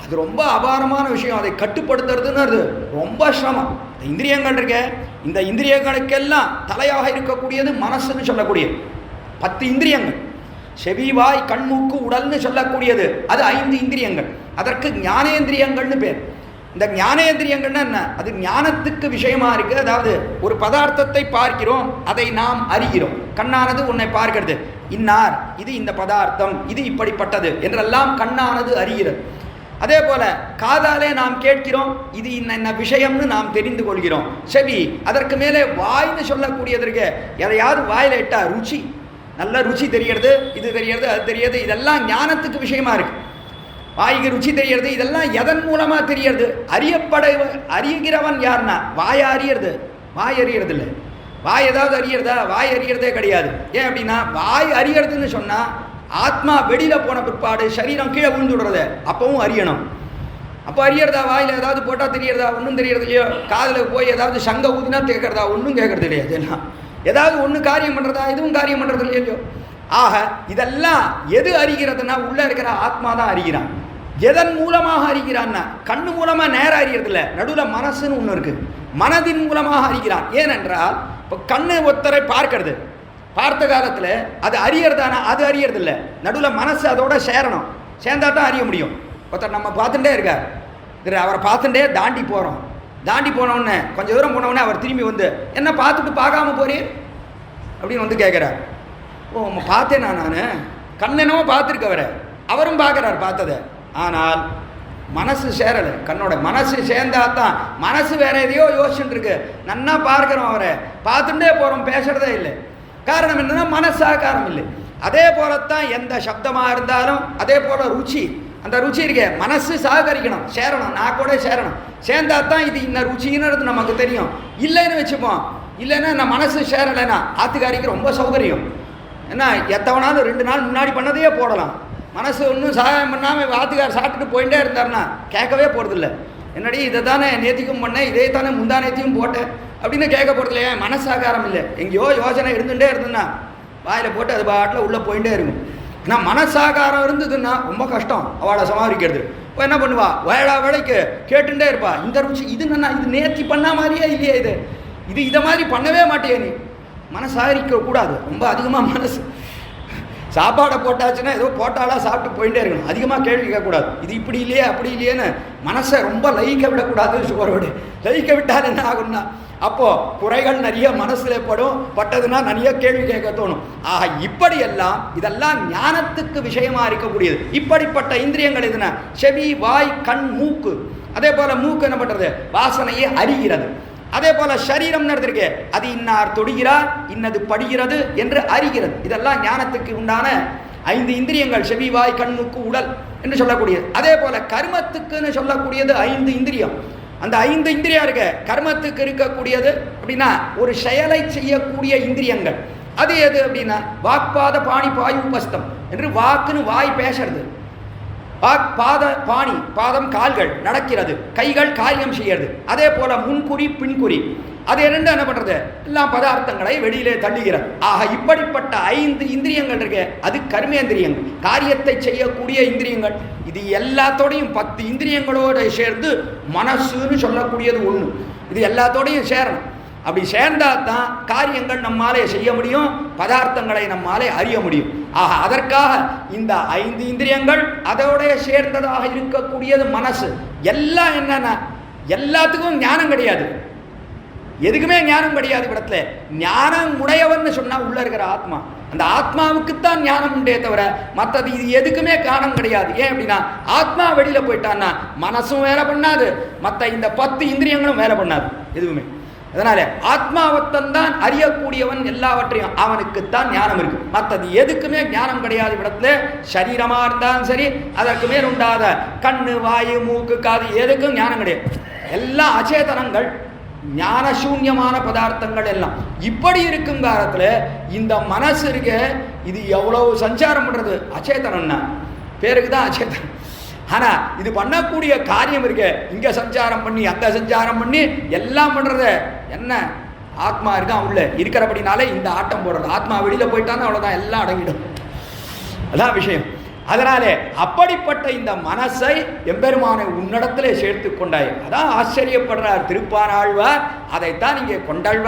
அது ரொம்ப அபாரமான விஷயம். அதை கட்டுப்படுத்துறதுன்னு ரொம்ப சிரமம். இந்திரியங்கள் இருக்க, இந்த இந்திரியங்களுக்கெல்லாம் தலையாக இருக்கக்கூடியது மனசுன்னு சொல்லக்கூடிய 10 இந்திரியங்கள். செவி வாய் கண் மூக்கு உடல்னு சொல்லக்கூடியது அது 5 இந்திரியங்கள். அதற்கு ஞானேந்திரியங்கள்னு பேர். இந்த ஞானேந்திரியங்கள்னா என்ன, அது ஞானத்துக்கு விஷயமா இருக்கு. அதாவது ஒரு பதார்த்தத்தை பார்க்கிறோம், அதை நாம் அறிகிறோம். கண்ணானது உன்னை பார்க்கிறது, இன்னார் இது இந்த பதார்த்தம், இது இப்படிப்பட்டது என்றெல்லாம் கண்ணானது அறிகிறது. அதே போல காதாலே நாம் கேட்கிறோம், இது என்ன விஷயம்னு நாம் தெரிந்து கொள்கிறோம். செவி, அதற்கு மேலே வாய்னு சொல்லக்கூடியதற்கு எதையாவது வாயில இட்டா ருச்சி, நல்ல ருச்சி தெரியறது, இது தெரியறது, அது தெரியறது, இதெல்லாம் ஞானத்துக்கு விஷயமா இருக்கு. வாய்க்கு ருச்சி தெரியறது, இதெல்லாம் எதன் மூலமா தெரியறது, அறிகிறவன் யாருன்னா வாயை அறியறது. வாய் அறியறது இல்லை, வாய் ஏதாவது அறியறதா, வாய் அறியறதே கிடையாது. ஏன் அப்படின்னா வாய் அறியறதுன்னு சொன்னா ஆத்மா வெளியில போன பிற்பாடு சரீரம் கீழே விழுந்து விடுறது, அப்பவும் அறியணும். அப்போ அறியறதா, வாயில ஏதாவது போட்டா தெரியறதா, ஒன்றும் தெரியறது இல்லையோ. காதில் போய் ஏதாவது சங்க ஊதினா கேட்கறதா, ஒன்றும் கேட்கறது இல்லையா. இதெல்லாம் ஏதாவது ஒன்று காரியம் பண்றதா, இதுவும் காரியம் பண்றது இல்லையோ. ஆக இதெல்லாம் எது அறிகிறதுனா உள்ள இருக்கிற ஆத்மா தான் அறிகிறான். எதன் மூலமாக அறிகிறான்னா கண்ணு மூலமா நேரம் அறியறது இல்லை, நடுவில் மனசுன்னு ஒன்று இருக்கு, மனதின் மூலமாக அறிகிறான். ஏனென்றால் இப்போ கண்ணு ஒருத்தரை பார்க்கறது, பார்த்த காலத்தில் அது அறியறதானா? அது அறியறது இல்லை. நடுவில் மனசு அதோட சேரணும், சேர்ந்தா தான் அறிய முடியும். ஒருத்தர் நம்ம பார்த்துட்டே இருக்கார், அவரை பார்த்துட்டே தாண்டி போகிறோம். தாண்டி போனோடனே கொஞ்சம் தூரம் போனவுடனே அவர் திரும்பி வந்து என்ன பார்த்துட்டு பார்க்காம போறீர் அப்படின்னு வந்து கேட்குறார். ஓ பார்த்தேனா நான்? கண்ணெனவோ பார்த்துருக்கவரை, அவரும் பார்க்குறார் பார்த்ததை. ஆனால் மனசு சேரலை. கண்ணோட மனசு சேர்ந்தா தான், மனசு வேற எதையோ யோசிச்சுட்டு இருக்கு. நன்னா பார்க்குறோம், அவரை பார்த்துட்டே போகிறோம், பேசுறதே இல்லை. காரணம் என்னன்னா மனசு ஆகாரம் இல்லை. அதே போலத்தான் எந்த சப்தமாக இருந்தாலும் அதே போல ருச்சி, அந்த ருச்சி இருக்க மனசு சககரிக்கணும், சேரணும், நான் கூட சேரணும். சேர்ந்தா தான் இது இந்த ருச்சின்னு நமக்கு தெரியும். இல்லைன்னு வச்சுப்போம், இல்லைன்னா நான் மனசு சேரலைன்னா ஆத்துக்காரிக்கு ரொம்ப சௌகரியம். ஏன்னா எத்தவனாலும் 2 நாள் முன்னாடி பண்ணதையே போடலாம். மனசு ஒன்றும் சகாயம் பண்ணாமல் ஆத்துக்கார் சாப்பிட்டுட்டு போயிட்டே இருந்தாருன்னா கேட்கவே போகிறதில்ல. என்னடி இதை தானே நேத்திக்கும் பண்ணேன், இதே தானே முந்தா நேத்தியும் போட்டேன் அப்படின்னு கேட்க போகிறது இல்லையா? மனசாகாரம் இல்லை. எங்கேயோ யோசனை இருந்துகிட்டே இருந்ததுன்னா வாயில் போட்டு அது பாட்டில் உள்ளே போயிட்டே இருக்கும். ஆனால் மனசாகாரம் இருந்ததுன்னா ரொம்ப கஷ்டம் அவளை சமாளிக்கிறது. இப்போ என்ன பண்ணுவா, வேலைக்கு கேட்டுட்டே இருப்பா, இந்த ருச்சி இது என்ன, இது நேர்த்தி பண்ண மாதிரியே இல்லையே, இது இதை மாதிரி பண்ணவே மாட்டேன். நீ மனசாகரிக்க கூடாது. ரொம்ப அதிகமாக மனசு சாப்பாடை போட்டாச்சுன்னா ஏதோ போட்டாலாம் சாப்பிட்டு போயிட்டே இருக்கணும். அதிகமாக கேள்வி கேட்கக்கூடாது, இது இப்படி இல்லையே அப்படி இல்லையேன்னு மனசை ரொம்ப லயிக்க விடக்கூடாது. சுகரோடு லயிக்க விட்டால் என்ன ஆகும்னா அப்போது குறைகள் நிறைய மனசில் பட்டதுன்னா நிறைய கேள்வி கேட்க தோணும். ஆக இப்படியெல்லாம் இதெல்லாம் ஞானத்துக்கு விஷயமாக இருக்கக்கூடியது. இப்படிப்பட்ட இந்திரியங்கள் எதுனா செவி, வாய், கண், மூக்கு. அதே போல் மூக்கு என்ன பண்ணுறது, வாசனையை அறிகிறது. அதே போல சரீரம் நடந்திருக்கு, அது இன்னார் தொடுகிறார், இன்னது படுகிறது என்று அறிகிறது. இதெல்லாம் ஞானத்துக்கு உண்டான 5 இந்திரியங்கள், செவி, வாய், கண், மூக்கு, உடல் என்று சொல்லக்கூடியது. அதே போல கர்மத்துக்குன்னு சொல்லக்கூடியது 5 இந்திரியம். அந்த 5 இந்திரியம் இருக்க கர்மத்துக்கு இருக்கக்கூடியது அப்படின்னா ஒரு செயலை செய்யக்கூடிய இந்திரியங்கள். அது எது அப்படின்னா வாக்பாத பாணி பாயு உபஸ்தம் என்று வாக்குன்னு வாய் பேசுறது, பாத பாணி பாதம் கால்கள் நடக்கிறது, கைகள் காரியம் செய்யறது. அதே போல முன்குறி பின்குறி, அது இரண்டு என்ன பண்றது, எல்லாம் பதார்த்தங்களை வெளியிலே தள்ளுகிறது. ஆக இப்படிப்பட்ட 5 இந்திரியங்கள் இருக்கு, அது கர்மேந்திரியங்கள், காரியத்தை செய்யக்கூடிய இந்திரியங்கள். இது எல்லாத்தோடையும் 10 இந்திரியங்களோட சேர்ந்து மனசுன்னு சொல்லக்கூடியது ஒன்று. இது எல்லாத்தோடையும் சேரணும். அப்படி சேர்ந்தா தான் காரியங்கள் நம்மாலே செய்ய முடியும், பதார்த்தங்களை நம்மாலே அறிய முடியும். ஆக அதற்காக இந்த 5 இந்திரியங்கள் அதோட சேர்ந்ததாக இருக்கக்கூடியது மனசு. எல்லாம் என்னன்னா எல்லாத்துக்கும் ஞானம் கிடையாது, எதுக்குமே ஞானம் கிடையாது. இடத்துல ஞானம் உடையவன்னு சொன்னா உள்ள இருக்கிற ஆத்மா, அந்த ஆத்மாவுக்குத்தான் ஞானம் உண்டே தவிர மற்றது இது எதுக்குமே காரணம் கிடையாது. ஏன் அப்படின்னா ஆத்மா வெளியில போயிட்டான்னா மனசும் வேலை பண்ணாது, மற்ற இந்த 10 இந்திரியங்களும் வேலை பண்ணாது எதுவுமே. அதனால ஆத்மாவத்தந்தான் அறியக்கூடியவன், எல்லாவற்றையும் அவனுக்குத்தான் ஞானம் இருக்கு. மற்றது எதுக்குமே ஞானம் கிடையாது. இடத்துல சரீரமா இருந்தாலும் சரி, அதற்கு மேல் உண்டாத கண்ணு, வாயு, மூக்கு, காது, எதுக்கும் ஞானம் கிடையாது. எல்லாம் அச்சேதனங்கள், ஞான சூன்யமான பதார்த்தங்கள் எல்லாம். இப்படி இருக்கும் காலத்துல இந்த மனசு இருக்க, இது எவ்வளவு சஞ்சாரம் பண்றது, அச்சேதனம்னா பேருக்கு தான் அச்சேதனம். ஆனா இது பண்ணக்கூடிய காரியம் இருக்க, இங்க சஞ்சாரம் பண்ணி அங்க சஞ்சாரம் பண்ணி எல்லாம் பண்றத என்ன, ஆத்மா இருக்கான் உள்ள இருக்கிறபடினாலே இந்த ஆட்டம் போடுறது. ஆத்மா வெளியில போயிட்டான்னு அவ்வளவுதான், எல்லாம் அடங்கிடும். அதான் விஷயம். அதனாலே அப்படிப்பட்ட இந்த மனசை எம்பெருமானை உன்னிடத்திலே சேர்த்து கொண்டாய். அதான் ஆச்சரியப்படுறார் திருப்பானாழ்வார். அதைத்தான் இங்கே கொண்டல்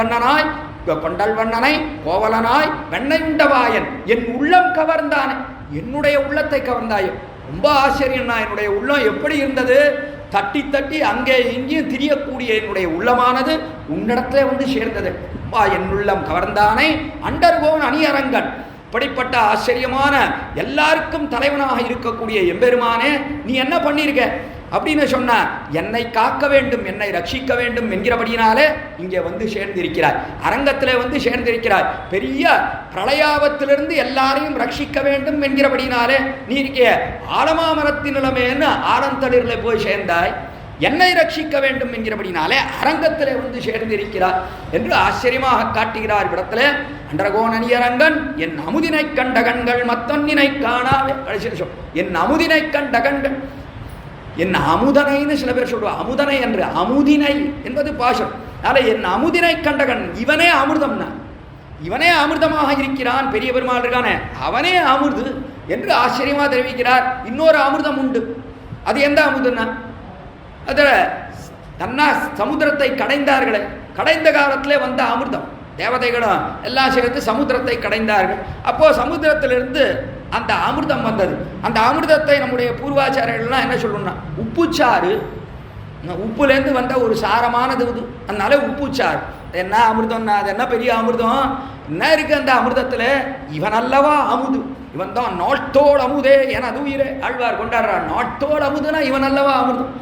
வண்ணனை கோவலனாய் வெண்ணை உண்டவாயன் என் உள்ளம் கவர்ந்தானே, என்னுடைய உள்ளத்தை கவர்ந்தாயே. ரொம்ப ஆச்சரியம்னா, என்னுடைய உள்ளம் எப்படி இருந்தது, தட்டி தட்டி அங்கே இங்கேயும் திரியக்கூடிய என்னுடைய உள்ளமானது உன்னிடத்துல வந்து சேர்ந்தது. என் உள்ளம் கவர்ந்தானே அண்டர்கோன் அணியரங்கன். இப்படிப்பட்ட ஆச்சரியமான எல்லாருக்கும் தலைவனாக இருக்கக்கூடிய எம்பெருமானே, நீ என்ன பண்ணியிருக்க அப்படின்னு சொன்ன, என்னை காக்க வேண்டும், என்னை ரட்சிக்க வேண்டும் என்கிறபடினாலே இங்கே வந்து சேர்ந்திருக்கிறாய், அரங்கத்தில் வந்து சேர்ந்திருக்கிறாய். பெரிய பிரளயாபத்திலிருந்து எல்லாரையும் ரட்சிக்க வேண்டும் என்கிறபடினாலே நீ இருக்க ஆலமாமரத்தின் நிலைமைன்னு ஆலந்தளிரில் போய் சேர்ந்தாய். என்னை ரட்சிக்க வேண்டும் என்கிறபடினாலே அரங்கத்திலே வந்து சேர்ந்திருக்கிறார் என்று ஆச்சரியமாக காட்டுகிறார். இடத்துல அண்டரகோன் அணியரங்கன் என் அமுதினை கண்ட கண்கள் மத்தொன்னினை காணாவே. என் அமுதினை கண்ட கண்கள், என் அமுதனைன்னு சில பேர் சொல்லுவாங்க, அமுதனை என்று, அமுதினை என்பது பாசம். அதனால என் அமுதினை கண்ட கண், இவனே அமிர்தம்னா, இவனே அமிர்தமாக இருக்கிறான், பெரிய பெருமாள் இருக்கானே அவனே அமிர்து என்று ஆச்சரியமாக தெரிவிக்கிறார். இன்னொரு அமிர்தம் உண்டு, அது எந்த அமிர்தம்னா, அதில் தன்னா சமுத்திரத்தை கடைந்தார்களே, கடைந்த காலத்திலே வந்த அமிர்தம், தேவதைகளும் எல்லாம் சேர்த்து சமுத்திரத்தை கடைந்தார்கள். அப்போது சமுத்திரத்திலிருந்து அந்த அமிர்தம் வந்தது. அந்த அமிர்தத்தை நம்முடைய பூர்வாச்சாரியர்கள்லாம் என்ன சொல்லணும்னா உப்புச்சாறு, உப்புலேருந்து வந்த ஒரு சாரமானது இது, அதனால உப்புச்சாறு. என்ன அமிர்தம்னா அது என்ன பெரிய அமிர்தம் என்ன இருக்கு அந்த அமிர்தத்தில்? இவன் அல்லவா அமுது, இவன் தான் நாட்டோடு அமுதே என அது உயிரே ஆழ்வார் கொண்டாடுறார். நாட்டோடு அமுதுனா இவன் அல்லவா அமிர்தம்.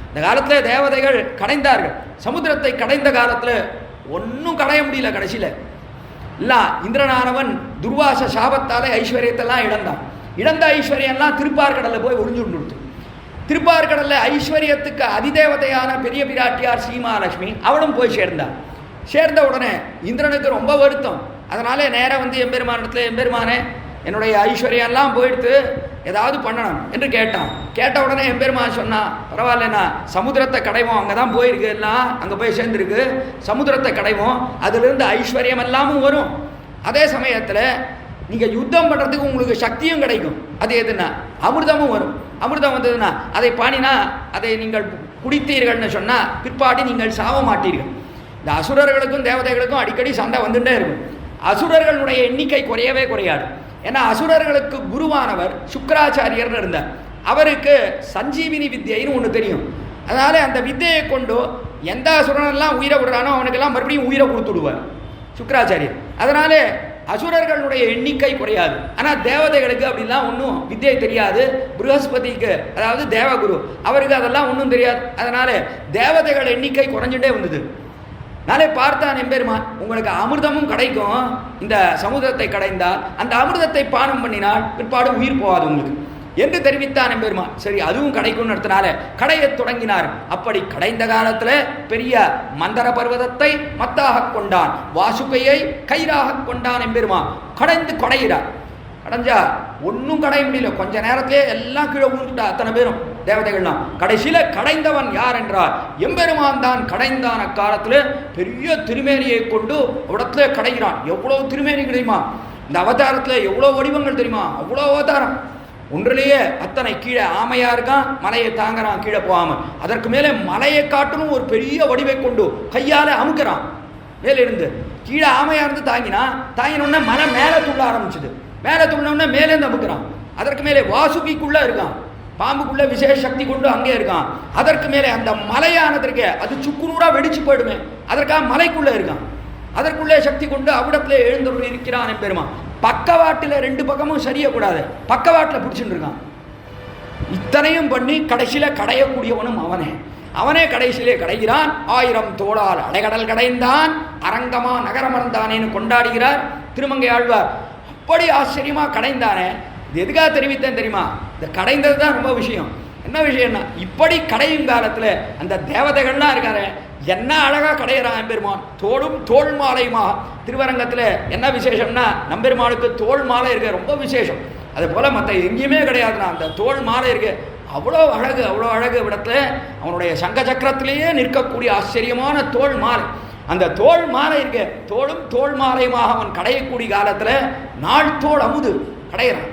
இந்த காலத்தில் தேவதைகள் கடைந்தார்கள். சமுத்திரத்தை கடைந்த காலத்தில் ஒன்றும் கடைய முடியல. கடைசியில் இல்லை, இந்திரனானவன் துர்வாச சாபத்தாலே ஐஸ்வர்யத்தெல்லாம் இழந்த ஐஸ்வர்யம்லாம் திருப்பார்கடலில் போய் ஒளிஞ்சுட்டு. திருப்பார்கடலில் ஐஸ்வர்யத்துக்கு அதிதேவதையான பெரிய பிராட்டியார் ஸ்ரீமகாலட்சுமி அவளும் போய் சேர்ந்த உடனே இந்திரனுக்கு ரொம்ப வருத்தம். அதனால நேராக வந்து எம்பெருமானத்தில் எம்பெருமானே என்னுடைய ஐஸ்வர்யெல்லாம் போயிடுத்து, ஏதாவது பண்ணணும் என்று கேட்ட உடனே எம்பெருமான் சொன்னான், பரவாயில்லண்ணா சமுத்திரத்தை கடைவோம், அங்கே தான் போயிருக்கு, எல்லாம் அங்கே போய் சேர்ந்துருக்கு, சமுத்திரத்தை கடைவோம், அதிலிருந்து ஐஸ்வர்யம் எல்லாமும் வரும். அதே சமயத்தில் நீங்கள் யுத்தம் பண்ணுறதுக்கு உங்களுக்கு சக்தியும் கிடைக்கும். அது எதுனா அமிர்தமும் வரும். அமிர்தம் வந்ததுன்னா அதை பாணினா அதை நீங்கள் குடித்தீர்கள்னு சொன்னால் பிற்பாடு நீங்கள் சாவ மாட்டீர்கள். இந்த அசுரர்களுக்கும் தேவதைகளுக்கும் அடிக்கடி சண்டை வந்துட்டே இருக்கும். அசுரர்களுடைய எண்ணிக்கை குறையவே குறையாது. ஏன்னா அசுரர்களுக்கு குருவானவர் சுக்கராச்சாரியர்னு இருந்தார். அவருக்கு சஞ்சீவினி வித்தியைன்னு ஒன்று தெரியும். அதனால் அந்த வித்தியை கொண்டு எந்த அசுரனெல்லாம் உயிரை விடுறானோ அவனுக்கெல்லாம் மறுபடியும் உயிரை கொடுத்துடுவார் சுக்கராச்சாரியர். அதனால அசுரர்களுடைய எண்ணிக்கை குறையாது. ஆனால் தேவதைகளுக்கு அப்படிலாம் ஒன்றும் வித்தியை தெரியாது. ப்ரஹஸ்பதிக்கு, அதாவது தேவகுரு, அவருக்கு அதெல்லாம் ஒன்றும் தெரியாது. அதனால தேவதைகள் எண்ணிக்கை குறைஞ்சுட்டே வந்தது. நாளே பார்த்தான் எம்பெருமான், உங்களுக்கு அமிர்தமும் கிடைக்கும், இந்த சமுதிரத்தை கடைந்தால் அந்த அமிர்தத்தை பானம் பண்ணினால் பிற்பாடு உயிர் போகாது உங்களுக்கு என்று தெரிவித்தான் எம்பெருமான். சரி, அதுவும் கிடைக்கும்னு நடத்தினால கடையை தொடங்கினார். அப்படி கடைந்த காலத்தில் பெரிய மந்தர பர்வதத்தை மத்தாக கொண்டான், வாசுகையை கயிறாக கொண்டான் எம்பெருமான். கடைகிறார். கடைஞ்சா ஒன்றும் கடைய முடியல. கொஞ்ச நேரத்திலே எல்லாம் கீழே விழுந்துட்டா அத்தனை பேரும் தேவதைகள்லாம். கடைசியில் கடைந்தவன் யார் என்றால் எம்பெருமான் தான் கடைந்தான். அக்காலத்தில் பெரிய திருமேனியை கொண்டு இடத்துல கடைகிறான். எவ்வளோ திருமேனி தெரியுமா? இந்த அவதாரத்தில் எவ்வளோ வடிவங்கள் தெரியுமா? அவ்வளோ அவதாரம். ஒன்றிலேயே அத்தனை கீழே ஆமையா இருக்கான், மலையை தாங்குறான் கீழே போகாமல். அதற்கு மேலே மலையை காட்டணும் ஒரு பெரிய வடிவை கொண்டு கையால் அமுக்கிறான். மேலே இருந்து கீழே ஆமையா இருந்து தாங்கினோடனே மலை மேலே துள்ள ஆரம்பிச்சுது. மேலே துள்ளோடனே மேலேருந்து அமுக்கிறான். அதற்கு மேலே வாசுகிக்குள்ளே இருக்கான், பாம்புக்குள்ளே விசேஷ சக்தி கொண்டு அங்கே இருக்கான். அதற்கு மேலே அந்த மலையானதற்கு அது சுக்குநூறாக வெடிச்சு போயிடுமே, அதற்காக மலைக்குள்ளே இருக்கான். அதற்குள்ளே சக்தி கொண்டு அவ்விடத்தில் எழுந்து இருக்கிறான் எம்பெருமான். பக்கவாட்டில் ரெண்டு பக்கமும் சரியக்கூடாது, பக்கவாட்டில் பிடிச்சுட்டு இருக்கான். இத்தனையும் பண்ணி கடைசியில் கடையக்கூடியவனும் அவனே கடைசியிலே கடைகிறான். 1000 தோளால் அலைகடல் கடைந்தான், அரங்கமா நகரமர்ந்தானேன்னு கொண்டாடுகிறார் திருமங்கை ஆழ்வார். அப்படி ஆச்சரியமா கடைந்தானே. இது எதுக்காக தெரிவித்தேன் தெரியுமா? இந்த கடைந்தது தான் ரொம்ப விஷயம். என்ன விஷயம்னா, இப்படி கடையும் காலத்தில் அந்த தேவதைகள்லாம் இருக்காரு, என்ன அழகா கடையிறான் எம்பெருமான். தோல் மாலையுமா. திருவரங்கத்தில் என்ன விசேஷம்னா, நம்பெருமானுக்கு தோல் மாலை இருக்க ரொம்ப விசேஷம். அது போல மற்ற எங்கேயுமே கிடையாதுன்னா அந்த தோல் மாலை இருக்கு. அவ்வளோ அழகு இடத்துல அவனுடைய சங்க சக்கரத்திலேயே நிற்கக்கூடிய ஆச்சரியமான தோல் மாலை. அந்த தோல் மாலை இருக்க, தோல் மாலையுமாக அவன் கடையக்கூடிய காலத்தில் 4 தோல் அமுது கடையிறான்.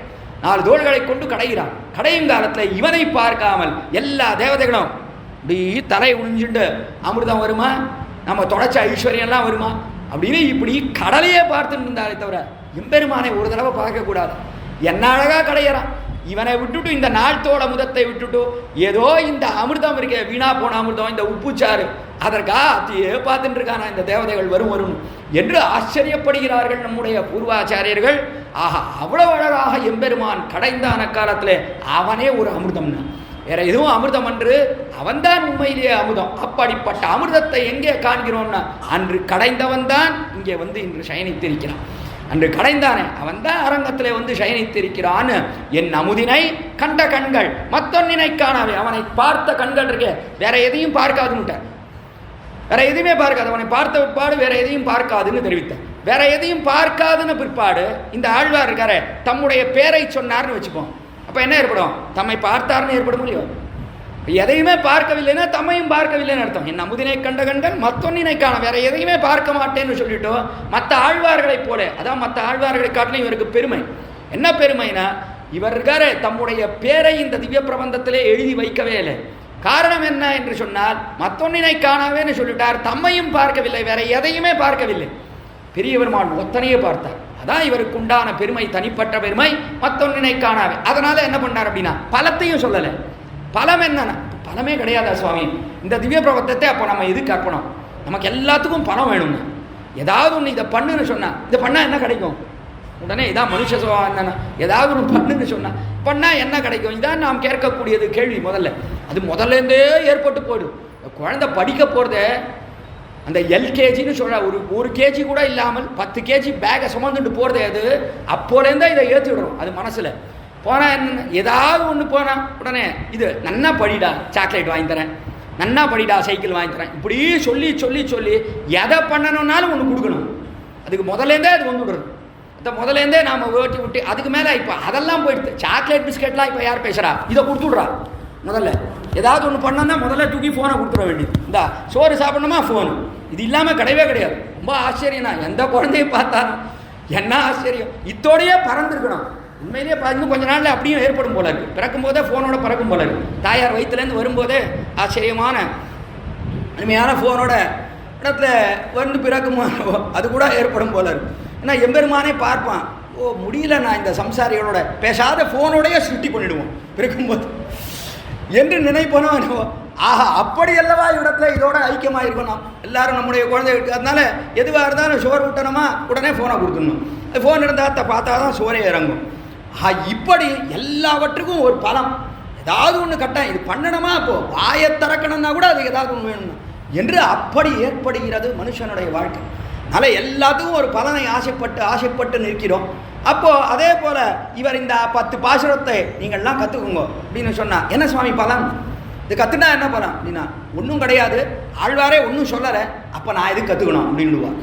4 தோள்களை கொண்டு கடைகிறான். கடையும் காலத்தில் இவனை பார்க்காமல் எல்லா தேவதைகளும் இப்படி தலை உழிஞ்சுட்டு அமிர்தம் வருமா, நம்ம தொடச்ச ஐஸ்வர்யம்லாம் வருமா அப்படின்னு இப்படி கடலையே பார்த்துட்டு இருந்தாலே தவிர எம்பெருமானை ஒரு தடவை பார்க்கக்கூடாது. என்ன அழகா கடையிறான். இவனை விட்டுட்டு இந்த 4 தோல் அமுதத்தை விட்டுட்டு ஏதோ இந்த அமிர்தம் இருக்க, வீணா போன அமிர்தம், இந்த உப்புச்சாறு, அதற்காக அத்தையே பார்த்துட்டு இருக்கானா இந்த தேவதைகள் வரும் என்று ஆச்சரியப்படுகிறார்கள் நம்முடைய பூர்வாச்சாரியர்கள். ஆஹா, அவ்வளவு அழகாக எம்பெருமான் கடைந்தான காலத்தில் அவனே ஒரு அமிர்தம்னா, வேற எதுவும் அமிர்தம் அன்று அவன்தான் உண்மையிலேயே அமிர்தம். அப்படிப்பட்ட அமிர்தத்தை எங்கே காண்கிறோம்னா, அன்று கடைந்தவன் தான் இங்கே வந்து இன்று சயனித்திருக்கிறான். அன்று கடைந்தானே அவன் தான் அரங்கத்தில் வந்து சயனித்திருக்கிறான். என் அமுதினை கண்ட கண்கள் மத்தொன்னினை காணாவே. அவனை பார்த்த கண்கள் இருக்கே, வேற எதையும் பார்க்காதுன்னுட்டார். வேற எதையுமே பார்க்காது. அவனை பார்த்த பிற்பாடு வேற எதையும் பார்க்காதுன்னு தெரிவித்தார். வேற எதையும் பார்க்காதுன்னு பிற்பாடு இந்த ஆழ்வார் இருக்காரு, தம்முடைய பேரை சொன்னார்னு வச்சுப்போம். அப்போ என்ன ஏற்படும்? தம்மை பார்த்தார்னு ஏற்படும் இல்லையோ? எதையுமே பார்க்கவில்லைன்னா தம்மையும் பார்க்கவில்லைன்னு அர்த்தம். என் அமுதினை கண்ட கண்கள் மத்தொன்னினை காண, வேற எதையுமே பார்க்க மாட்டேன்னு சொல்லிட்டு மற்ற ஆழ்வார்களைப் போல, அதான் மற்ற ஆழ்வார்களை காட்டிலும் இவருக்கு பெருமை. என்ன பெருமைனா, இவர் இருக்காரு தம்முடைய பேரை இந்த திவ்ய பிரபந்தத்திலே எழுதி வைக்கவே இல்லை. காரணம் என்ன என்று சொன்னால், மத்தொன்னினை காணாவேன்னு சொல்லிட்டார். தம்மையும் பார்க்கவில்லை, வேற எதையுமே பார்க்கவில்லை. பெரிய பெருமாள் ஒத்தனையே பார்த்தார். அதான் இவருக்கு உண்டான பெருமை, தனிப்பட்ட பெருமை, மற்றொன்னினை காணாவே. அதனால என்ன பண்ணார் அப்படின்னா பலத்தையும் சொல்லலை. பலம் என்னன்னா பலமே கிடையாதா சுவாமி, இந்த திவ்ய பிரபந்தத்தை அப்போ நம்ம எது கற்பணும், நமக்கு எல்லாத்துக்கும் பணம் வேணும்னா ஏதாவது ஒன்று இதை பண்ணுன்னு சொன்னால் இதை பண்ணால் என்ன கிடைக்கும், உடனே இதான் மனுஷ சுபாவம் என்னன்னா ஏதாவது ஒன்று பண்ணுன்னு சொன்னால் பண்ணால் என்ன கிடைக்கும், இதான் நாம் கேட்கக்கூடியது கேள்வி. அது முதல்லேருந்தே ஏற்பட்டு போயிடும். குழந்தை படிக்க போகிறதே அந்த எல்கேஜின்னு சொல்கிற ஒரு கேஜி கூட இல்லாமல் 10 கேஜி பேக்கை சுமந்துட்டு போகிறதே அது அப்போலேருந்தே இதை ஏற்றி விடுறோம். அது மனசில் போனால் என்ன ஏதாவது ஒன்று போனால் உடனே இது நன்னா படிடா சாக்லேட் வாங்கி தரேன், நன்னா படிடா சைக்கிள் வாங்கி தரேன், இப்படி சொல்லி சொல்லி சொல்லி எதை பண்ணணுன்னாலும் ஒன்று கொடுக்கணும். அதுக்கு முதலேருந்தே அது வந்துவிடுறது. அந்த முதலேருந்தே நாம் ஓட்டி விட்டு அதுக்கு மேலே இப்போ அதெல்லாம் போயிடுது. சாக்லேட் பிஸ்கெட்லாம் இப்போ யார் பேசுகிறா, இதை கொடுத்துட்றா. முதல்ல ஏதாவது ஒன்று பண்ணோன்னா முதல்ல தூக்கி ஃபோனை கொடுத்துட வேண்டியது. இந்த சோறு சாப்பிடணுமா ஃபோனு, இது இல்லாமல் கிடையவே கிடையாது. ரொம்ப ஆச்சரியம் தான், எந்த குழந்தையும் பார்த்தாலும் என்ன ஆச்சரியம், இத்தோடையே பறந்துருக்கணும். உண்மையிலேயே இன்னும் கொஞ்ச நாளில் அப்படியும் ஏற்படும் போல இருக்குது. பிறக்கும் போதே ஃபோனோட பறக்கும் போல இருக்குது. தாயார் வயிற்றுலேருந்து வரும்போதே ஆச்சரியமான அருமையான ஃபோனோட இடத்துல வந்து பிறக்கும் அது கூட ஏற்படும் போல இருக்குது. ஏன்னா எம்பெருமானே பார்ப்பான், ஓ முடியல நான் இந்த சம்சாரிகளோட பேசாத ஃபோனோடையே சுட்டி பண்ணிவிடுவோம் பிறக்கும்போது என்று நினைப்போனோ. ஆஹா அப்படி அல்லவா இடத்துல இதோட ஐக்கியமாக இருக்கணும் எல்லாரும் நம்முடைய குழந்தை. அதனால எதுவாக இருந்தாலும் சோறு விட்டணுமா உடனே ஃபோனை கொடுத்துடணும். ஃபோன் இருந்தால் பார்த்தா தான் சோறே இறங்கும். இப்படி எல்லாவற்றுக்கும் ஒரு பலம், ஏதாவது ஒன்று கட்டாயம் இது பண்ணணுமா, அப்போது வாயை திறக்கணும்னா கூட அது ஏதாவது ஒன்று வேணும்னா என்று அப்படி ஏற்படுகிறது மனுஷனுடைய வாழ்க்கை. அதனால் எல்லாத்துக்கும் ஒரு பலனை ஆசைப்பட்டு நிற்கிறோம். அப்போது அதே போல் இவர் இந்த 10 பாசுரத்தை நீங்கள்லாம் கற்றுக்குங்க அப்படின்னு சொன்னால் என்ன சுவாமி பலன், இது கற்றுனா என்ன பலன் அப்படின்னா ஒன்றும் கிடையாது, ஆழ்வாரே ஒன்றும் சொல்லலை, அப்போ நான் எதுக்கு கற்றுக்கணும் அப்படின்னுவார்.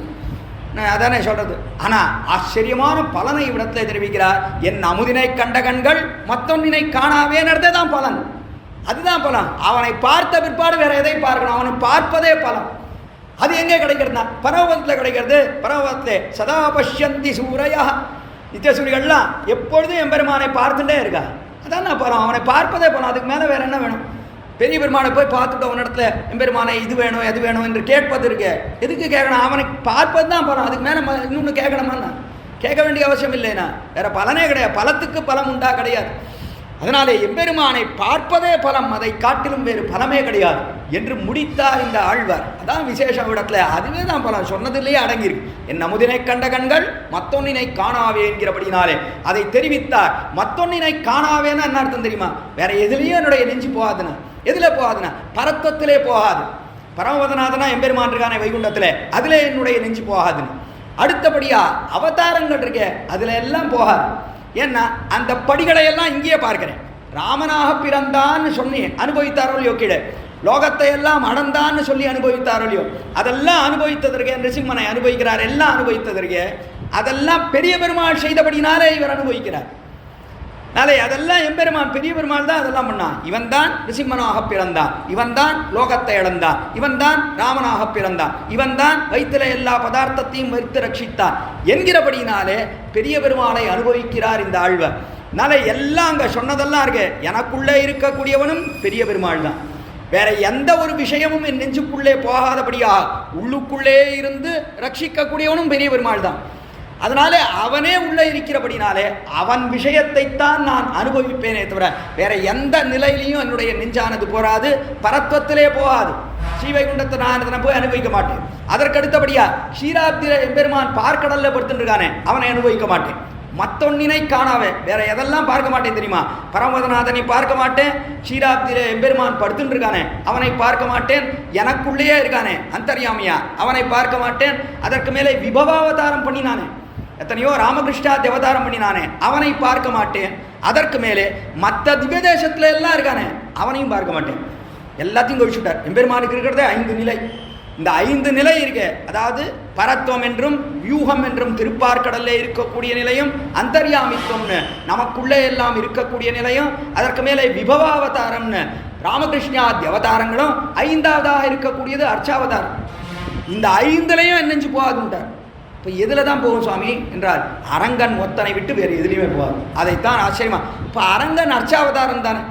நான் அதானே சொல்கிறது. ஆனால் ஆச்சரியமான பலனை இவ்விடத்தில் தெரிவிக்கிறார். என் அமுதினை கண்ட கண்கள் மற்றொன்னினை காணாவேனதே தான் பலன். அதுதான் பலன். அவனை பார்த்த பிற்பாடு வேற எதை பார்க்கணும், அவனை பார்ப்பதே பலம். அது எங்கே கிடைக்கிறதுனா பரமபதத்தில் கிடைக்கிறது. பரமபதத்திலே சதா பஷ்யந்தி சூரையா, நித்தியசூரிகள்லாம் எப்பொழுதும் எம்பெருமானை பார்த்துட்டே இருக்கா. அதான் நான் பலம், அவனை பார்ப்பதே பலம். அதுக்கு மேலே வேற என்ன வேணும். பெரிய பெருமானை போய் பார்த்துட்டு அவன் இடத்துல எம்பெருமானை இது வேணும் எது வேணும் என்று கேட்பது இருக்கு. எதுக்கு கேட்கணும், அவனை பார்ப்பது தான் பலம். அதுக்கு மேலே இன்னொன்று கேட்கணுமா, கேட்க வேண்டிய அவசியம் இல்லைனா வேற பலனே கிடையாது. பலத்துக்கு பலம் உண்டா கிடையாது. அதனாலே எம்பெருமானை பார்ப்பதே பலம், அதை காட்டிலும் வேறு பலமே கிடையாது என்று முடித்தார் இந்த ஆழ்வார். அதான் விசேஷம் இடத்துல, அதுவே தான் பலம். சொன்னதிலேயே அடங்கியிருக்கு. என் அமுதினை கண்ட கண்கள் மத்தொன்னினை காணாவே என்கிறபடினாலே அதை தெரிவித்தார். மத்தொன்னினை காணாவேன்னு என்ன அர்த்தம் தெரியுமா, வேற எதுலேயும் என்னுடைய நெஞ்சு போகாதுன்னா, எதில் போகாதுன்னா பரத்வத்திலே போகாது. பரமபதநாதனா எம்பெருமான் இருக்கானே வைகுண்டத்தில், அதில் என்னுடைய நெஞ்சு போகாதுன்னு. அடுத்தபடியா அவதாரங்கள் இருக்கே அதில் எல்லாம் போகாது. ஏன்னா அந்த படிகளை எல்லாம் இங்கேயே பார்க்கிறேன். ராமனாக பிறந்தான்னு சொல்லி அனுபவித்தாரோ இல்லையோ, கீழே லோகத்தை எல்லாம் அடந்தான்னு சொல்லி அனுபவித்தாரோ இல்லையோ, அதெல்லாம் அனுபவித்ததற்கே நிருசிம்மனை அனுபவிக்கிறார். எல்லாம் அனுபவித்ததற்கே அதெல்லாம் பெரிய பெருமாள் செய்தபடினாலே இவர் அனுபவிக்கிறார். நாளை அதெல்லாம் எம்பெருமான் பெரிய பெருமாள் தான் அதெல்லாம் பண்ணான். இவன் தான் நிருசிம்மனாக பிறந்தான், இவன் தான் லோகத்தை இழந்தான், இவன் தான் ராமனாக பிறந்தான், இவன் தான் வயிற்றில எல்லா பதார்த்தத்தையும் வைத்து ரட்சித்தான் என்கிறபடினாலே பெரிய பெருமாளை அனுபவிக்கிறார் இந்த ஆழ்வார். நாளை எல்லாம் அங்கே சொன்னதெல்லாம் இருக்கு. எனக்குள்ளே இருக்கக்கூடியவனும் பெரிய பெருமாள் தான். வேற எந்த ஒரு விஷயமும் என் நெஞ்சுக்குள்ளே போகாதபடியா உள்ளுக்குள்ளே இருந்து ரட்சிக்கக்கூடியவனும் பெரிய பெருமாள் தான். அதனாலே அவனே உள்ளே இருக்கிறபடினாலே அவன் விஷயத்தைத்தான் நான் அனுபவிப்பேனே தவிர வேற எந்த நிலையிலையும் என்னுடைய நெஞ்சானது போகாது, பரத்வத்திலே போகாது. ஸ்ரீவைகுண்டத்தை நான் போய் அனுபவிக்க மாட்டேன். அதற்கடுத்தபடியா க்ஷீராப்தியில எம்பெருமான் பார்க்கடல்ல படுத்துருக்கானே அவனை அனுபவிக்க மாட்டேன். மத்தொன்னினை காணாவே வேற எதெல்லாம் பார்க்க மாட்டேன் தெரியுமா, பரமபதநாதனை பார்க்க மாட்டேன், க்ஷீராப்தியில எம்பெருமான் படுத்துட்டு இருக்கானே அவனை பார்க்க மாட்டேன், எனக்குள்ளேயே இருக்கானே அந்தர்யாமியா அவனை பார்க்க மாட்டேன், அதற்கு மேலே விபவாவதாரம் பண்ணினானே எத்தனையோ ராமகிருஷ்ணா தேவதாரம் பண்ணினானே அவனை பார்க்க மாட்டேன், அதற்கு மேலே மற்ற திவ்ய தேசத்துல எல்லாம் இருக்கானே அவனையும் பார்க்க மாட்டேன். எல்லாத்தையும் கழிச்சுட்டார். எம்பெருமானுக்கு இருக்கிறதே 5 நிலை. இந்த 5 நிலை இருக்கு. அதாவது பரத்வம் என்றும் வியூகம் என்றும் திருப்பார்கடல்ல இருக்கக்கூடிய நிலையும், அந்தர்யாமித்துவம்னு நமக்குள்ளே எல்லாம் இருக்கக்கூடிய நிலையும், அதற்கு மேலே விபவாவதாரம்னு ராமகிருஷ்ணா அவதாரங்களும், 5ஆவதாக இருக்கக்கூடியது அர்ச்சாவதாரம். இந்த 5லையும் என்னெஞ்சு போகாதுன்றார். இப்போ எதில் தான் போகும் சுவாமி என்றால் அரங்கன் ஒத்தனை விட்டு வேறு எதுலையுமே போகாது. அதைத்தான் ஆச்சரியமா. இப்போ அரங்கன் அர்ச்சாவதாரம் தானே,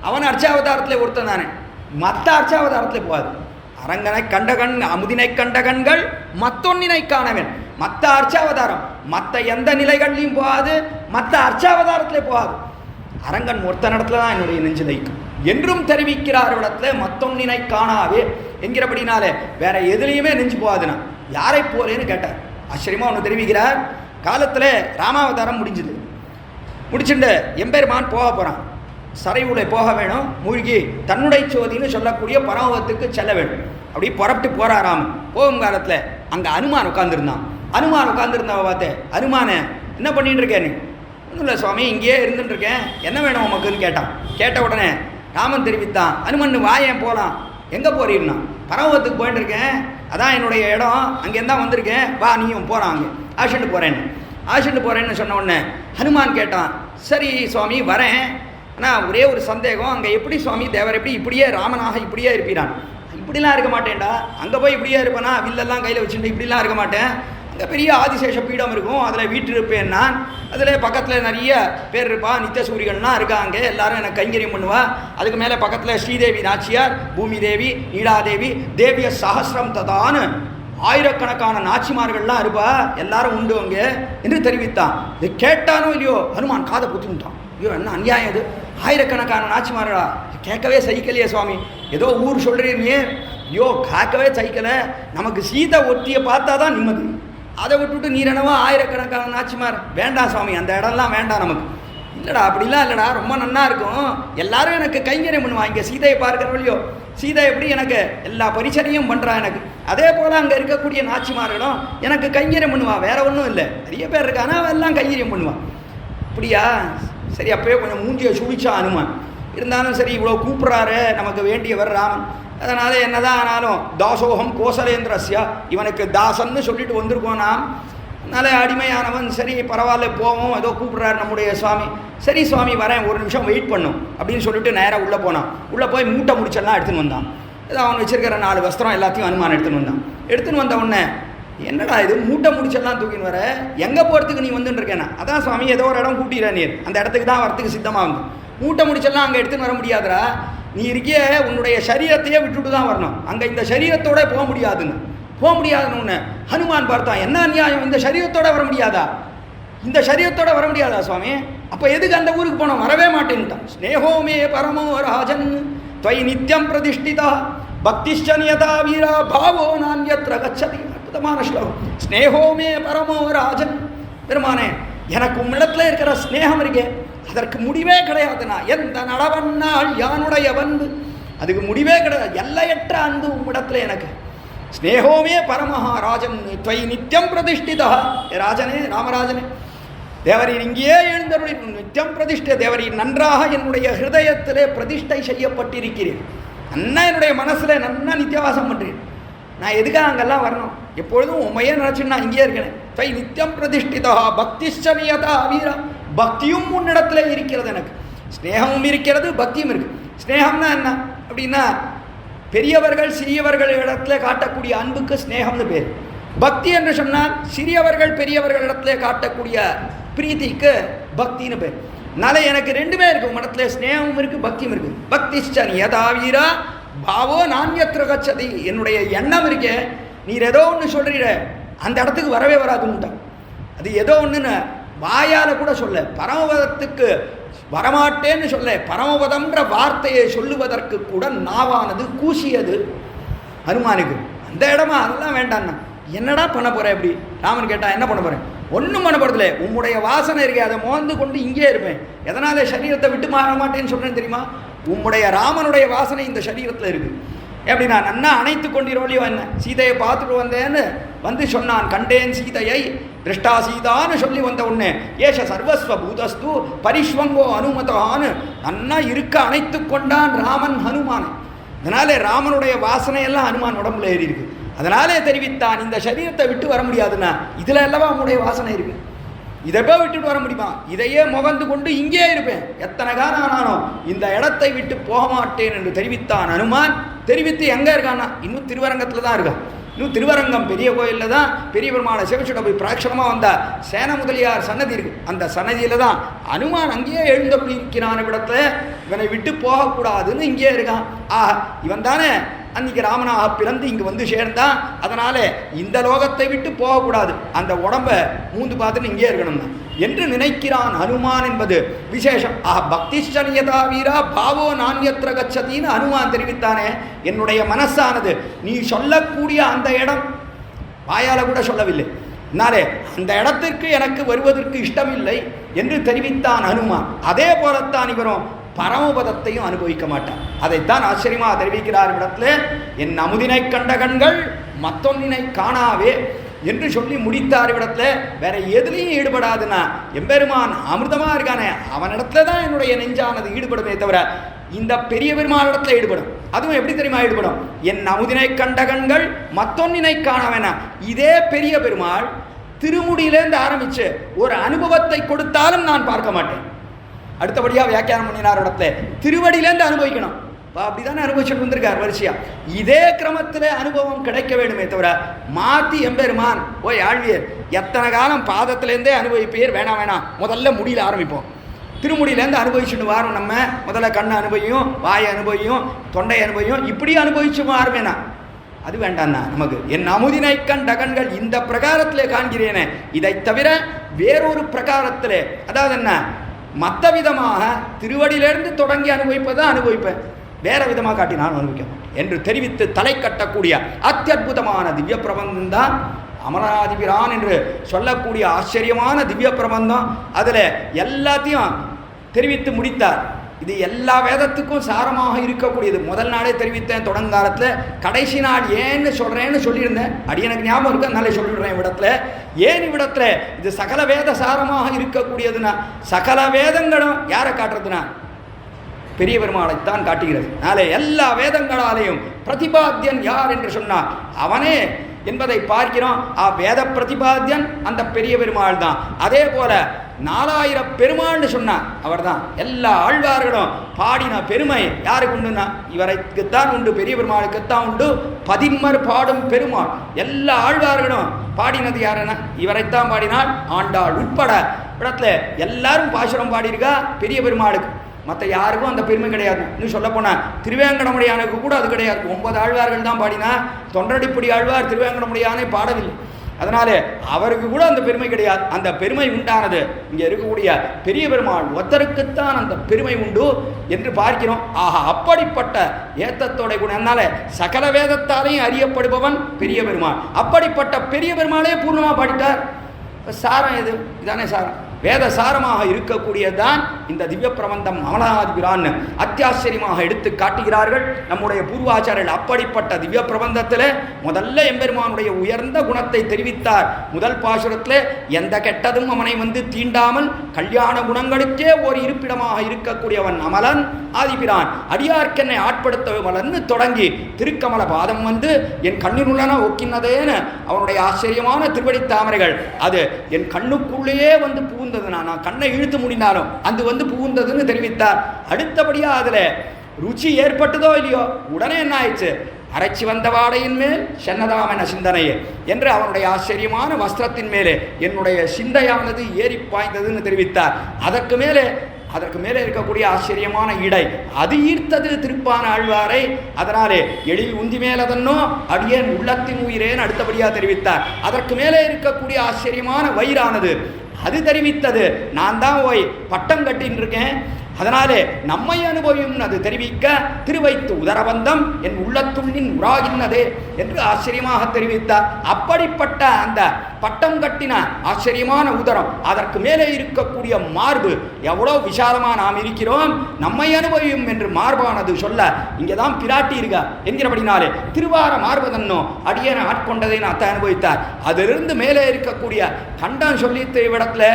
அவன் அர்ச்சாவதாரத்தில் ஒருத்தன் தானே, மற்ற அர்ச்சாவதாரத்தில் போகாது. அரங்கனை கண்ட கண் அமுதினை கண்ட கண்கள் மத்தொன்னினை காணவன். மற்ற அர்ச்சாவதாரம் மற்ற எந்த நிலைகள்லையும் போகாது, மற்ற அர்ச்சாவதாரத்திலே போகாது. அரங்கன் ஒருத்த இடத்துல தான் என்னுடைய நெஞ்சு லைக்கும் என்றும் தெரிவிக்கிறார் இடத்துல மத்தொன்னினை காணாவே என்கிறபடினாலே வேற எதுலையுமே நெஞ்சு போகாதுன்னா யாரை போறேன்னு கேட்டார். ஆச்சரியமா ஒன்று தெரிவிக்கிறார். காலத்தில் ராமாவதாரம் முடிச்சுட்டு எம்பெருமான் போக போகிறான். சரைவுளை போக வேணும், மூழ்கி தன்னுடைய சோதின்னு சொல்லக்கூடிய பரமத்துக்கு செல்ல வேணும். அப்படி புறப்பட்டு போகிறாராம். போகும் காலத்தில் அங்கே அனுமான் உட்காந்துருந்தான். அனுமான் உட்காந்துருந்தவ பார்த்தேன், அனுமானே என்ன பண்ணிட்டு இருக்கேன்னு. ஒன்றும் இல்லை சுவாமி, இங்கேயே இருந்துட்டுருக்கேன், என்ன வேணும் உமக்குன்னு கேட்டான். கேட்ட உடனே ராமன் தெரிவித்தான், அனுமன் வாயேன் போகலாம். எங்கே போறீர்னா, பரமத்துக்கு போயிட்டு இருக்கேன், அதான் என்னுடைய இடம், அங்கேருந்து தான் வந்திருக்கேன், வா நீயும் போகிறான், அங்கே ஆஷிட்டு போகிறேன்னு சொன்ன உடனே ஹனுமான் கேட்டான், சரி சுவாமி வரேன், ஆனால் ஒரே ஒரு சந்தேகம், அங்கே எப்படி சுவாமி தேவர் எப்படி இப்படியே ராமனாக இப்படியே இருப்பிறான்? இப்படிலாம் இருக்க மாட்டேன்டா, அங்கே போய் இப்படியே இருப்பேனா, வில்லெல்லாம் கையில் வச்சுட்டு இப்படிலாம் இருக்க மாட்டேன். அங்கே பெரிய ஆதிசேஷ பீடம் இருக்கும், அதில் வீட்டு இருப்பேன் நான், அதில் பக்கத்தில் நிறைய பேர் இருப்பா, நித்திய சூரியகள்லாம் இருக்காங்க, எல்லாரும் எனக்கு கைங்கரியம் பண்ணுவா. அதுக்கு மேலே பக்கத்தில் ஸ்ரீதேவி நாச்சியார், பூமி தேவி, நீலாதேவி, தேவிய சஹசிரம் ததான்னு ஆயிரக்கணக்கான நாச்சிமார்கள்லாம் இருப்பா, எல்லாரும் உண்டு அங்கே என்று தெரிவித்தான். இது கேட்டானோ இல்லையோ ஹனுமான் காதை புத்துட்டான். ஐயோ என்ன அநியாயம் இது, ஆயிரக்கணக்கான நாச்சிமார்களா, கேட்கவே சகிக்கலையே சுவாமி, ஏதோ ஊர் சொல்கிறீங்க, ஐயோ கேட்கவே சகிக்கலை, நமக்கு சீதை ஒட்டியை பார்த்தா தான் நிம்மதி, அதை விட்டுட்டு நீர் என்னவோ ஆயிரக்கணக்கான நாச்சிமார், வேண்டாம் சுவாமி, அந்த இடம்லாம் வேண்டாம் நமக்கு. இல்லைடா அப்படிலாம் இல்லைடா, ரொம்ப நன்னா இருக்கும், எல்லாரும் எனக்கு கைங்கரியம் பண்ணுவான், இங்கே சீதையை பார்க்குறவளையோ, சீதை எப்படி எனக்கு எல்லா பரிசரையும் பண்ணுறா எனக்கு, அதே போல் அங்கே இருக்கக்கூடிய நாச்சிமார்களும் எனக்கு கைங்கரியம் பண்ணுவான், வேற ஒன்றும் இல்லை, நிறைய பேர் இருக்கானா அவன் எல்லாம் கைங்கரியம் பண்ணுவான். அப்படியா சரி, அப்போயே கொஞ்சம் மூஞ்சியை சுழிச்சா அனுமான். இருந்தாலும் சரி, இவ்வளோ கூப்பிட்றாரு நமக்கு வேண்டியவர் ராமன், அதனால் என்னதான் ஆனாலும் தாசோகம் கோசலேந்திரஸ்யா, இவனுக்கு தாசன்னு சொல்லிட்டு வந்திருக்கோம் நாம், அதனால் அடிமையானவன், சரி பரவாயில்ல போவோம், ஏதோ கூப்பிட்றாரு நம்முடைய சுவாமி, சரி சுவாமி வரேன், ஒரு நிமிஷம் வெயிட் பண்ணும் அப்படின்னு சொல்லிட்டு நேராக உள்ளே போனான். உள்ளே போய் மூட்டை முடிச்செல்லாம் எடுத்துன்னு வந்தான். ஏதோ அவன் வச்சிருக்கிற 4 வஸ்திரம் எல்லாத்தையும் அனுமானம் எடுத்துன்னு வந்த உடனே, என்னடா இது மூட்டை முடிச்செல்லாம் தூக்கின்னு வர, எங்கே போகிறதுக்கு நீ வந்துட்டு இருக்கேன்னா, அதான் சுவாமி ஏதோ ஒரு இடம் கூட்டிடுற நீர், அந்த இடத்துக்கு தான் வரத்துக்கு சித்தமாகுது, மூட்டை முடிச்செல்லாம் அங்கே எடுத்துன்னு வர முடியாதுடா, நீ இருக்கிய உன்னுடைய சரீரத்தையே விட்டுட்டு தான் வரணும், அங்கே இந்த சரீரத்தோட போக முடியாதுன்னு ஒன்று ஹனுமான் பார்த்தான். என்ன அநியாயம், இந்த சரீரத்தோட வர முடியாதா, இந்த சரீரத்தோட வர முடியாதா சுவாமி, அப்போ எதுக்கு அந்த ஊருக்கு போனோம், வரவே மாட்டேன்ட்டான். ஸ்னேகோமே பரமோ ராஜன் துவை நித்தியம் பிரதிஷ்டிதா பக்திஷ்ட நியதா வீரா பாவோ நான்யத்ர கச்சதி. அற்புதமான ஸ்லோகம். ஸ்னேகோமே பரமோ ராஜன், பெருமானே எனக்கு உம்மிடத்தில் இருக்கிற ஸ்னேகம் இருக்கே அதற்கு முடிவே கிடையாதுண்ணா, எந்த நடவன்னாள் யானுடைய வந்து அதுக்கு முடிவே கிடையாது, எல்லையற்ற அன்பு உம்மிடத்தில் எனக்கு. ஸ்னேகோமே பரமஹா ராஜன் துவை நித்தியம் பிரதிஷ்டிதா. ராஜனே, ராமராஜனே, தேவரீர் இங்கேயே எழுந்தருளி நித்தியம் பிரதிஷ்ட, தேவரீர் நன்றாக என்னுடைய ஹிருதயத்திலே பிரதிஷ்டை செய்யப்பட்டிருக்கிறேன், நன்னா என்னுடைய மனசில் நன்னா நித்தியவாசம் பண்ணுறேன், நான் எதுக்காக அங்கெல்லாம் வரணும், எப்பொழுதும் உண்மையே நினச்சிட்டு நான் இங்கேயே இருக்கேன். துவை நித்தியம் பிரதிஷ்டிதா பக்திஷ்டனியதா வீரா, பக்தியும் உன்னிடத்துல இருக்கிறது, எனக்கு ஸ்னேகமும் இருக்கிறது, பக்தியும் இருக்கு. ஸ்னேகம்னா என்ன அப்படின்னா, பெரியவர்கள் சிறியவர்கள் இடத்துல காட்டக்கூடிய அன்புக்கு ஸ்னேகம்னு பேர். பக்தி என்று சொன்னால் சிறியவர்கள் பெரியவர்கள் இடத்துல காட்டக்கூடிய பிரீத்திக்கு பக்தின்னு பேர். அதனால எனக்கு ரெண்டுமே இருக்கு, உங்க இடத்துல ஸ்னேகமும் இருக்கு, பக்தியும் இருக்கு. பக்திஷ்ட நியதா வீரா பாவோ நான்யத்ர கச்சதி, என்னுடைய எண்ணம் இருக்கே, நீர் ஏதோ ஒன்று சொல்றீர அந்த இடத்துக்கு வரவே வராதுன்னுட்டான். அது ஏதோ ஒன்றுன்னு வாயால கூட சொல்ல, பரமபதத்துக்கு வரமாட்டேன்னு சொல்ல, பரமபதம்ன்ற வார்த்தையை சொல்லுவதற்கு கூட நாவானது கூசியது ஹனுமானுக்கு. அந்த இடமா அதெல்லாம் வேண்டான்னா, என்னடா பண்ண போற எப்படி ராமன் கேட்டா, என்ன பண்ண போறேன், ஒன்றும் பண்ண போறதில்லை, உம்முடைய வாசனை இருக்கே அதை மோந்து கொண்டு இங்கே இருப்பேன், எதனால சரீரத்தை விட்டு மாற மாட்டேன்னு சொல்றேன்னு தெரியுமா, உம்முடைய ராமனுடைய வாசனை இந்த சரீரத்தில் இருக்கு. எப்படி நான் நன்னா அணைத்து கொண்டிரோலியோ என்ன, சீதையை பார்த்துட்டு வந்தேன்னு வந்து சொன்னான், கண்டேன் சீதையை திருஷ்டா சீதான்னு சொல்லி வந்த உடனே ஏஷ சர்வஸ்வ பூதஸ்து பரிஷ்வங்கோ அனுமதான்னு நன்னா இருக்க அணைத்து கொண்டான் ராமன் ஹனுமான். அதனாலே ராமனுடைய வாசனையெல்லாம் ஹனுமான் உடம்புல ஏறி இருக்கு. அதனாலே தெரிவித்தான், இந்த சரீரத்தை விட்டு வர முடியாதுன்னா இதுல அல்லவா உன்னுடைய வாசனை இருக்கு, இதை போய் விட்டுட்டு வர முடியுமா, இதையே முகந்து கொண்டு இங்கே இருப்பேன், எத்தனை காலம் ஆனாலும் இந்த இடத்தை விட்டு போக மாட்டேன் என்று தெரிவித்தான் ஹனுமான். தெரிவித்து எங்கே இருக்கான்னா, இன்னும் திருவரங்கத்தில் தான் இருக்கான். இன்னும் திருவரங்கம் பெரிய கோயிலில் தான் பெரிய பெருமாளை சிவச்சுட போய் பிராட்சணமாக வந்த சேன முதலியார் சன்னதி இருக்கு, அந்த சன்னதியில் தான் ஹனுமான் அங்கேயே எழுந்தருளி இருக்கிறான். இடத்துல இவனை விட்டு போகக்கூடாதுன்னு இங்கே இருக்கான். ஆஹா, இவன் தானே அன்றைக்கி ராமனாக பிறந்து இங்கே வந்து சேர்ந்தான். அதனால் இந்த லோகத்தை விட்டு போகக்கூடாது, அந்த உடம்பை மூந்து பார்த்துன்னு இங்கே இருக்கணும் என்று நினைக்கிறான் ஹனுமான் என்பது விசேஷம். பக்திஷ்டனியதா வீரா பாவோ நான்யத்ர கச்சதின்னு ஹனுமான் தெரிவித்தானே. என்னுடைய மனசானது நீ சொல்லக்கூடிய அந்த இடம் வாயால் கூட சொல்லவில்லை, அதனாலே அந்த இடத்திற்கு எனக்கு வருவதற்கு இஷ்டமில்லை என்று தெரிவித்தான் ஹனுமான். அதே போலத்தான் இவரும் பரமபதத்தையும் அனுபவிக்க மாட்டான். அதைத்தான் ஆச்சரியமாக தெரிவிக்கிறார் இடத்துல, என் அமுதினை கண்ட கண்கள் மத்தொன்னினை காணாவே என்று சொல்லி முடித்தார் இடத்துல. வேற எதுலையும் ஈடுபடாதுன்னா எம்பெருமான் அமிர்தமா இருக்கானே அவனிடத்துல தான் என்னுடைய நெஞ்சானது ஈடுபடுமே தவிர இந்த பெரிய பெருமானிடத்துல ஈடுபடும். அதுவும் எப்படி தெரியுமா ஈடுபடும்? என் அமுதினை கண்ட கண்கள் மத்தொன்னினை காணாவேனா. இதே பெரிய பெருமாள் திருமுடியிலேருந்து ஆரம்பிச்சு ஒரு அனுபவத்தை கொடுத்தாலும் நான் பார்க்க மாட்டேன். அடுத்தபடியாக வியாக்கியானம் பண்ணினார் இடத்துல திருவடியிலேருந்து அனுபவிக்கணும். அப்படிதானே அனுபவிச்சுட்டு வந்திருக்கார் வரிசையா. இதே கிரமத்தில் அனுபவம் கிடைக்க வேண்டுமே தவிர மாற்றி எம்பெருமான் ஓய் ஆழ்வியர் எத்தனை காலம் பாதத்திலேருந்தே அனுபவிப்பீர், வேணாம் வேணாம் முதல்ல முடியல ஆரம்பிப்போம். திருமுடியிலேருந்து அனுபவிச்சுட்டு வாரம். நம்ம முதல்ல கண்ணை அனுபவியும், வாயை அனுபவியும், தொண்டை அனுபவியும், இப்படி அனுபவிச்சு ஆரம்பினா அது வேண்டாம்னா நமக்கு. என் அமுதினை கண்ட கண்கள் இந்த பிரகாரத்தில் காண்கிறேனே, இதை தவிர வேறொரு பிரகாரத்தில், அதாவது என்ன மற்ற விதமாக திருவடியிலிருந்து தொடங்கி அனுபவிப்பதான் அனுபவிப்பேன், வேற விதமாக காட்டி நான் அனுபவிக்க என்று தெரிவித்து தலை கட்டக்கூடிய அத்தியுதமான திவ்ய பிரபந்தம் தான் அமரநாதிபிரான் என்று சொல்லக்கூடிய ஆச்சரியமான திவ்ய பிரபந்தம். அதில் எல்லாத்தையும் தெரிவித்து முடித்தார். இது எல்லா வேதத்துக்கும் சாரமாக இருக்கக்கூடியது. முதல் நாளே தெரிவித்தேன் தொடங்காலத்தில், கடைசி நாள் ஏன்னு சொல்கிறேன்னு சொல்லியிருந்தேன். அடி எனக்கு ஞாபகம் இருக்கு, அதனால சொல்லிவிடுறேன் இவ்விடத்தில். ஏன் இவ்விடத்தில் இது சகல வேத சாரமாக இருக்கக்கூடியதுன்னா, சகல வேதங்களும் யாரை காட்டுறதுன்னா பெரிய பெருமாளைத்தான் காட்டுகிறது. அதனால எல்லா வேதங்களாலேயும் பிரதிபாத்தியன் யார் என்று சொன்னார் அவனே என்பதை பார்க்கிறோம். வேத பிரதிபாத்தியன் அந்த பெரிய பெருமாள் தான். அதே போல 4000 பெருமாள்னு சொன்னார் அவர் தான். எல்லா ஆழ்வார்களும் பாடின பெருமை யாருக்கு உண்டுன்னா இவரைக்குத்தான் உண்டு, பெரிய பெருமாளுக்குத்தான் உண்டு. 11 பாடும் பெருமாள் எல்லா ஆழ்வார்களும் பாடினது யாருன்னா இவரைத்தான் பாடினாள். ஆண்டாள் உட்பட இடத்துல எல்லாரும் பாசுரம் பாடியிருக்கா பெரிய பெருமாளுக்கு. மற்ற யாருக்கும் அந்த பெருமை கிடையாது. இன்னும் சொல்ல போனால் திருவேங்கடமுடையானுக்கு கூட அது கிடையாது. 9 ஆழ்வார்கள் தான் பாடினா, தொண்டடிப்படி ஆழ்வார் திருவேங்கடமுடையானே பாடவில்லை. அதனால அவருக்கு கூட அந்த பெருமை கிடையாது. அந்த பெருமை உண்டானது இங்கே இருக்கக்கூடிய பெரிய பெருமாள் ஒருத்தருக்குத்தான் அந்த பெருமை உண்டு என்று பார்க்கிறோம். அப்படிப்பட்ட ஏத்தத்தோட கூட என்னால சகல வேதத்தாலையும் அறியப்படுபவன் பெரிய பெருமாள். அப்படிப்பட்ட பெரிய பெருமாளே பூர்ணமாக பாடிட்டார். சாரம் எது? இதானே சாரம். வேத சாரமாக இருக்கக்கூடியதான் இந்த திவ்ய பிரபந்தம் அமரநாதிபிரான் அத்தியாச்சரியமாக எடுத்து காட்டுகிறார்கள் நம்முடைய பூர்வாச்சாரியர்கள். அப்படிப்பட்ட திவ்ய பிரபந்தத்தில் முதல்ல எம்பெருமானுடைய உயர்ந்த குணத்தை தெரிவித்தார். முதல் பாசுரத்தில் எந்த கெட்டதும் அவனை வந்து தீண்டாமல் கல்யாண குணங்களுக்கே ஒரு இருப்பிடமாக இருக்கக்கூடியவன் அமலன் ஆதிபிரான். அடியார்க்கென்னை ஆட்படுத்தவலன்னு தொடங்கி திருக்கமல பாதம் வந்து என் கண்ணினுள்ளன ஒக்கினதேன்னு அவனுடைய ஆச்சரியமான திருவடி தாமரைகள் அது என் கண்ணுக்குள்ளேயே வந்து புகுந்தது. நான் கண்ணை இழுத்து முடிந்தாலும் அது வந்து புகுந்ததுன்னு தெரிவித்தார். அடுத்தபடியாக அதில் ருச்சி ஏற்பட்டதோ இல்லையோ உடனே என்ன ஆயிடுச்சு, அரைச்சி வந்த வாடையின் மேல் சென்னதாமென சிந்தனையே என்று அவனுடைய ஆச்சரியமான வஸ்திரத்தின் மேலே என்னுடைய சிந்தையானது ஏறி பாய்ந்ததுன்னு தெரிவித்தார். அதற்கு மேலே இருக்கக்கூடிய ஆச்சரியமான இடை அது ஈர்த்தது திருப்பான ஆழ்வாரை. அதனாலே எழில் உந்தி மேலதன்னோ அடியேன் உள்ளத்தின் உயிரேன் அடுத்தபடியாக தெரிவித்தார். அதற்கு மேலே இருக்கக்கூடிய ஆச்சரியமான வயிறானது அது தெரிவித்தது நான் தான் போய் பட்டம் கட்டின்னு இருக்கேன், அதனாலே நம்மை அனுபவியும் அது தெரிவிக்க திருவைத்து உதரபந்தம் என் உள்ளத்துள்ளின் உராகின்னதே என்று ஆச்சரியமாக தெரிவித்தார். அப்படிப்பட்ட அந்த பட்டம் கட்டின ஆச்சரியமான உதரம், அதற்கு மேலே இருக்கக்கூடிய மார்பு எவ்வளோ விசாலமாக நாம் இருக்கிறோம், நம்மை அனுபவியும் என்று மார்பானது சொல்ல இங்கே தான் பிராட்டி இருக்கா என்கிறபடினாலே திருவார மார்பதன்னோ அடியேன ஆட்கொண்டதை நான் அனுபவித்தார். அதிலிருந்து மேலே இருக்கக்கூடிய கண்டம் சொல்லித்த இடத்துல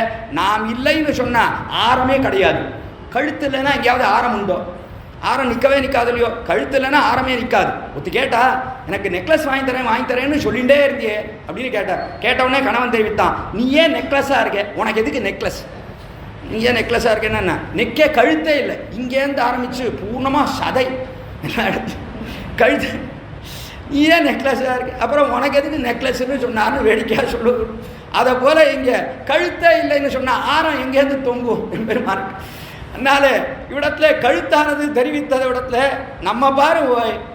நாம் இல்லைன்னு சொன்ன ஆரமே கிடையாது. கழுத்து இல்லைன்னா எங்கேயாவது ஆரம் உண்டோ? ஆரம் நிற்கவே நிற்காது இல்லையோ? கழுத்து இல்லைன்னா ஆரமே நிற்காது. ஒத்து கேட்டா எனக்கு நெக்லஸ் வாங்கி தரேன்னு சொல்லிகிட்டே இருந்தியே அப்படின்னு கேட்டவுடனே கணவன் தெரிவித்தான், நீ ஏன் நெக்லஸாக இருக்க, உனக்கு எதுக்கு நெக்லஸ், நீ ஏன் நெக்லஸாக இருக்கேன்னு என்ன நெக்கே கழுத்தே இல்லை, இங்கேருந்து ஆரம்பித்து பூர்ணமாக சதை கழுத்து, நீ ஏன் நெக்லஸாக இருக்கு, அப்புறம் உனக்கு எதுக்கு நெக்லஸ்ன்னு சொன்னார்னு வேடிக்கையாக சொல்லு. அதை போல் இங்கே கழுத்தே இல்லைன்னு சொன்னால் ஆரம் எங்கேருந்து தொங்கும் பெருமாருக்கு. அதனால இவ்விடத்துல கழுத்தானது தெரிவித்தது இடத்துல நம்ம பாரு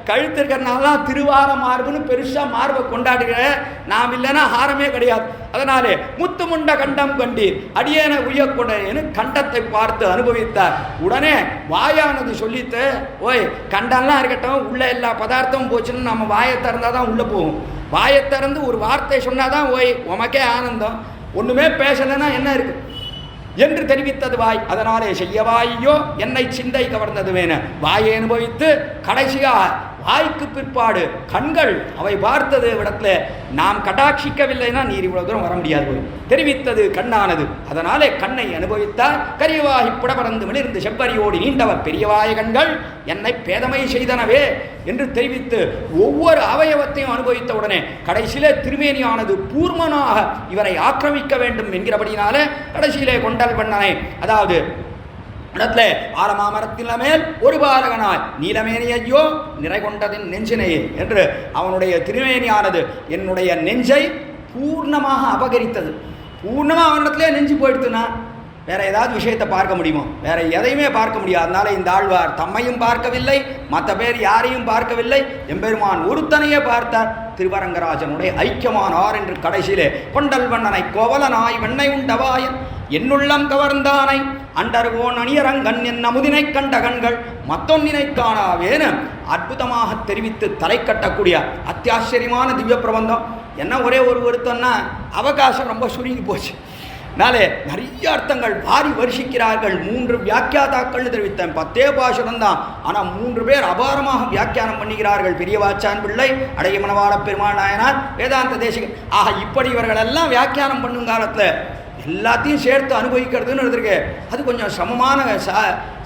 கழுத்து இருக்கிறனால திருவார மார்புன்னு பெருசாக மார்பை கொண்டாடுகிற நாம் இல்லைன்னா ஹாரமே கிடையாது. அதனாலே முத்துமுண்ட கண்டம் கண்டீர் அடியேன உயக்கொண்டேன்னு கண்டத்தை பார்த்து அனுபவித்தார். உடனே வாயானது சொல்லித்து, ஓய் கண்டம்லாம் இருக்கட்டும், உள்ள எல்லா பதார்த்தமும் போச்சுன்னு நம்ம வாயை திறந்தாதான் உள்ள போகும். வாயை திறந்து ஒரு வார்த்தை சொன்னாதான் ஓய் உமக்கே ஆனந்தம், ஒண்ணுமே பேசலைன்னா என்ன இருக்கு என்று தெரிவித்தது வாய். அதனாலே செய்யவாயோ என்னை சிந்தை கவர்ந்தது வேண வாயை அனுபவித்து கடைசியாக வாய்க்கு பிற்பாடு கண்கள் அவை பார்த்தது இடத்துல நாம் கடாட்சிக்கவில்லைன்னா நீர் இவ்வளவு தூரம் வர முடியாது தெரிவித்தது கண்ணானது. அதனாலே கண்ணை அனுபவித்தார். கரியவாகி புடபறந்து மிளிர்ந்து செவ்வரியோடு நீண்டவர் பெரியவாய கண்கள் என்னை பேதமை செய்தனவே என்று தெரிவித்து ஒவ்வொரு அவயவத்தையும் அனுபவித்த உடனே கடைசியிலே திருமேனியானது பூர்மனாக இவரை ஆக்கிரமிக்க வேண்டும் என்கிறபடினாலே கடைசியிலே கொண்டல் வண்ணனை, அதாவது இடத்துல ஆலமாமரத்தின் மேல் ஒரு பாலகனாய் நீலமேனியையோ நிறை கொண்டதின் நெஞ்சினையே என்று அவனுடைய திருமேனியானது என்னுடைய நெஞ்சை பூர்ணமாக அபகரித்தது. பூர்ணமாக அவனிடத்திலே நெஞ்சு போயிடுத்துனா வேற ஏதாவது விஷயத்தை பார்க்க முடியுமோ? வேற எதையுமே பார்க்க முடியாது. அதனால இந்த ஆழ்வார் தம்மையும் பார்க்கவில்லை, மற்ற பேர் யாரையும் பார்க்கவில்லை, எம்பெருமான் ஒருத்தனையே பார்த்தார். திருவரங்கராஜனுடைய ஐக்கியமானார் என்று கடைசியிலே கொண்டல் வண்ணனை கோவலனாய் வெண்ணை உண்டவாயன் என்னுள்ளம் கவர்ந்தானை அண்டர்கோன் அணியரங்கன் என் அமுதினை கண்ட கண்கள் மத்தொன்னினை காணாவேன்னு அற்புதமாக தெரிவித்து தலை கட்டக்கூடிய அத்தியாச்சரியமான திவ்ய பிரபந்தம். என்ன ஒரே ஒரு வருத்தம்னா அவகாசம் ரொம்ப சுருங்கி போச்சு. நாளே நிறைய அர்த்தங்கள் வாரி வருஷிக்கிறார்கள். 3 வியாக்கியாதாக்கள் தெரிவித்தேன், 10 பாசுரம் தான். ஆனால் 3 பேர் அபாரமாக வியாக்கியானம் பண்ணுகிறார்கள். பெரியவாச்சான் பிள்ளை, அடையமனவாள பெருமாள் நாயனார், வேதாந்த தேசிகன். ஆக இப்படி இவர்கள் எல்லாம் வியாக்கியானம் பண்ணும் காலத்தில் எல்லாத்தையும் சேர்த்து அனுபவிக்கிறதுன்னு இருக்கு. அது கொஞ்சம்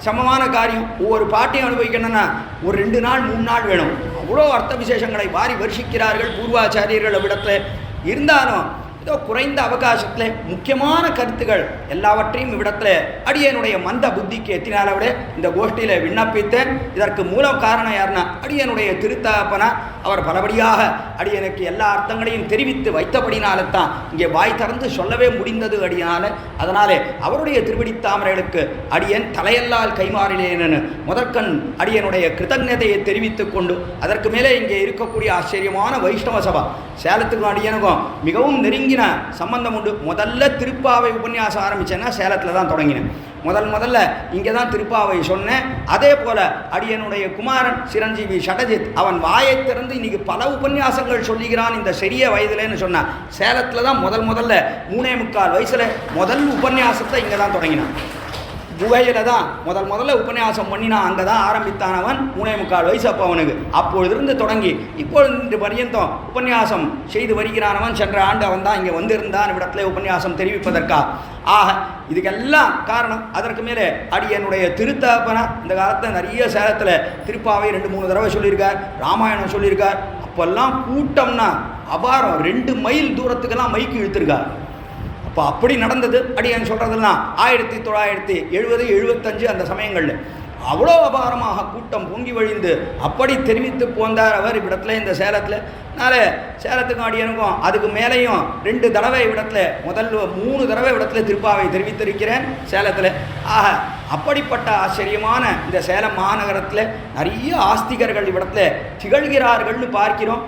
சமமான காரியம். ஒவ்வொரு பாட்டையும் அனுபவிக்கணும்னா ஒரு 2 நாள் 3 நாள் வேணும். அவ்வளோ அர்த்த விசேஷங்களை வாரி வருஷிக்கிறார்கள் பூர்வாச்சாரியர்கள் அவ்விடத்தில். இருந்தாலும் ஏதோ குறைந்த அவகாசத்தில் முக்கியமான கருத்துக்கள் எல்லாவற்றையும் இவ்விடத்தில் அடியனுடைய மந்த புத்திக்கு எத்தினால விட இந்த கோஷ்டியில் விண்ணப்பித்தேன். இதற்கு மூல காரணம் யாருன்னா அடியனுடைய திருத்தாப்பனா அவர் பலபடியாக அடியனுக்கு எல்லா அர்த்தங்களையும் தெரிவித்து வைத்தபடினால்தான் இங்கே வாய் திறந்து சொல்லவே முடிந்தது அடியால். அதனாலே அவருடைய திருவடித்தாமரைகளுக்கு அடியன் தலையல்லால் கைமாறினேன்னு முதற்கண் அடியனுடைய கிருதஜதையை தெரிவித்து கொண்டு அதற்கு மேலே இங்கே இருக்கக்கூடிய ஆச்சரியமான வைஷ்ணவ சபா சேலத்துக்கும் அடியனுக்கும் மிகவும் நெருங்கின சம்பந்தம் உண்டு. முதல்ல திருப்பாவை உபன்யாசம் ஆரம்பித்தேன்னா சேலத்தில் தான் தொடங்கினேன். முதல்ல இங்கே தான் திருப்பாவை சொன்னேன். அதே போல் அடியனுடைய குமாரன் சிரஞ்சீவி ஷடஜித் அவன் வாயை திறந்து இன்னைக்கு பல உபன்யாசங்கள் சொல்லுகிறான் இந்த சிறிய வயதுலன்னு சொன்னான். சேலத்தில் தான் முதல்ல 3.25 வயசில் முதல் உபன்யாசத்தை இங்கே தான் தொடங்கினான். குகையில் தான் முதல்ல உபன்யாசம் பண்ணினான். அங்கே தான் ஆரம்பித்தானவன். 3.25 வயசு அப்போ அவனுக்கு. அப்பொழுதிருந்து தொடங்கி இப்பொழுது பரியந்தம் உபன்யாசம் செய்து வருகிறானவன். சென்ற ஆண்டு அவன் தான் இங்கே வந்திருந்தான் இடத்துல உபன்யாசம் தெரிவிப்பதற்கா. ஆக இதுக்கெல்லாம் காரணம் அதற்கு மேலே அடியனுடைய திருத்தாப்பனா இந்த காலத்தில் நிறைய சேலத்தில் திருப்பாவை 2-3 தடவை சொல்லியிருக்கார், ராமாயணம் சொல்லியிருக்கார். அப்போல்லாம் கூட்டம்னா அபாரம், 2 மைல் தூரத்துக்கெல்லாம் மைக்கு இழுத்திருக்கார். அப்போ அப்படி நடந்தது. அடியன் சொல்கிறதெல்லாம் 1970-75 அந்த சமயங்களில் அவ்வளோ அபாரமாக கூட்டம் பொங்கி வழிந்து அப்படி தெரிவித்து போந்தார் அவர் இவ்விடத்தில் இந்த சேலத்தில். நாளே சேலத்துக்கும் அடியனுக்கும் அதுக்கு மேலேயும் 2 தடவை இவ்விடத்தில் 3 தடவை இவ்விடத்தில் திருப்பாவை தெரிவித்திருக்கிறேன் சேலத்தில். ஆக அப்படிப்பட்ட ஆச்சரியமான இந்த சேலம் மாநகரத்தில் நிறைய ஆஸ்திகர்கள் இவ்விடத்தில் திகழ்கிறார்கள்னு பார்க்கிறோம்.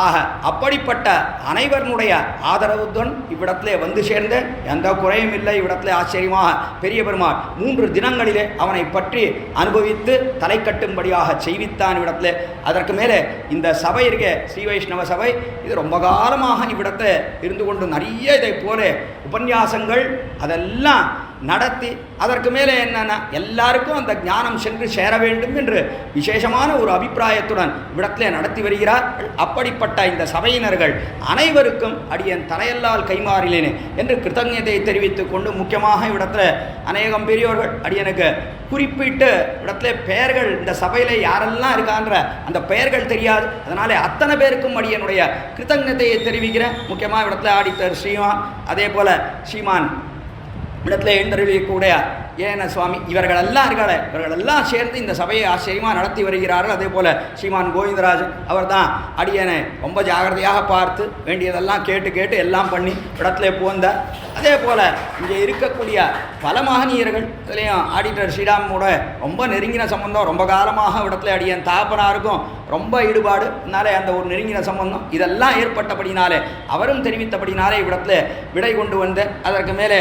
ஆக அப்படிப்பட்ட அனைவருடைய ஆதரவுடன் இவ்விடத்திலே வந்து சேர்ந்த எந்த குறையும் இல்லை. இவ்விடத்திலே ஆச்சரியமாக பெரிய பெருமாள் 3 தினங்களிலே அவனை பற்றி அனுபவித்து தலை கட்டும்படியாக செய்வித்தான் இவ்விடத்தில். அதற்கு மேலே இந்த சபை இருக்க ஸ்ரீ வைஷ்ணவ சபை இது ரொம்ப காலமாக இவ்விடத்தில் இருந்து கொண்டு நிறைய இதை போல உபன்யாசங்கள் அதெல்லாம் நடத்தி அதற்கு மேலே என்னன்னா எல்லாருக்கும் அந்த ஞானம் சென்று சேர வேண்டும் என்று விசேஷமான ஒரு அபிப்பிராயத்துடன் இவ்விடத்திலே நடத்தி வருகிறார். அப்படிப்பட்ட இந்த சபையினர்கள் அனைவருக்கும் அடியன் தலையல்லால் கைமாறிலேனே என்று கிருத்தஜதையை தெரிவித்துக் கொண்டு முக்கியமாக இவ்விடத்தில் அநேகம் பெரியோர்கள் அடியனுக்கு குறிப்பிட்டு இடத்துல பெயர்கள் இந்த சபையில் யாரெல்லாம் இருக்கான்ற அந்த பெயர்கள் தெரியாது. அதனாலே அத்தனை பேருக்கும் அடியனுடைய கிருத்தஜதையை தெரிவிக்கிறேன். முக்கியமாக இடத்துல ஆடிட்டர் ஸ்ரீமான், அதே போல் ஸ்ரீமான் இடத்துல எழுந்தருளியக்கூடிய ஏன சுவாமி இவர்களெல்லாம் இருக்காளே, இவர்களெல்லாம் சேர்ந்து இந்த சபையை ஆச்சரியமாக நடத்தி வருகிறார்கள். அதே போல் ஸ்ரீமான் கோவிந்தராஜன் அவர் தான் அடியனை ரொம்ப ஜாகிரதையாக பார்த்து வேண்டியதெல்லாம் கேட்டு எல்லாம் பண்ணி இடத்துல போந்தார். அதே போல் இங்கே இருக்கக்கூடிய பல மகனீயர்கள் இதுலேயும் ஆடிட்டர் ஸ்ரீராமோட ரொம்ப நெருங்கின சம்பந்தம், ரொம்ப காலமாக இடத்துல அடியன் தாப்பனாருக்கும் ரொம்ப ஈடுபாடு, அதனாலே அந்த ஒரு நெருங்கின சம்பந்தம் இதெல்லாம் ஏற்பட்டபடினாலே அவரும் தெரிவித்தபடினாலே இவ்விடத்துல விடை கொண்டு வந்த அதற்கு மேலே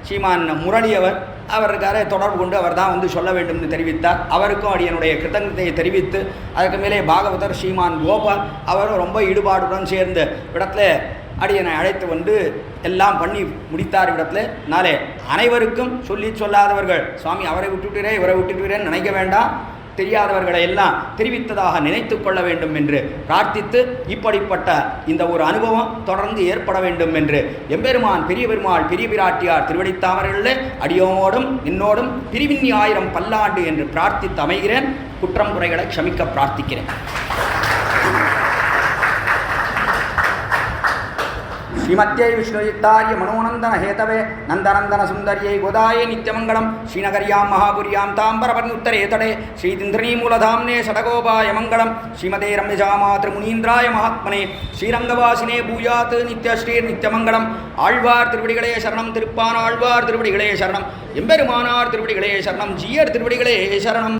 ஸ்ரீமான் முரளியவர் அவருக்கார தொடர்பு கொண்டு அவர் தான் வந்து சொல்ல வேண்டும் என்று தெரிவித்தார். அவருக்கும் அடியனுடைய கிருத்தஞத்தையை தெரிவித்து அதற்கு மேலே பாகவதர் ஸ்ரீமான் கோபால் அவரும் ரொம்ப ஈடுபாடுடன் சேர்ந்து இடத்துல அடியனை அழைத்து வந்து எல்லாம் பண்ணி முடித்தார் இடத்துல. நாளே அனைவருக்கும் சொல்லி சொல்லாதவர்கள் சுவாமி அவரை விட்டுவிட்டீரே இவரை விட்டுவிட்டீரேன்னு நினைக்க வேண்டாம், தெரியாதவர்களை எல்லாம் தெரிவித்ததாக நினைத்து கொள்ள வேண்டும் என்று பிரார்த்தித்து இப்படிப்பட்ட இந்த ஒரு அனுபவம் தொடர்ந்து ஏற்பட வேண்டும் என்று எம்பெருமான் பெரிய பெருமாள் பெரிய பிராட்டியார் திருவடித்தாமர்களிலே அடியோமோடும் என்னோடும் பிரிவின்னி 1000 பல்லாண்டு என்று பிரார்த்தித்து அமைகிறேன். குற்றம் குறைகளை க்ஷமிக்க பிரார்த்திக்கிறேன். ஸ்ரீமத்யை விஷ்ணுயுக்தாரிய மனோநந்தன ஹேதவே நந்தநந்தன சுந்தரியை கோதாயே நித்யமங்கலம் ஸ்ரீநகரியாம் மகாபுரியாம் தாம்பரபர்ணுத்தரே தடே ஸ்ரீதிந்திரணீ மூலதாம்னே சடகோபாய மங்கலம் ஸ்ரீமதே ரம்யஜாமாத்ரு முனீந்திராய மகாத்மனே ஸ்ரீரங்கவாசினே பூயாத் நித்யஸ்ரீர் நித்யமங்கலம். ஆழ்வார் திருவடிகளே சரணம், திருப்பான் ஆழ்வார் திருவடிகளே சரணம், எம்பெருமானார் திருவடிகளே சரணம், ஜீயர் திருவடிகளே சரணம்.